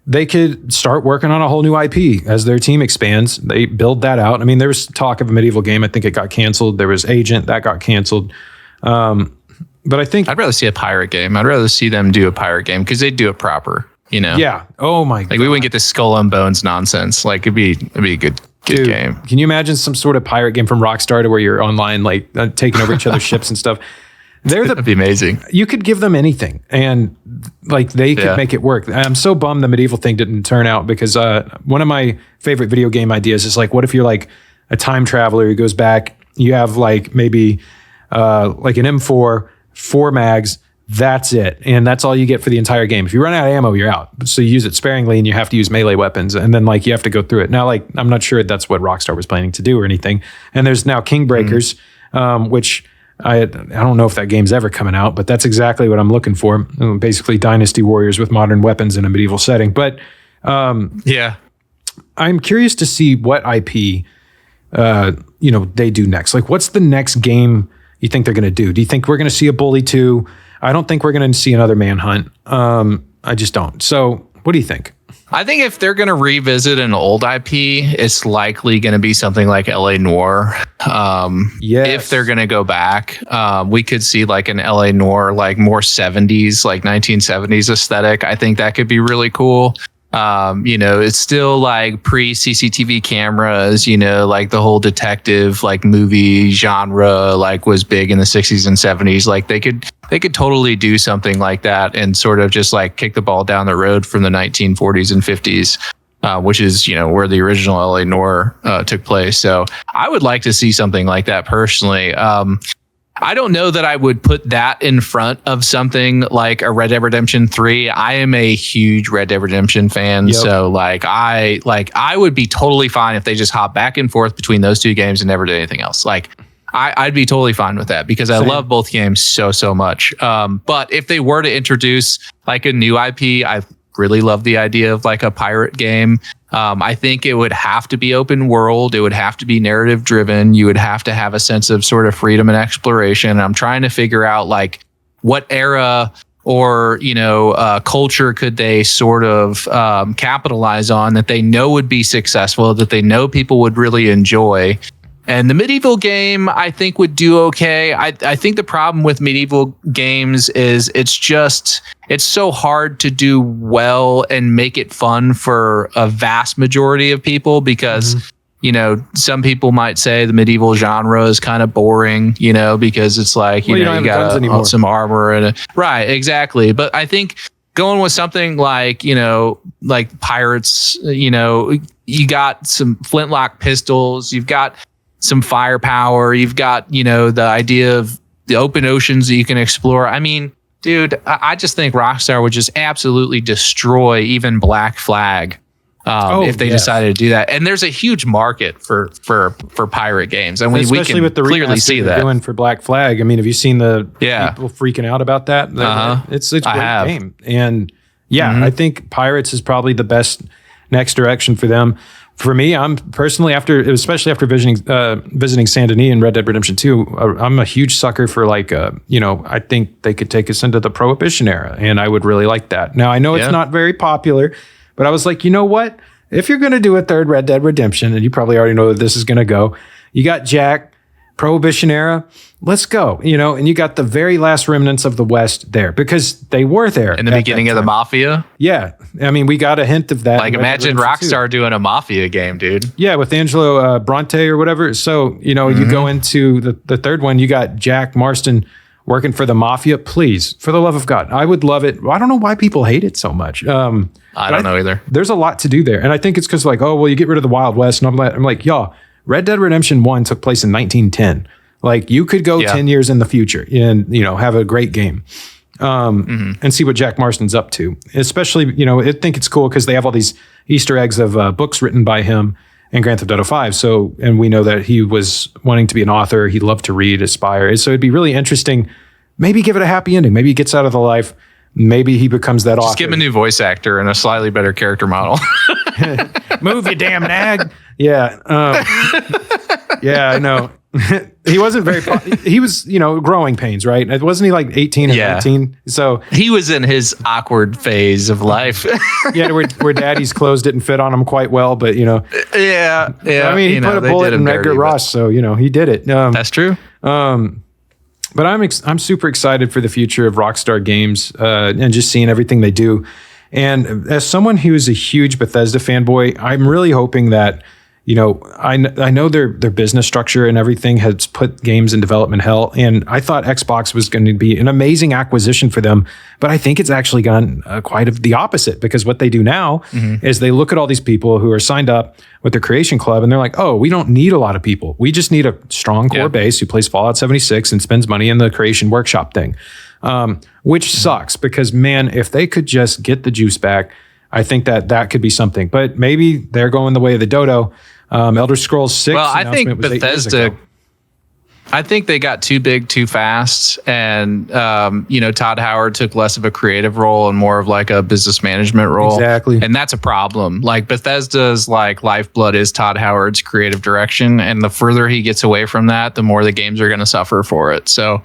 they could start working on a whole new IP as their team expands. They build that out. I mean, there was talk of a medieval game. I think it got canceled. There was Agent that got canceled. But I think I'd rather see a pirate game. I'd rather see them do a pirate game because they'd do it proper. You know? Yeah. Oh my God. Like we wouldn't get this Skull and Bones nonsense. Like it'd be a good game. Can you imagine some sort of pirate game from Rockstar to where you're online, like taking over each other's ships and stuff? That'd be amazing. You could give them anything, and like they could make it work. I'm so bummed the medieval thing didn't turn out because one of my favorite video game ideas is like, what if you're like a time traveler who goes back? You have like maybe like an M4, 4 mags. That's it. And that's all you get for the entire game. If you run out of ammo, you're out. So you use it sparingly and you have to use melee weapons. And then like you have to go through it. Now, like, I'm not sure that's what Rockstar was planning to do or anything. And there's now Kingbreakers, which I don't know if that game's ever coming out, but that's exactly what I'm looking for. Basically Dynasty Warriors with modern weapons in a medieval setting. But yeah, I'm curious to see what IP, you know, they do next. Like what's the next game you think they're going to do? Do you think we're going to see a Bully 2? I don't think we're going to see another Manhunt. I just don't. So what do you think? I think if they're going to revisit an old IP, it's likely going to be something like LA Noire. If they're going to go back, we could see like an LA Noire, like more 70s, like 1970s aesthetic. I think that could be really cool. You know, it's still like pre-CCTV cameras, you know, like the whole detective like movie genre like was big in the 60s and 70s. Like they could totally do something like that and sort of just like kick the ball down the road from the 1940s and 50s, which is, you know, where the original LA Noire took place. So I would like to see something like that personally. I don't know that I would put that in front of something like a Red Dead Redemption 3. I am a huge Red Dead Redemption fan. Yep. So I would be totally fine if they just hop back and forth between those two games and never did anything else. Like I'd be totally fine with that because I love both games so much. But if they were to introduce like a new IP, I really love the idea of like a pirate game. I think it would have to be open world. It would have to be narrative driven. You would have to have a sense of sort of freedom and exploration. I'm trying to figure out like what era or culture could they sort of capitalize on that they know would be successful, that they know people would really enjoy. And the medieval game, I think, would do okay. I think the problem with medieval games is it's so hard to do well and make it fun for a vast majority of people because, some people might say the medieval genre is kind of boring, because it's like, you got some armor and right, exactly. But I think going with something like, like pirates, you got some flintlock pistols, you've got some firepower, you've got, the idea of the open oceans that you can explore. I mean, dude, I just think Rockstar would just absolutely destroy even Black Flag if they decided to do that. And there's a huge market for pirate games. And we can with the clearly see that. Doing for Black Flag. I mean, have you seen the people freaking out about that? It's a great game. And I think Pirates is probably the best next direction for them. For me, I'm personally, especially after visiting Saint Denis and Red Dead Redemption 2, I'm a huge sucker for I think they could take us into the Prohibition era, and I would really like that. Now, I know it's not very popular, but I was like, you know what? If you're going to do a third Red Dead Redemption, and you probably already know that this is going to go, you got Jack, Prohibition era, let's go, and you got the very last remnants of the West there because they were there. In the beginning of the Mafia? Yeah. I mean, we got a hint of that. Like, imagine Rockstar doing a Mafia game, dude. Yeah, with Angelo Bronte or whatever. So, you go into the third one, you got Jack Marston working for the Mafia. Please, for the love of God, I would love it. I don't know why people hate it so much. I don't know either. There's a lot to do there. And I think it's because you get rid of the Wild West. And I'm like, y'all, Red Dead Redemption 1 took place in 1910. Like, you could go 10 years in the future and, have a great game and see what Jack Marston's up to. Especially, I think it's cool because they have all these Easter eggs of books written by him in Grand Theft Auto 5. So, and we know that he was wanting to be an author. He loved to read, aspire. So it'd be really interesting. Maybe give it a happy ending. Maybe he gets out of the life. Maybe he becomes that author. Just give him a new voice actor and a slightly better character model. Move, you damn nag. Yeah. Yeah, I know. He wasn't very, he was, growing pains, right? Wasn't he like 18 or 19? So he was in his awkward phase of life. where daddy's clothes didn't fit on him quite well, but Yeah. I mean, he put a bullet in Edgar Ross, so, he did it. That's true. But I'm super excited for the future of Rockstar Games and just seeing everything they do. And as someone who is a huge Bethesda fanboy, I'm really hoping that, I know their business structure and everything has put games in development hell. And I thought Xbox was going to be an amazing acquisition for them. But I think it's actually gone quite the opposite, because what they do now is they look at all these people who are signed up with their creation club and they're like, oh, we don't need a lot of people. We just need a strong core base who plays Fallout 76 and spends money in the creation workshop thing, which sucks because, man, if they could just get the juice back, I think that could be something. But maybe they're going the way of the dodo. Elder Scrolls 6. Well, I think Bethesda, I think they got too big too fast. And, Todd Howard took less of a creative role and more of like a business management role. Exactly. And that's a problem. Like, Bethesda's like lifeblood is Todd Howard's creative direction. And the further he gets away from that, the more the games are going to suffer for it. So,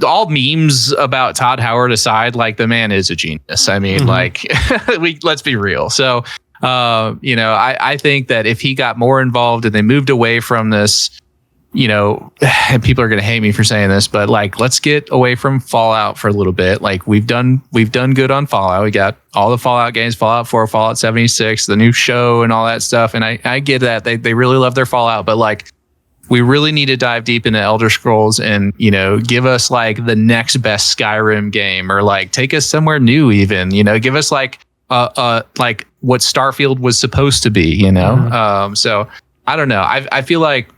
all memes about Todd Howard aside, like, the man is a genius. I mean, let's be real. So, I think that if he got more involved and they moved away from this, and people are going to hate me for saying this, but like, let's get away from Fallout for a little bit. Like, we've done good on Fallout. We got all the Fallout games, Fallout 4, Fallout 76, the new show and all that stuff. And I get that they really love their Fallout, but like, we really need to dive deep into Elder Scrolls and, give us like the next best Skyrim game, or like take us somewhere new even, give us like what Starfield was supposed to be, So I don't know. I feel like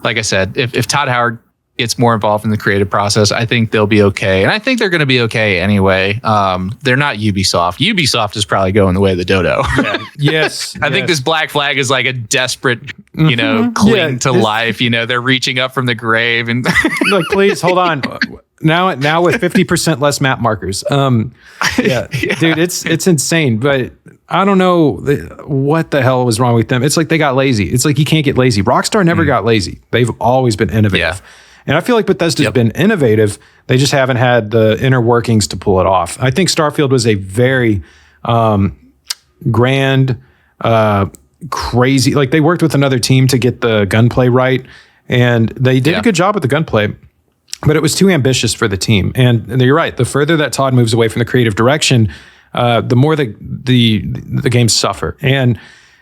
I said, if Todd Howard gets more involved in the creative process, I think they'll be okay. And I think they're going to be okay anyway. They're not Ubisoft. Ubisoft is probably going the way of the dodo. Yeah. Yes. I think this Black Flag is like a desperate, cling to life. They're reaching up from the grave and like, please hold on. Now with 50% less map markers. Dude, it's insane. But I don't know what the hell was wrong with them. It's like they got lazy. It's like you can't get lazy. Rockstar never got lazy. They've always been innovative. And I feel like Bethesda's been innovative. They just haven't had the inner workings to pull it off. I think Starfield was a very grand, crazy, like they worked with another team to get the gunplay right. And they did a good job with the gunplay, but it was too ambitious for the team. And you're right. The further that Todd moves away from the creative direction, the more the games suffer. And,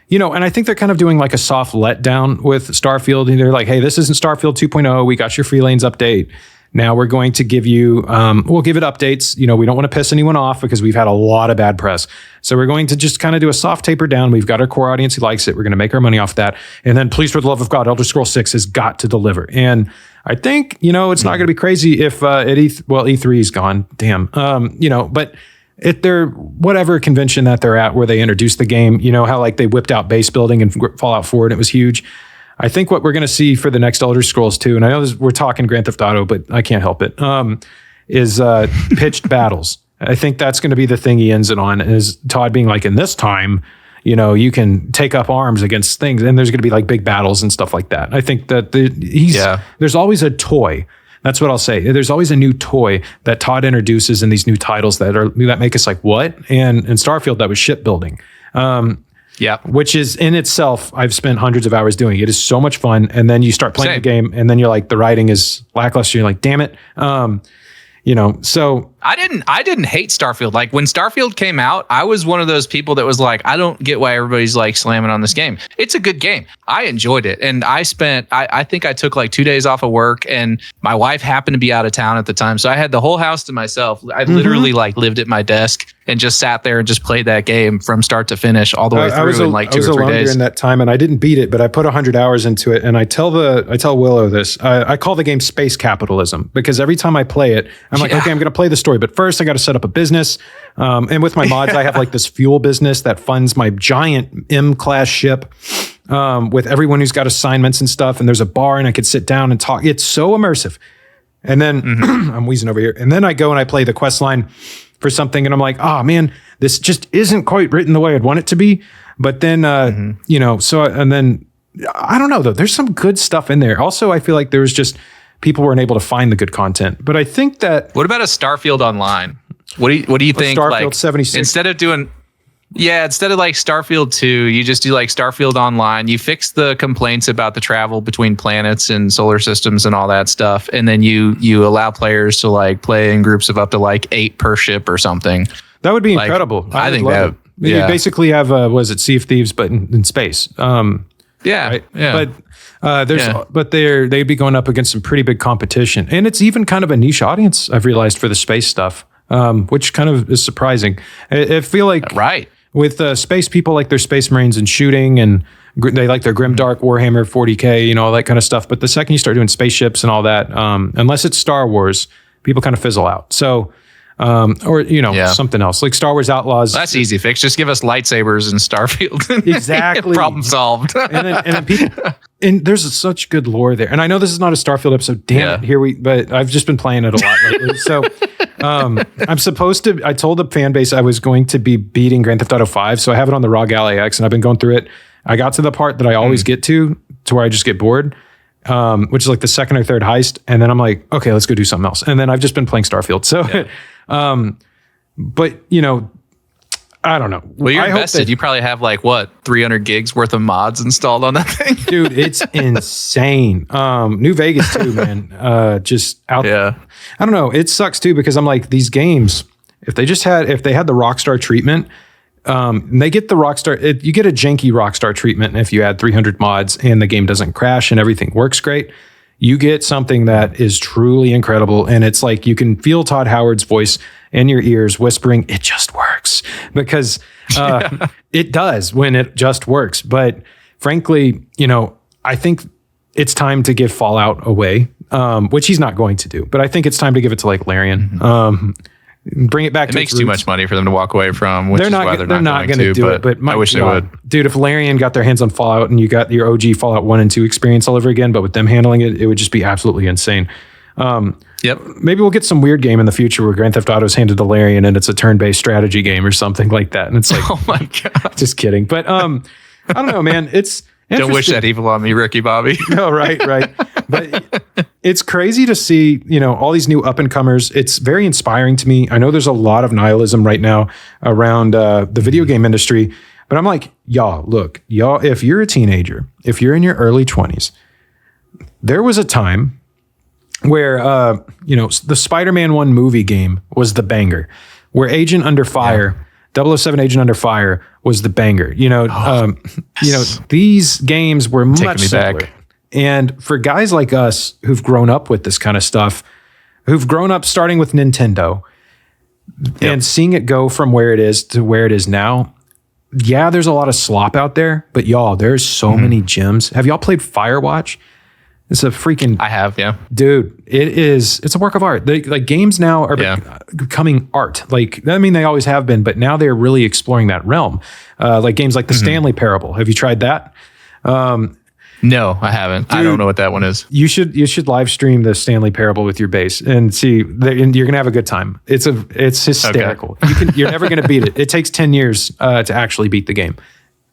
you know, and I think they're kind of doing like a soft letdown with Starfield. And they're like, hey, this isn't Starfield 2.0. We got your free lanes update. Now we're going to give you, we'll give it updates. You know, we don't want to piss anyone off because we've had a lot of bad press. So we're going to just kind of do a soft taper down. We've got our core audience who likes it. We're going to make our money off that. And then please, for the love of God, Elder Scrolls 6 has got to deliver. And I think, you know, it's not going to be crazy if E3 is gone. Damn. You know, but at their whatever convention that they're at where they introduced the game, you know, how like they whipped out base building and Fallout 4 and it was huge. I think what we're going to see for the next Elder Scrolls 2, and I know we're talking Grand Theft Auto, but I can't help it, is pitched battles. I think that's going to be the thing he ends it on, is Todd being like, in this time, you know, you can take up arms against things, and there's going to be like big battles and stuff like that. I think that there's always a toy. That's what I'll say. There's always a new toy that Todd introduces in these new titles that make us like, what? And in Starfield, that was shipbuilding. Which is in itself, I've spent hundreds of hours doing. It is so much fun. And then you start playing the game and then you're like, the writing is lackluster. You're like, damn it. You know, so I didn't hate Starfield. Like when Starfield came out, I was one of those people that was like, I don't get why everybody's like slamming on this game. It's a good game. I enjoyed it. And I think I took like 2 days off of work and my wife happened to be out of town at the time. So I had the whole house to myself. I literally like lived at my desk and just sat there and just played that game from start to finish all the way through in like 2 or 3 days. I was alone during that time and I didn't beat it, but I put 100 hours into it. And I tell Willow this, I call the game space capitalism because every time I play it, I'm like, okay, I'm going to play the story, but first I got to set up a business. And with my mods, I have like this fuel business that funds my giant M-class ship with everyone who's got assignments and stuff. And there's a bar and I could sit down and talk. It's so immersive. And then I'm wheezing over here. And then I go and I play the quest line for something. And I'm like, oh man, this just isn't quite written the way I'd want it to be. But then, you know, and then I don't know though. There's some good stuff in there. Also, I feel like there was just people weren't able to find the good content. But I think that... What about a Starfield Online? What do you think? Starfield like 76. Instead of like Starfield 2, you just do like Starfield Online. You fix the complaints about the travel between planets and solar systems and all that stuff, and then you allow players to like play in groups of up to like 8 per ship or something. That would be incredible. I think that. You basically have Sea of Thieves, but in space. Right? But they'd be going up against some pretty big competition, and it's even kind of a niche audience. I've realized for the space stuff. Which kind of is surprising. I feel like with space people like their Space Marines and shooting, and they like their grimdark Warhammer 40K, you know, all that kind of stuff. But the second you start doing spaceships and all that, unless it's Star Wars, people kind of fizzle out. So, or you know, something else like Star Wars Outlaws. That's easy fix. Just give us lightsabers in Starfield. Exactly. Problem solved. and then people. And there's such good lore there. And I know this is not a Starfield episode. Damn it. But I've just been playing it a lot lately. So I told the fan base I was going to be beating Grand Theft Auto 5. So I have it on the ROG Ally X and I've been going through it. I got to the part that I always get to where I just get bored, which is like the second or third heist. And then I'm like, okay, let's go do something else. And then I've just been playing Starfield. So, but you know, I don't know. Well, you're invested. You probably have like 300 gigs worth of mods installed on that thing. Dude, it's insane. New Vegas too, man. Just out. Yeah. I don't know. It sucks too because I'm like, these games, if they had the Rockstar treatment, and they get the Rockstar, you get a janky Rockstar treatment if you add 300 mods and the game doesn't crash and everything works great. You get something that is truly incredible. And it's like, you can feel Todd Howard's voice in your ears whispering, it just works, because it does when it just works. But frankly, you know, I think it's time to give Fallout away, which he's not going to do, but I think it's time to give it to like Larian. Bring it back. It makes too much money for them to walk away from, which is why they're not going to do it. But I wish they would. Dude, if Larian got their hands on Fallout and you got your OG Fallout 1 and 2 experience all over again, but with them handling it, it would just be absolutely insane. Maybe we'll get some weird game in the future where Grand Theft Auto is handed to Larian and it's a turn-based strategy game or something like that. And it's like, oh my God. Just kidding. But I don't know, man. Don't wish that evil on me, Ricky Bobby. No, right. But it's crazy to see, all these new up and comers. It's very inspiring to me. I know there's a lot of nihilism right now around the video game industry, but I'm like, y'all, if you're a teenager, if you're in your early 20s, there was a time where, the Spider-Man 1 movie game was the banger, where Agent Under Fire, 007 Agent Under Fire was the banger. These games were much simpler. Back. And for guys like us who've grown up with this kind of stuff, who've grown up starting with Nintendo and seeing it go from where it is to where it is now, yeah, there's a lot of slop out there, but y'all, there's so many gems. Have y'all played Firewatch? It's a freaking... I have, yeah. Dude, it's a work of art. Games now are becoming art. They always have been, but now they're really exploring that realm. Games like the Stanley Parable. Have you tried that? No, I haven't. Dude, I don't know what that one is. You should live stream the Stanley Parable with your base and see. And you're gonna have a good time. It's hysterical. Okay. You're never gonna beat it. It takes 10 years to actually beat the game.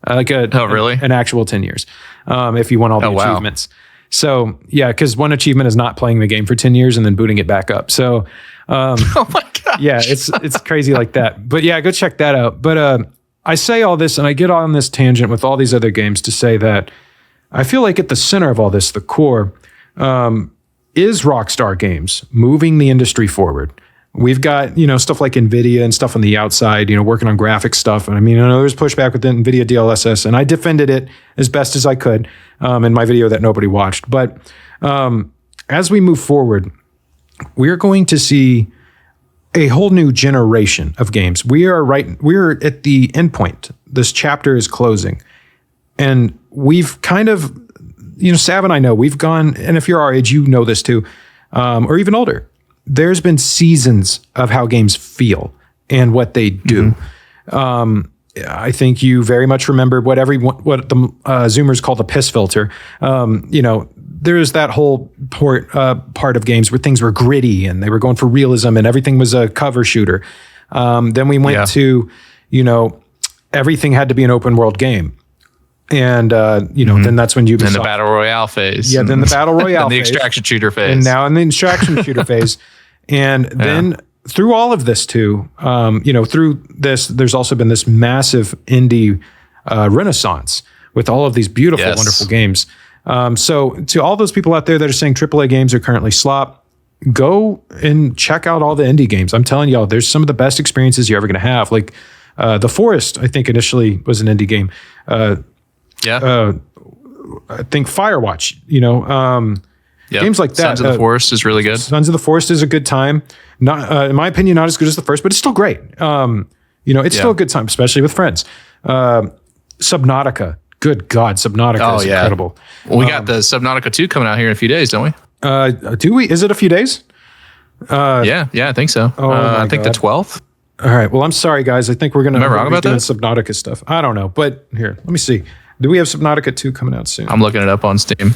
Really? An actual 10 years. If you want all the achievements. So yeah, because one achievement is not playing the game for 10 years and then booting it back up. So oh my gosh. Yeah, it's crazy like that. But yeah, go check that out. But I say all this and I get on this tangent with all these other games to say that I feel like at the center of all this, the core, is Rockstar Games moving the industry forward. We've got, stuff like NVIDIA and stuff on the outside, working on graphic stuff. And I know there's pushback with the NVIDIA DLSS, and I defended it as best as I could in my video that nobody watched. But as we move forward, we're going to see a whole new generation of games. We're at the end point. This chapter is closing. And we've kind of, Sav and I know, we've gone, and if you're our age, you know this too, or even older. There's been seasons of how games feel and what they do. I think you very much remember what the Zoomers call the piss filter. There's that whole part of games where things were gritty and they were going for realism and everything was a cover shooter. Then we went to, everything had to be an open world game. And, then that's when Ubisoft... Then the Battle Royale phase. Yeah, then the Battle Royale phase. The extraction shooter phase. And now in the extraction shooter phase. And then through all of this too, through this, there's also been this massive indie renaissance with all of these beautiful, wonderful games. So to all those people out there that are saying AAA games are currently slop, go and check out all the indie games. I'm telling y'all, there's some of the best experiences you're ever going to have. Like The Forest, I think initially was an indie game. I think Firewatch, games like that. Sons of the Forest is really good. Sons of the Forest is a good time. Not, in my opinion, not as good as the first, but it's still great. It's still a good time, especially with friends. Subnautica, good God, Subnautica is incredible. Well, we got the Subnautica 2 coming out here in a few days, don't we? Do we? Is it a few days? Yeah, I think so. I think the 12th. All right. Well, I'm sorry, guys. I think we're going to be doing Subnautica stuff. I don't know, but here, let me see. Do we have Subnautica 2 coming out soon? I'm looking it up on Steam.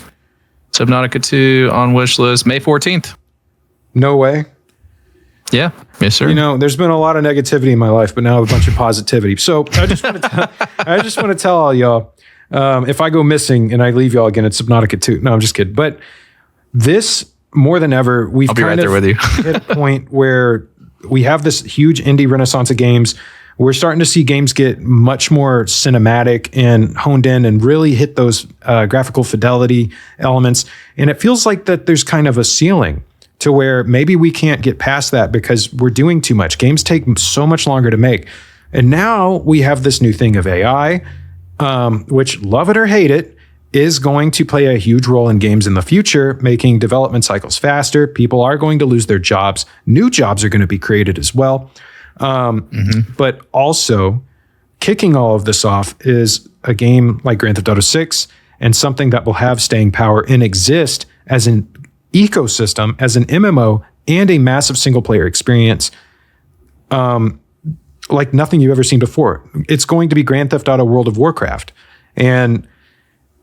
Subnautica 2 on wish list, May 14th. No way. Yeah. Yes, sir. There's been a lot of negativity in my life, but now a bunch of positivity. So I just want to tell all y'all, if I go missing and I leave y'all again, it's Subnautica 2. No, I'm just kidding. But this, more than ever, we've kind of hit a point where we have this huge indie renaissance of games. We're starting to see games get much more cinematic and honed in and really hit those graphical fidelity elements. And it feels like that there's kind of a ceiling to where maybe we can't get past that because we're doing too much. Games take so much longer to make. And now we have this new thing of AI, which, love it or hate it, is going to play a huge role in games in the future, making development cycles faster. People are going to lose their jobs. New jobs are going to be created as well. But also kicking all of this off is a game like Grand Theft Auto 6 and something that will have staying power and exist as an ecosystem, as an MMO and a massive single player experience like nothing you've ever seen before. It's going to be Grand Theft Auto World of Warcraft. And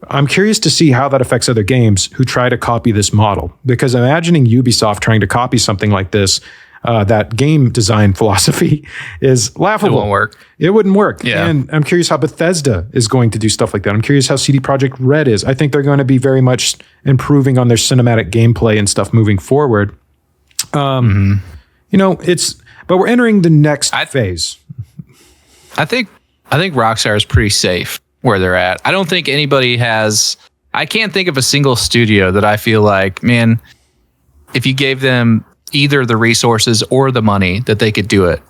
I'm curious to see how that affects other games who try to copy this model, because imagining Ubisoft trying to copy something like this, that game design philosophy is laughable. It won't work. It wouldn't work. Yeah. And I'm curious how Bethesda is going to do stuff like that. I'm curious how CD Projekt Red is. I think they're going to be very much improving on their cinematic gameplay and stuff moving forward. But we're entering the next phase. I think Rockstar is pretty safe where they're at. I don't think anybody has. I can't think of a single studio that I feel like, man, if you gave them either the resources or the money, that they could do it.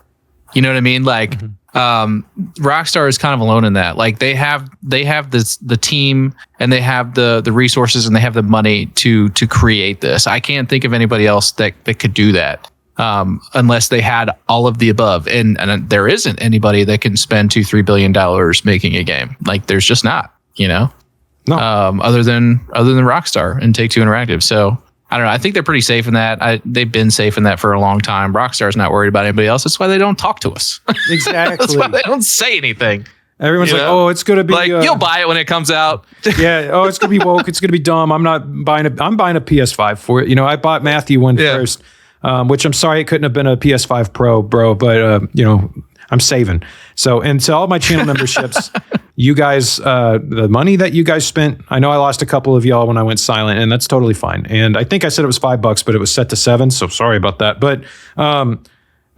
You know what I mean? Like, Rockstar is kind of alone in that. Like, they have the team, and they have the resources, and they have the money to create this. I can't think of anybody else that could do that. Unless they had all of the above, and there isn't anybody that can spend $2-3 billion making a game. Like, there's just not, no. Other than Rockstar and Take-Two Interactive. So I don't know. I think they're pretty safe in that. They've been safe in that for a long time. Rockstar's not worried about anybody else. That's why they don't talk to us. Exactly. That's why they don't say anything. Everyone's like, "Oh, it's gonna be like you'll buy it when it comes out." Yeah. Oh, it's gonna be woke. It's gonna be dumb. I'm buying a PS5 for it. I bought Matthew one first. Which I'm sorry it couldn't have been a PS5 Pro, bro, but I'm saving. So, and to all my channel memberships, you guys, the money that you guys spent, I know I lost a couple of y'all when I went silent, and that's totally fine. And I think I said it was $5, but it was set to $7, so sorry about that. But I'm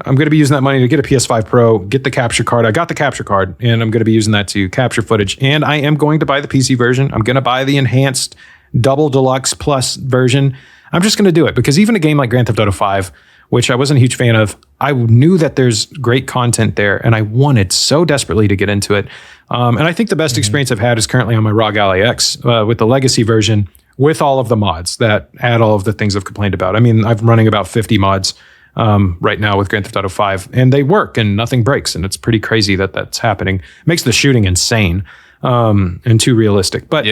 going to be using that money to get a PS5 Pro, get the capture card. I got the capture card, and I'm going to be using that to capture footage. And I am going to buy the PC version. I'm going to buy the enhanced double deluxe plus version. I'm just going to do it because even a game like Grand Theft Auto 5, which I wasn't a huge fan of, I knew that there's great content there, and I wanted so desperately to get into it. And I think the best experience I've had is currently on my ROG Ally X with the Legacy version with all of the mods that add all of the things I've complained about. I mean, I'm running about 50 mods right now with Grand Theft Auto 5, and they work and nothing breaks, and it's pretty crazy that that's happening. It makes the shooting insane and too realistic. But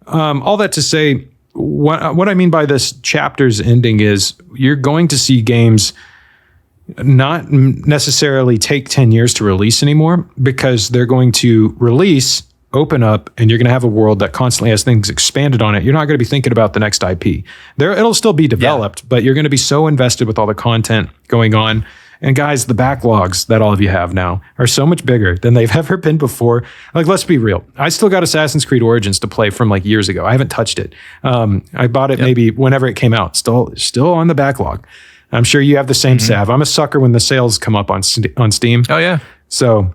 all that to say, what I mean by this chapter's ending is you're going to see games not necessarily take 10 years to release anymore, because they're going to release, open up, and you're going to have a world that constantly has things expanded on it. You're not going to be thinking about the next IP. It'll still be developed, but you're going to be so invested with all the content going on. And guys, the backlogs that all of you have now are so much bigger than they've ever been before. Like, let's be real. I still got Assassin's Creed Origins to play from like years ago. I haven't touched it. I bought it maybe whenever it came out. Still on the backlog. I'm sure you have the same Sav. I'm a sucker when the sales come up on Steam. Oh yeah. So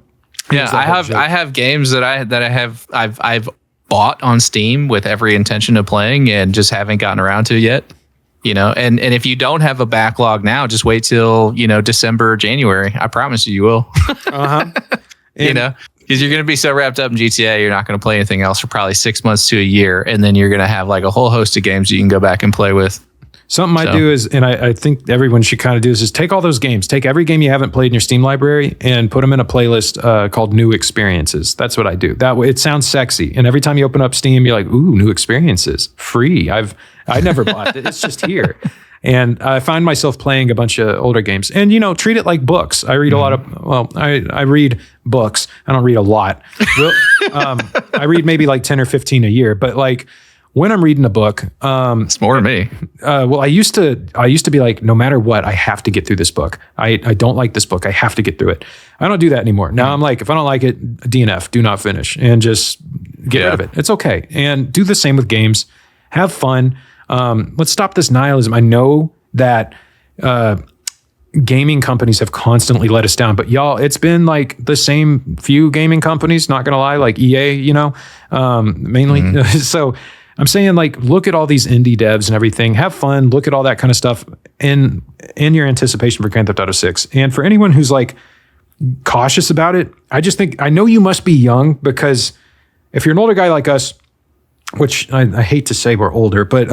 yeah, I have games that I've bought on Steam with every intention of playing and just haven't gotten around to yet. And if you don't have a backlog now, just wait till, December, January. I promise you will. Because you're going to be so wrapped up in GTA, you're not going to play anything else for probably 6 months to a year. And then you're going to have like a whole host of games you can go back and play with. Something I do is, and I think everyone should kind of do this, is take all those games, take every game you haven't played in your Steam library and put them in a playlist called New Experiences. That's what I do. That way, it sounds sexy. And every time you open up Steam, you're like, ooh, New Experiences, free. I never bought it. It's just here. And I find myself playing a bunch of older games. And, treat it like books. I read a lot of, I read books. I don't read a lot. I read maybe like 10 or 15 a year. But like, when I'm reading a book, it's more than me. I used to be like, no matter what, I have to get through this book. I don't like this book. I have to get through it. I don't do that anymore. Now I'm like, if I don't like it, DNF, do not finish, and just get rid of it. It's okay. And do the same with games. Have fun. Let's stop this nihilism. I know that gaming companies have constantly let us down, but y'all, it's been like the same few gaming companies, not gonna lie, like EA, mainly. So I'm saying, like, look at all these indie devs and everything. Have fun. Look at all that kind of stuff in your anticipation for Grand Theft Auto 6. And for anyone who's like cautious about it, I just think, I know you must be young, because if you're an older guy like us, which I hate to say we're older, but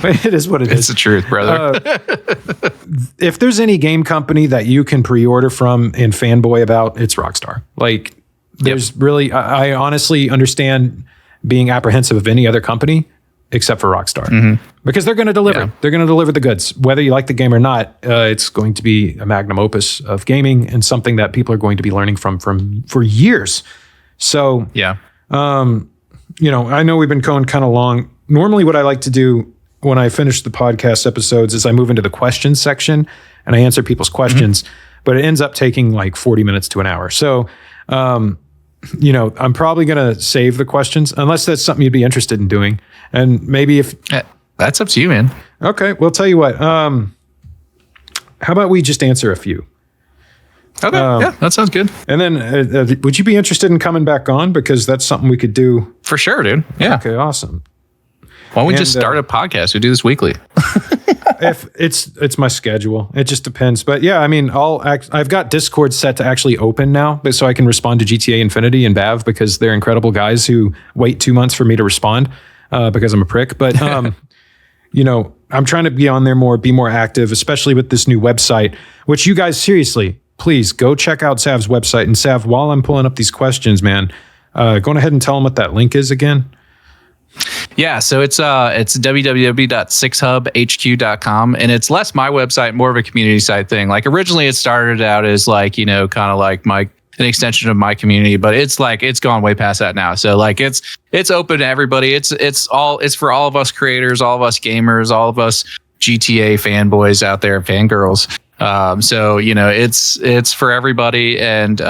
it is what it is. It's the truth, brother. If there's any game company that you can pre-order from and fanboy about, it's Rockstar. Like, there's really, I honestly understand being apprehensive of any other company except for Rockstar, because they're going to deliver. They're going to deliver the goods, whether you like the game or not. It's going to be a magnum opus of gaming and something that people are going to be learning from for years. So I know we've been going kind of long. Normally what I like to do when I finish the podcast episodes is I move into the questions section. and I answer people's questions, but it ends up taking like 40 minutes to an hour. So, I'm probably going to save the questions unless that's something you'd be interested in doing. And maybe if that's up to you, man. Okay. Well, tell you what, how about we just answer a few? Okay. Yeah, that sounds good. And then would you be interested in coming back on? Because that's something we could do. For sure, dude. Yeah. Okay. Awesome. Why don't we just start a podcast? We do this weekly. If it's my schedule, it just depends. But yeah, I mean, I've got Discord set to actually open now, so I can respond to GTA Infinity and Bav because they're incredible guys who wait 2 months for me to respond because I'm a prick. But I'm trying to be on there more, be more active, especially with this new website. Which you guys seriously, please go check out Sav's website. And Sav, while I'm pulling up these questions, man, go ahead and tell them what that link is again. Yeah, so it's www.sixhubhq.com, and it's less my website, more of a community site thing. Like originally it started out as like, kind of like an extension of my community, but it's gone way past that now. So like it's open to everybody. It's for all of us creators, all of us gamers, all of us GTA fanboys out there, fangirls. It's for everybody, and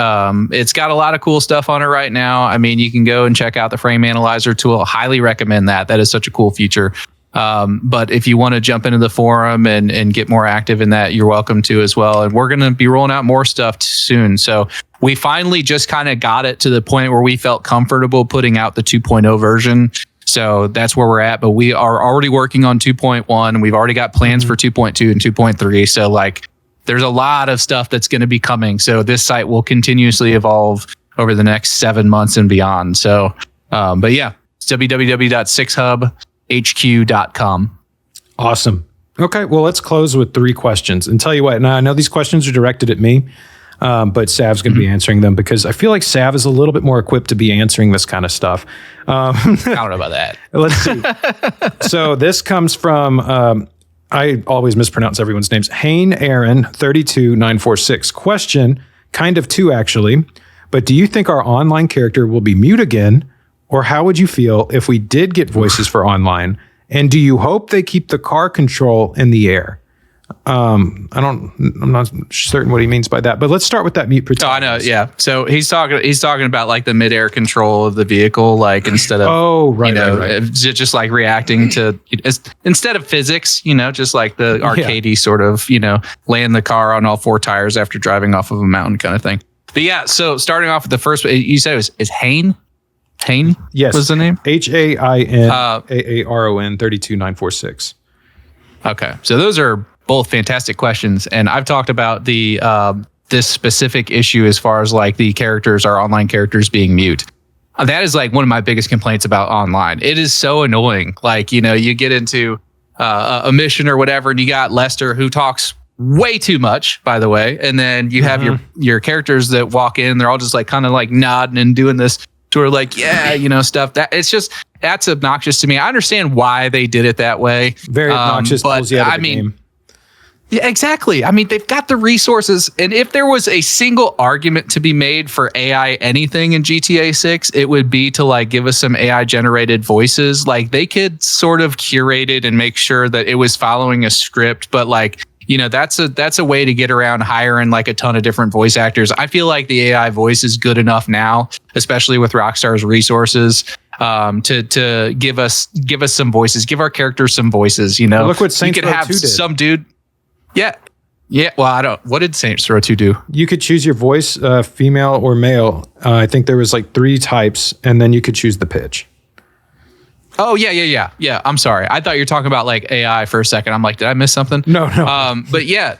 it's got a lot of cool stuff on it right now. I mean, you can go and check out the frame analyzer tool. Highly recommend that. That is such a cool feature. But if you want to jump into the forum and get more active in that, you're welcome to as well. And we're going to be rolling out more stuff soon. So we finally just kind of got it to the point where we felt comfortable putting out the 2.0 version. So that's where we're at, but we are already working on 2.1. We've already got plans for 2.2 and 2.3. So like, there's a lot of stuff that's going to be coming. So this site will continuously evolve over the next 7 months and beyond. So, but yeah, it's www.sixhubhq.com. Awesome. Okay. Well, let's close with 3 questions and tell you what. Now I know these questions are directed at me, but Sav's going to be answering them because I feel like Sav is a little bit more equipped to be answering this kind of stuff. I don't know about that. Let's see. So this comes from, I always mispronounce everyone's names. Hain Aaron 32946. Question, kind of 2 actually, but do you think our online character will be mute again? Or how would you feel if we did get voices for online? And do you hope they keep the car control in the air? I'm not certain what he means by that, but let's start with that mute protagonist. Oh, I know. Yeah. So he's talking about like the midair control of the vehicle, like instead of, right. Just like reacting to, instead of physics, just like the arcadey sort of, land the car on all 4 tires after driving off of a mountain kind of thing. But yeah, so starting off with the first, you said it was Hain? Hain? Yes. What's the name? HAIN AARON 32946. Okay. So those are both fantastic questions, and I've talked about the this specific issue as far as like the characters, our online characters being mute. That is like one of my biggest complaints about online. It is so annoying. Like, you get into a mission or whatever, and you got Lester who talks way too much, by the way, and then you have your characters that walk in, they're all just like kind of like nodding and doing this sort of like stuff that that's obnoxious to me. I understand why they did it that way. Very obnoxious, but I mean. Game. Yeah, exactly. I mean, they've got the resources. And if there was a single argument to be made for AI anything in GTA 6, it would be to like give us some AI generated voices. Like they could sort of curate it and make sure that it was following a script. But like, that's a way to get around hiring like a ton of different voice actors. I feel like the AI voice is good enough now, especially with Rockstar's resources, to give us some voices, give our characters some voices. Look what Saints Row 2 did. Some dude. Yeah. Well, what did Saints Row 2 do? You could choose your voice, female or male. I think there was like 3 types, and then you could choose the pitch. Oh, yeah. I'm sorry. I thought you were talking about like AI for a second. I'm like, did I miss something? No. But yeah,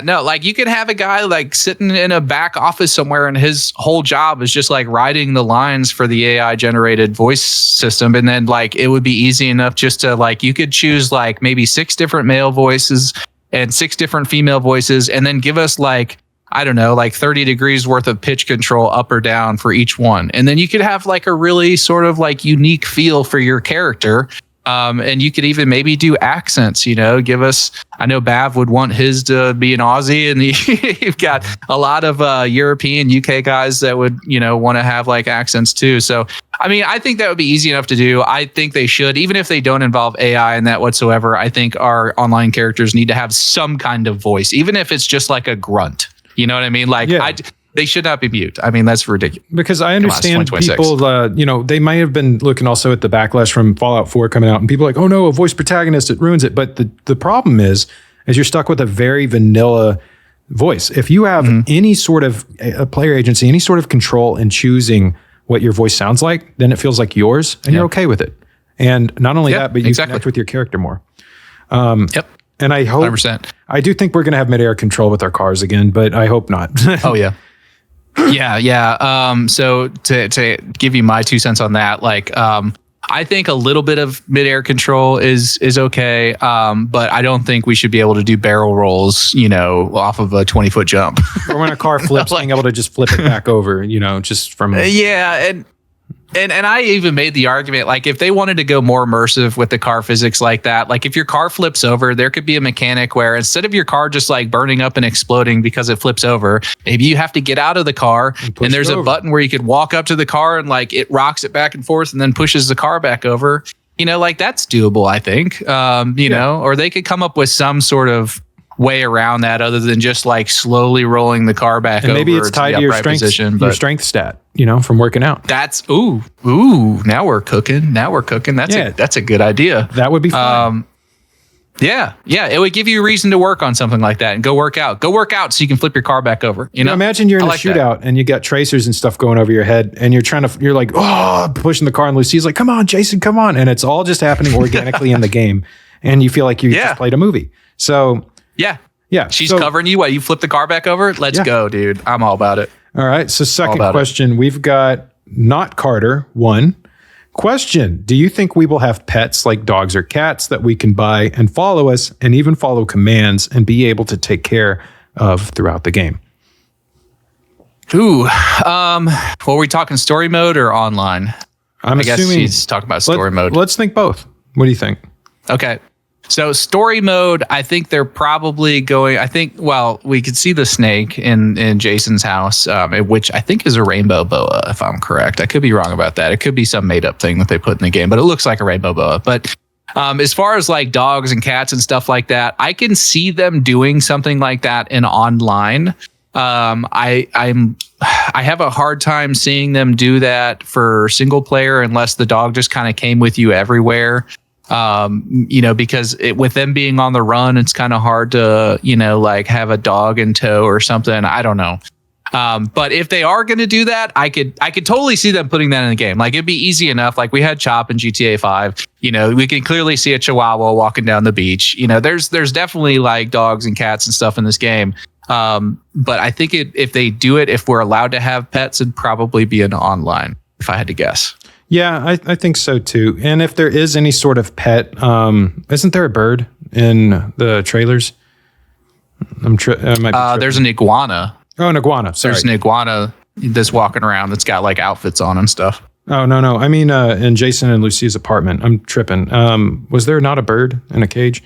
no, like you could have a guy like sitting in a back office somewhere, and his whole job is just like writing the lines for the AI generated voice system. And then like, it would be easy enough just to like, you could choose like maybe 6 different male voices and 6 different female voices, and then give us like, I don't know, like 30 degrees worth of pitch control up or down for each one. And then you could have like a really sort of like unique feel for your character. And you could even maybe do accents, give us, I know Bav would want his to be an Aussie, and you've got a lot of European UK guys that would, want to have like accents too. So, I mean, I think that would be easy enough to do. I think they should, even if they don't involve AI in that whatsoever. I think our online characters need to have some kind of voice, even if it's just like a grunt. You know what I mean? Like, they should not be mute. I mean, that's ridiculous. Because I understand people, they might have been looking also at the backlash from Fallout 4 coming out, and people are like, oh no, a voice protagonist, it ruins it. But the problem is you're stuck with a very vanilla voice. If you have any sort of a player agency, any sort of control in choosing what your voice sounds like, then it feels like yours, and you're okay with it. And not only that, but you connect with your character more. And I hope, 100%. I do think we're going to have mid-air control with our cars again, but I hope not. Oh yeah. Yeah. So to give you my 2 cents on that, like, I think a little bit of mid-air control is okay. But I don't think we should be able to do barrel rolls, off of a 20-foot jump. Or when a car flips, being able to just flip it back over, just from. And I even made the argument, like, if they wanted to go more immersive with the car physics like that, like if your car flips over, there could be a mechanic where instead of your car just like burning up and exploding because it flips over, maybe you have to get out of the car and there's a button where you could walk up to the car and like it rocks it back and forth and then pushes the car back over. Like that's doable, I think, or they could come up with some sort of way around that other than just like slowly rolling the car back over. Maybe it's tied to your strength position, your strength stat, from working out. That's now we're cooking. That's a good idea. That would be fun. Yeah, it would give you a reason to work on something like that and go work out so you can flip your car back over. Imagine you're in a shootout and you got tracers and stuff going over your head and you're like, pushing the car, and Lucia's like, come on, Jason, come on. And it's all just happening organically in the game. And you feel like you just played a movie. So yeah. She's covering you while you flip the car back over. Let's go, dude. I'm all about it. All right. So second question, we've got Not Carter 1. Question: do you think we will have pets like dogs or cats that we can buy and follow us and even follow commands and be able to take care of throughout the game? Were we talking story mode or online? I guess he's talking about story mode. Let's think both. What do you think? Okay. So story mode, I think they're probably going, we could see the snake in Jason's house, which I think is a rainbow boa, if I'm correct. I could be wrong about that. It could be some made up thing that they put in the game, but it looks like a rainbow boa. But as far as like dogs and cats and stuff like that, I can see them doing something like that in online. I have a hard time seeing them do that for single player unless the dog just kind of came with you everywhere. Because with them being on the run, it's kind of hard to, like have a dog in tow or something. I don't know. But if they are going to do that, I could totally see them putting that in the game. Like it'd be easy enough. Like we had Chop in GTA 5, we can clearly see a Chihuahua walking down the beach. There's definitely like dogs and cats and stuff in this game. But I think if they do it, if we're allowed to have pets, it'd probably be an online, if I had to guess. Yeah, I think so too. And if there is any sort of pet, isn't there a bird in the trailers? There's an iguana. Oh, an iguana. Sorry. There's an iguana that's walking around that's got like outfits on and stuff. Oh, no. I mean, in Jason and Lucia's apartment. I'm tripping. Was there not a bird in a cage?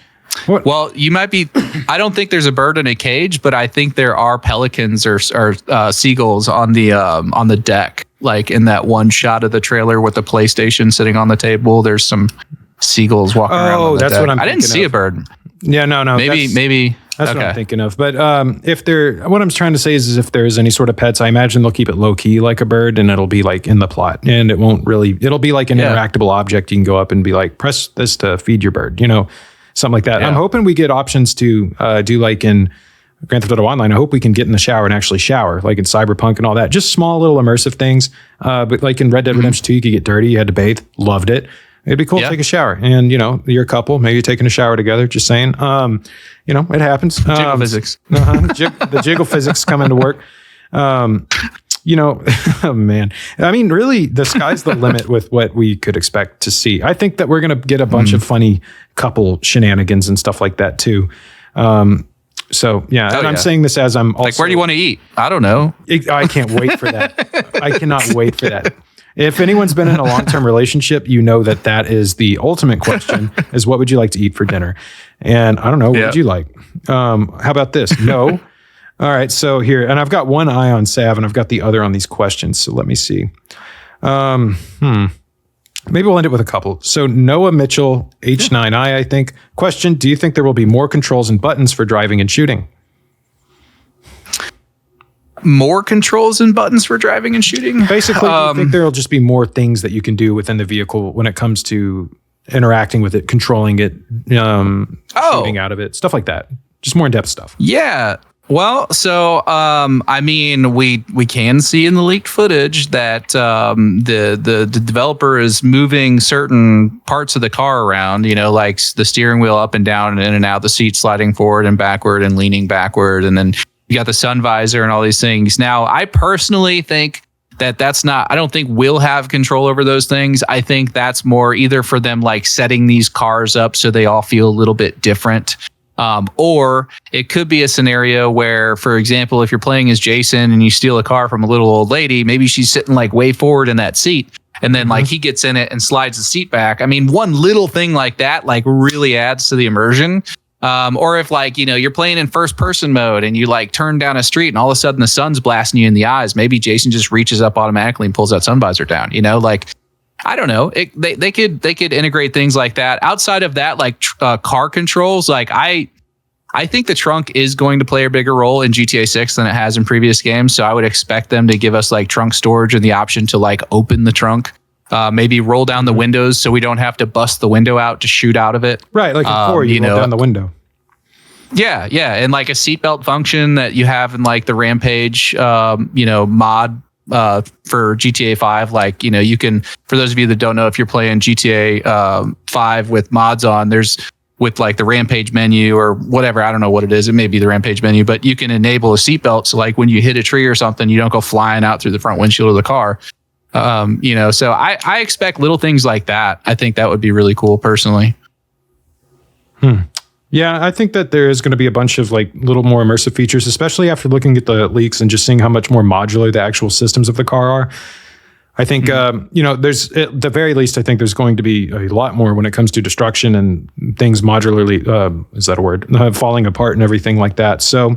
What? Well, you might be. I don't think there's a bird in a cage, but I think there are pelicans or seagulls on the deck. Like in that one shot of the trailer with the PlayStation sitting on the table, there's some seagulls walking around. Oh, that's deck. what I'm. I didn't see a bird. Yeah, no. Maybe. That's what I'm thinking of. But what I'm trying to say is if there is any sort of pets, I imagine they'll keep it low key like a bird, and it'll be like in the plot, and it'll be like an interactable object. You can go up and be like, press this to feed your bird, something like that. Yeah. I'm hoping we get options to do like in Grand Theft Auto Online. I hope we can get in the shower and actually shower, like in Cyberpunk and all that. Just small little immersive things. But like in Red Dead Redemption 2, you could get dirty. You had to bathe. Loved it. It'd be cool to take a shower. And, you're a couple, maybe taking a shower together. Just saying. It happens. Jiggle physics. The jiggle physics come into work. Oh, man. I mean, really, the sky's the limit with what we could expect to see. I think that we're going to get a bunch of funny couple shenanigans and stuff like that, too. I'm saying this as I'm also... Like, where do you want to eat? I don't know. I can't wait for that. I cannot wait for that. If anyone's been in a long-term relationship, you know that is the ultimate question: is what would you like to eat for dinner? And I don't know, what would you like? How about this? No. All right, so here, and I've got one eye on Sav, and I've got the other on these questions. So let me see. Maybe we'll end it with a couple. So Noah Mitchell, H9I, I think. Question, do you think there will be more controls and buttons for driving and shooting? More controls and buttons for driving and shooting? Basically, do you think there will just be more things that you can do within the vehicle when it comes to interacting with it, controlling it, shooting out of it, stuff like that? Just more in-depth stuff. Yeah. Well, so I mean, we can see in the leaked footage that the developer is moving certain parts of the car around, you know, like the steering wheel up and down and in and out, the seat sliding forward and backward and leaning backward, and then you got the sun visor and all these things. Now, I personally think that's not, I don't think we'll have control over those things. I think that's more either for them like setting these cars up so they all feel a little bit different. Or it could be a scenario where, for example, if you're playing as Jason and you steal a car from a little old lady, maybe she's sitting like way forward in that seat, and then like he gets in it and slides the seat back. I mean, one little thing like that like really adds to the immersion. Or if like, you know, you're playing in first person mode and you like turn down a street and all of a sudden the sun's blasting you in the eyes, maybe Jason just reaches up automatically and pulls that sun visor down, you know, like, I don't know. They could integrate things like that. Outside of that, like car controls, like I think the trunk is going to play a bigger role in GTA 6 than it has in previous games. So I would expect them to give us like trunk storage and the option to like open the trunk, maybe roll down the windows so we don't have to bust the window out to shoot out of it. Right, like before you roll down the window. Yeah, and like a seatbelt function that you have in like the Rampage, mod. For GTA 5, like, you know, you can, for those of you that don't know, if you're playing GTA 5 with mods on, there's with like the Rampage menu or whatever, I don't know what it is, it may be the Rampage menu, but you can enable a seatbelt, so like when you hit a tree or something, you don't go flying out through the front windshield of the car. So I expect little things like that. I think that would be really cool personally. Yeah, I think that there is going to be a bunch of like little more immersive features, especially after looking at the leaks and just seeing how much more modular the actual systems of the car are. I think, there's at the very least, I think there's going to be a lot more when it comes to destruction and things modularly, is that a word? Falling apart and everything like that. So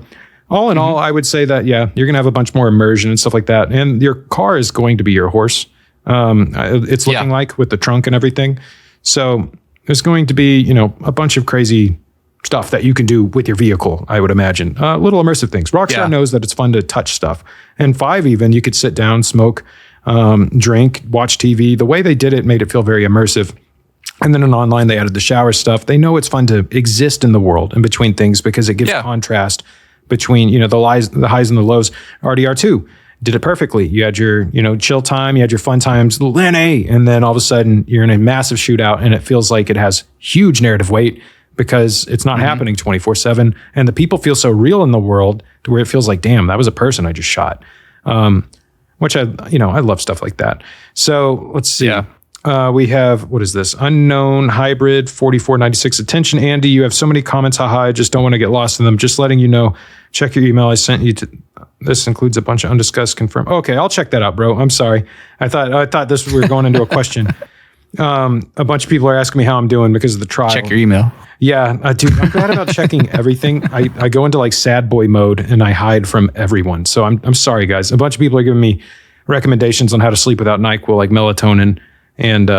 all in all, I would say that, yeah, you're going to have a bunch more immersion and stuff like that. And your car is going to be your horse. It's looking like with the trunk and everything. So there's going to be, a bunch of crazy stuff that you can do with your vehicle, I would imagine. Little immersive things. Rockstar knows that it's fun to touch stuff. And 5 even, you could sit down, smoke, drink, watch TV. The way they did it made it feel very immersive. And then in online, they added the shower stuff. They know it's fun to exist in the world in between things because it gives contrast between, the highs and the lows. RDR2 did it perfectly. You had your, chill time, you had your fun times, Lenny, and then all of a sudden you're in a massive shootout and it feels like it has huge narrative weight because it's not happening 24/7. And the people feel so real in the world to where it feels like, damn, that was a person I just shot. Which I love stuff like that. So let's see. We have, what is this? Unknown Hybrid 4496. Attention, Andy, you have so many comments. Haha, I just don't want to get lost in them. Just letting you know, check your email I sent you to. This includes a bunch of undiscussed confirmed. Okay, I'll check that out, bro. I'm sorry. I thought we were going into a question. A bunch of people are asking me how I'm doing because of the trial. Check your email. Yeah, dude, I'm bad about checking everything. I go into like sad boy mode and I hide from everyone. So I'm sorry, guys. A bunch of people are giving me recommendations on how to sleep without NyQuil, like melatonin, and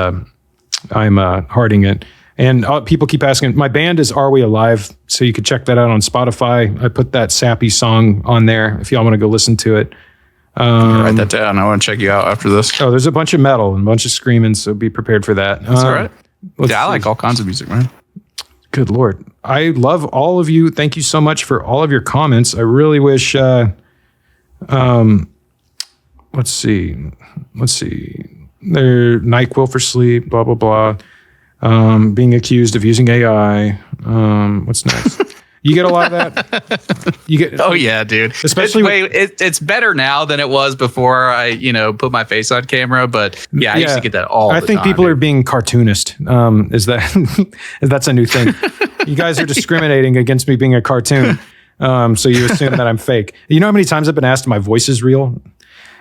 I'm hearting it. And people keep asking. My band is Are We Alive? So you could check that out on Spotify. I put that sappy song on there if y'all want to go listen to it. Write that down. I want to check you out after this. Oh, there's a bunch of metal and a bunch of screaming, so be prepared for that. That's all right. Yeah, I like all kinds of music, man. Good Lord. I love all of you. Thank you so much for all of your comments. I really wish, let's see. They're NyQuil for sleep, blah, blah, blah. Being accused of using AI. What's next? You get a lot of that. You get. Oh yeah, dude. Especially it's better now than it was before I, put my face on camera. But yeah, I used to get that all the time. I think people are being cartoonist. That's a new thing. You guys are discriminating against me being a cartoon. So you assume that I'm fake. You know how many times I've been asked if my voice is real?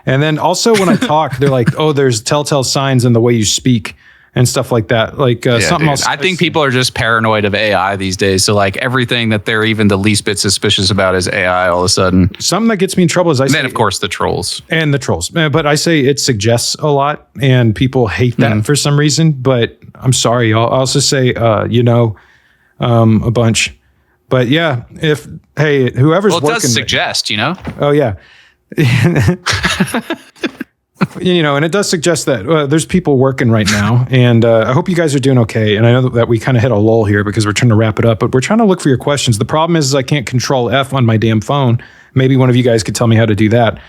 And then also when I talk, they're like, oh, there's telltale signs in the way you speak and stuff like that. Like something else. I think people are just paranoid of AI these days. So like everything that they're even the least bit suspicious about is AI all of a sudden. Something that gets me in trouble is And then of course the trolls. And the trolls. But I say it suggests a lot and people hate that for some reason. But I'm sorry. I'll also say, a bunch. But yeah, whoever's working. Well, it does suggest, Oh, yeah. And it does suggest that there's people working right now. And I hope you guys are doing okay. And I know that we kind of hit a lull here because we're trying to wrap it up. But we're trying to look for your questions. The problem is I can't control F on my damn phone. Maybe one of you guys could tell me how to do that.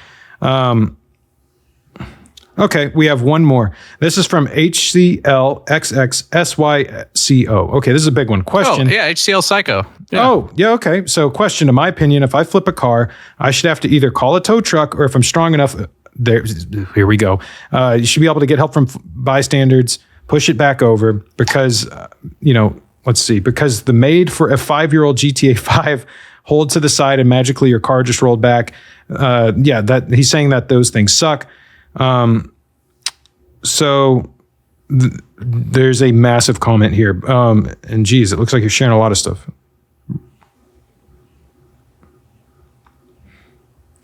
Okay, we have one more. This is from HCLXXSYCO. Okay, this is a big one. Question. Oh, yeah, HCL Psycho. Yeah. Oh, yeah, okay. So question, in my opinion, if I flip a car, I should have to either call a tow truck or if I'm strong enough, here we go. You should be able to get help from bystanders, push it back over because, let's see, because the made for a 5-year-old GTA 5 hold to the side and magically your car just rolled back. That he's saying that those things suck. There's a massive comment here. And geez, it looks like you're sharing a lot of stuff.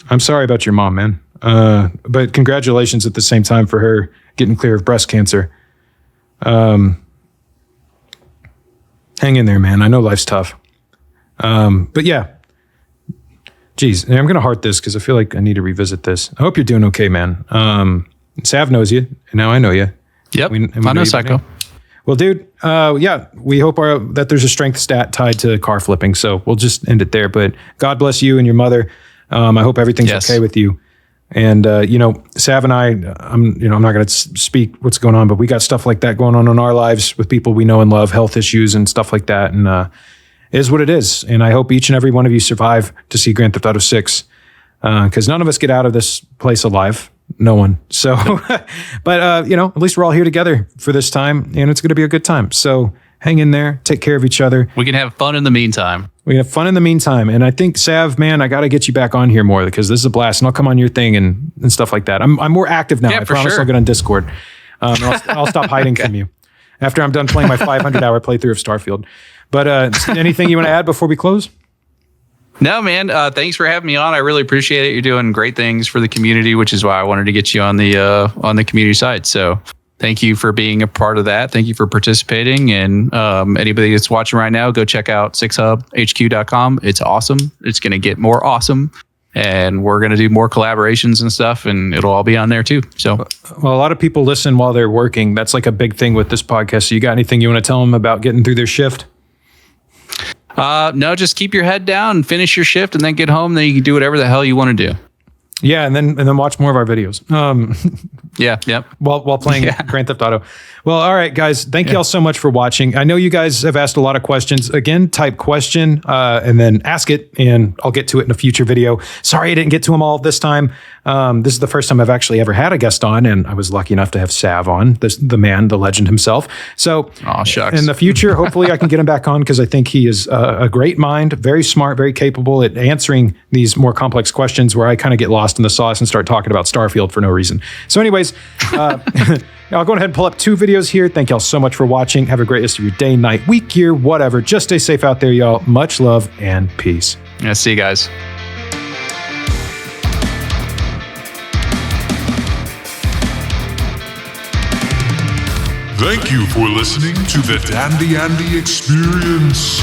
I'm sorry about your mom, man. But congratulations at the same time for her getting clear of breast cancer. Hang in there, man. I know life's tough. But yeah, geez, I'm going to heart this because I feel like I need to revisit this. I hope you're doing okay, man. Sav knows you, and now I know you. Yep, I know Psycho. Well, dude, we hope that there's a strength stat tied to car flipping, so we'll just end it there. But God bless you and your mother. I hope everything's okay with you. And, Sav and I'm not going to speak what's going on, but we got stuff like that going on in our lives with people we know and love, health issues and stuff like that. And it is what it is. And I hope each and every one of you survive to see Grand Theft Auto 6 because none of us get out of this place alive. No one. So, but, at least we're all here together for this time and it's going to be a good time. So hang in there, take care of each other. We can have fun in the meantime. And I think, Sav, man, I got to get you back on here more because this is a blast and I'll come on your thing and stuff like that. I'm more active now. I promise I'll get on Discord. I'll stop hiding from you after I'm done playing my 500-hour playthrough of Starfield. But anything you want to add before we close? No, man. Thanks for having me on. I really appreciate it. You're doing great things for the community, which is why I wanted to get you on the community side. So thank you for being a part of that. Thank you for participating. And anybody that's watching right now, go check out 6hubhq.com. It's awesome. It's going to get more awesome. And we're going to do more collaborations and stuff, and it'll all be on there too. So, well, a lot of people listen while they're working. That's like a big thing with this podcast. So you got anything you want to tell them about getting through their shift? No, just keep your head down and finish your shift and then get home. Then you can do whatever the hell you want to do. Yeah, and then watch more of our videos. Yep. While playing Grand Theft Auto. Well, all right, guys. Thank you all so much for watching. I know you guys have asked a lot of questions. Again, type question and then ask it, and I'll get to it in a future video. Sorry I didn't get to them all this time. This is the first time I've actually ever had a guest on, and I was lucky enough to have Sav on, the man, the legend himself. So in the future, hopefully I can get him back on because I think he is a great mind, very smart, very capable at answering these more complex questions where I kind of get lost in the sauce and start talking about Starfield for no reason. So anyways, I'll go ahead and pull up 2 videos here. Thank y'all so much for watching. Have a great rest of your day, night, week, year, whatever. Just stay safe out there, y'all. Much love and peace. Yeah, see you guys. Thank you for listening to the Dandy Andy Experience.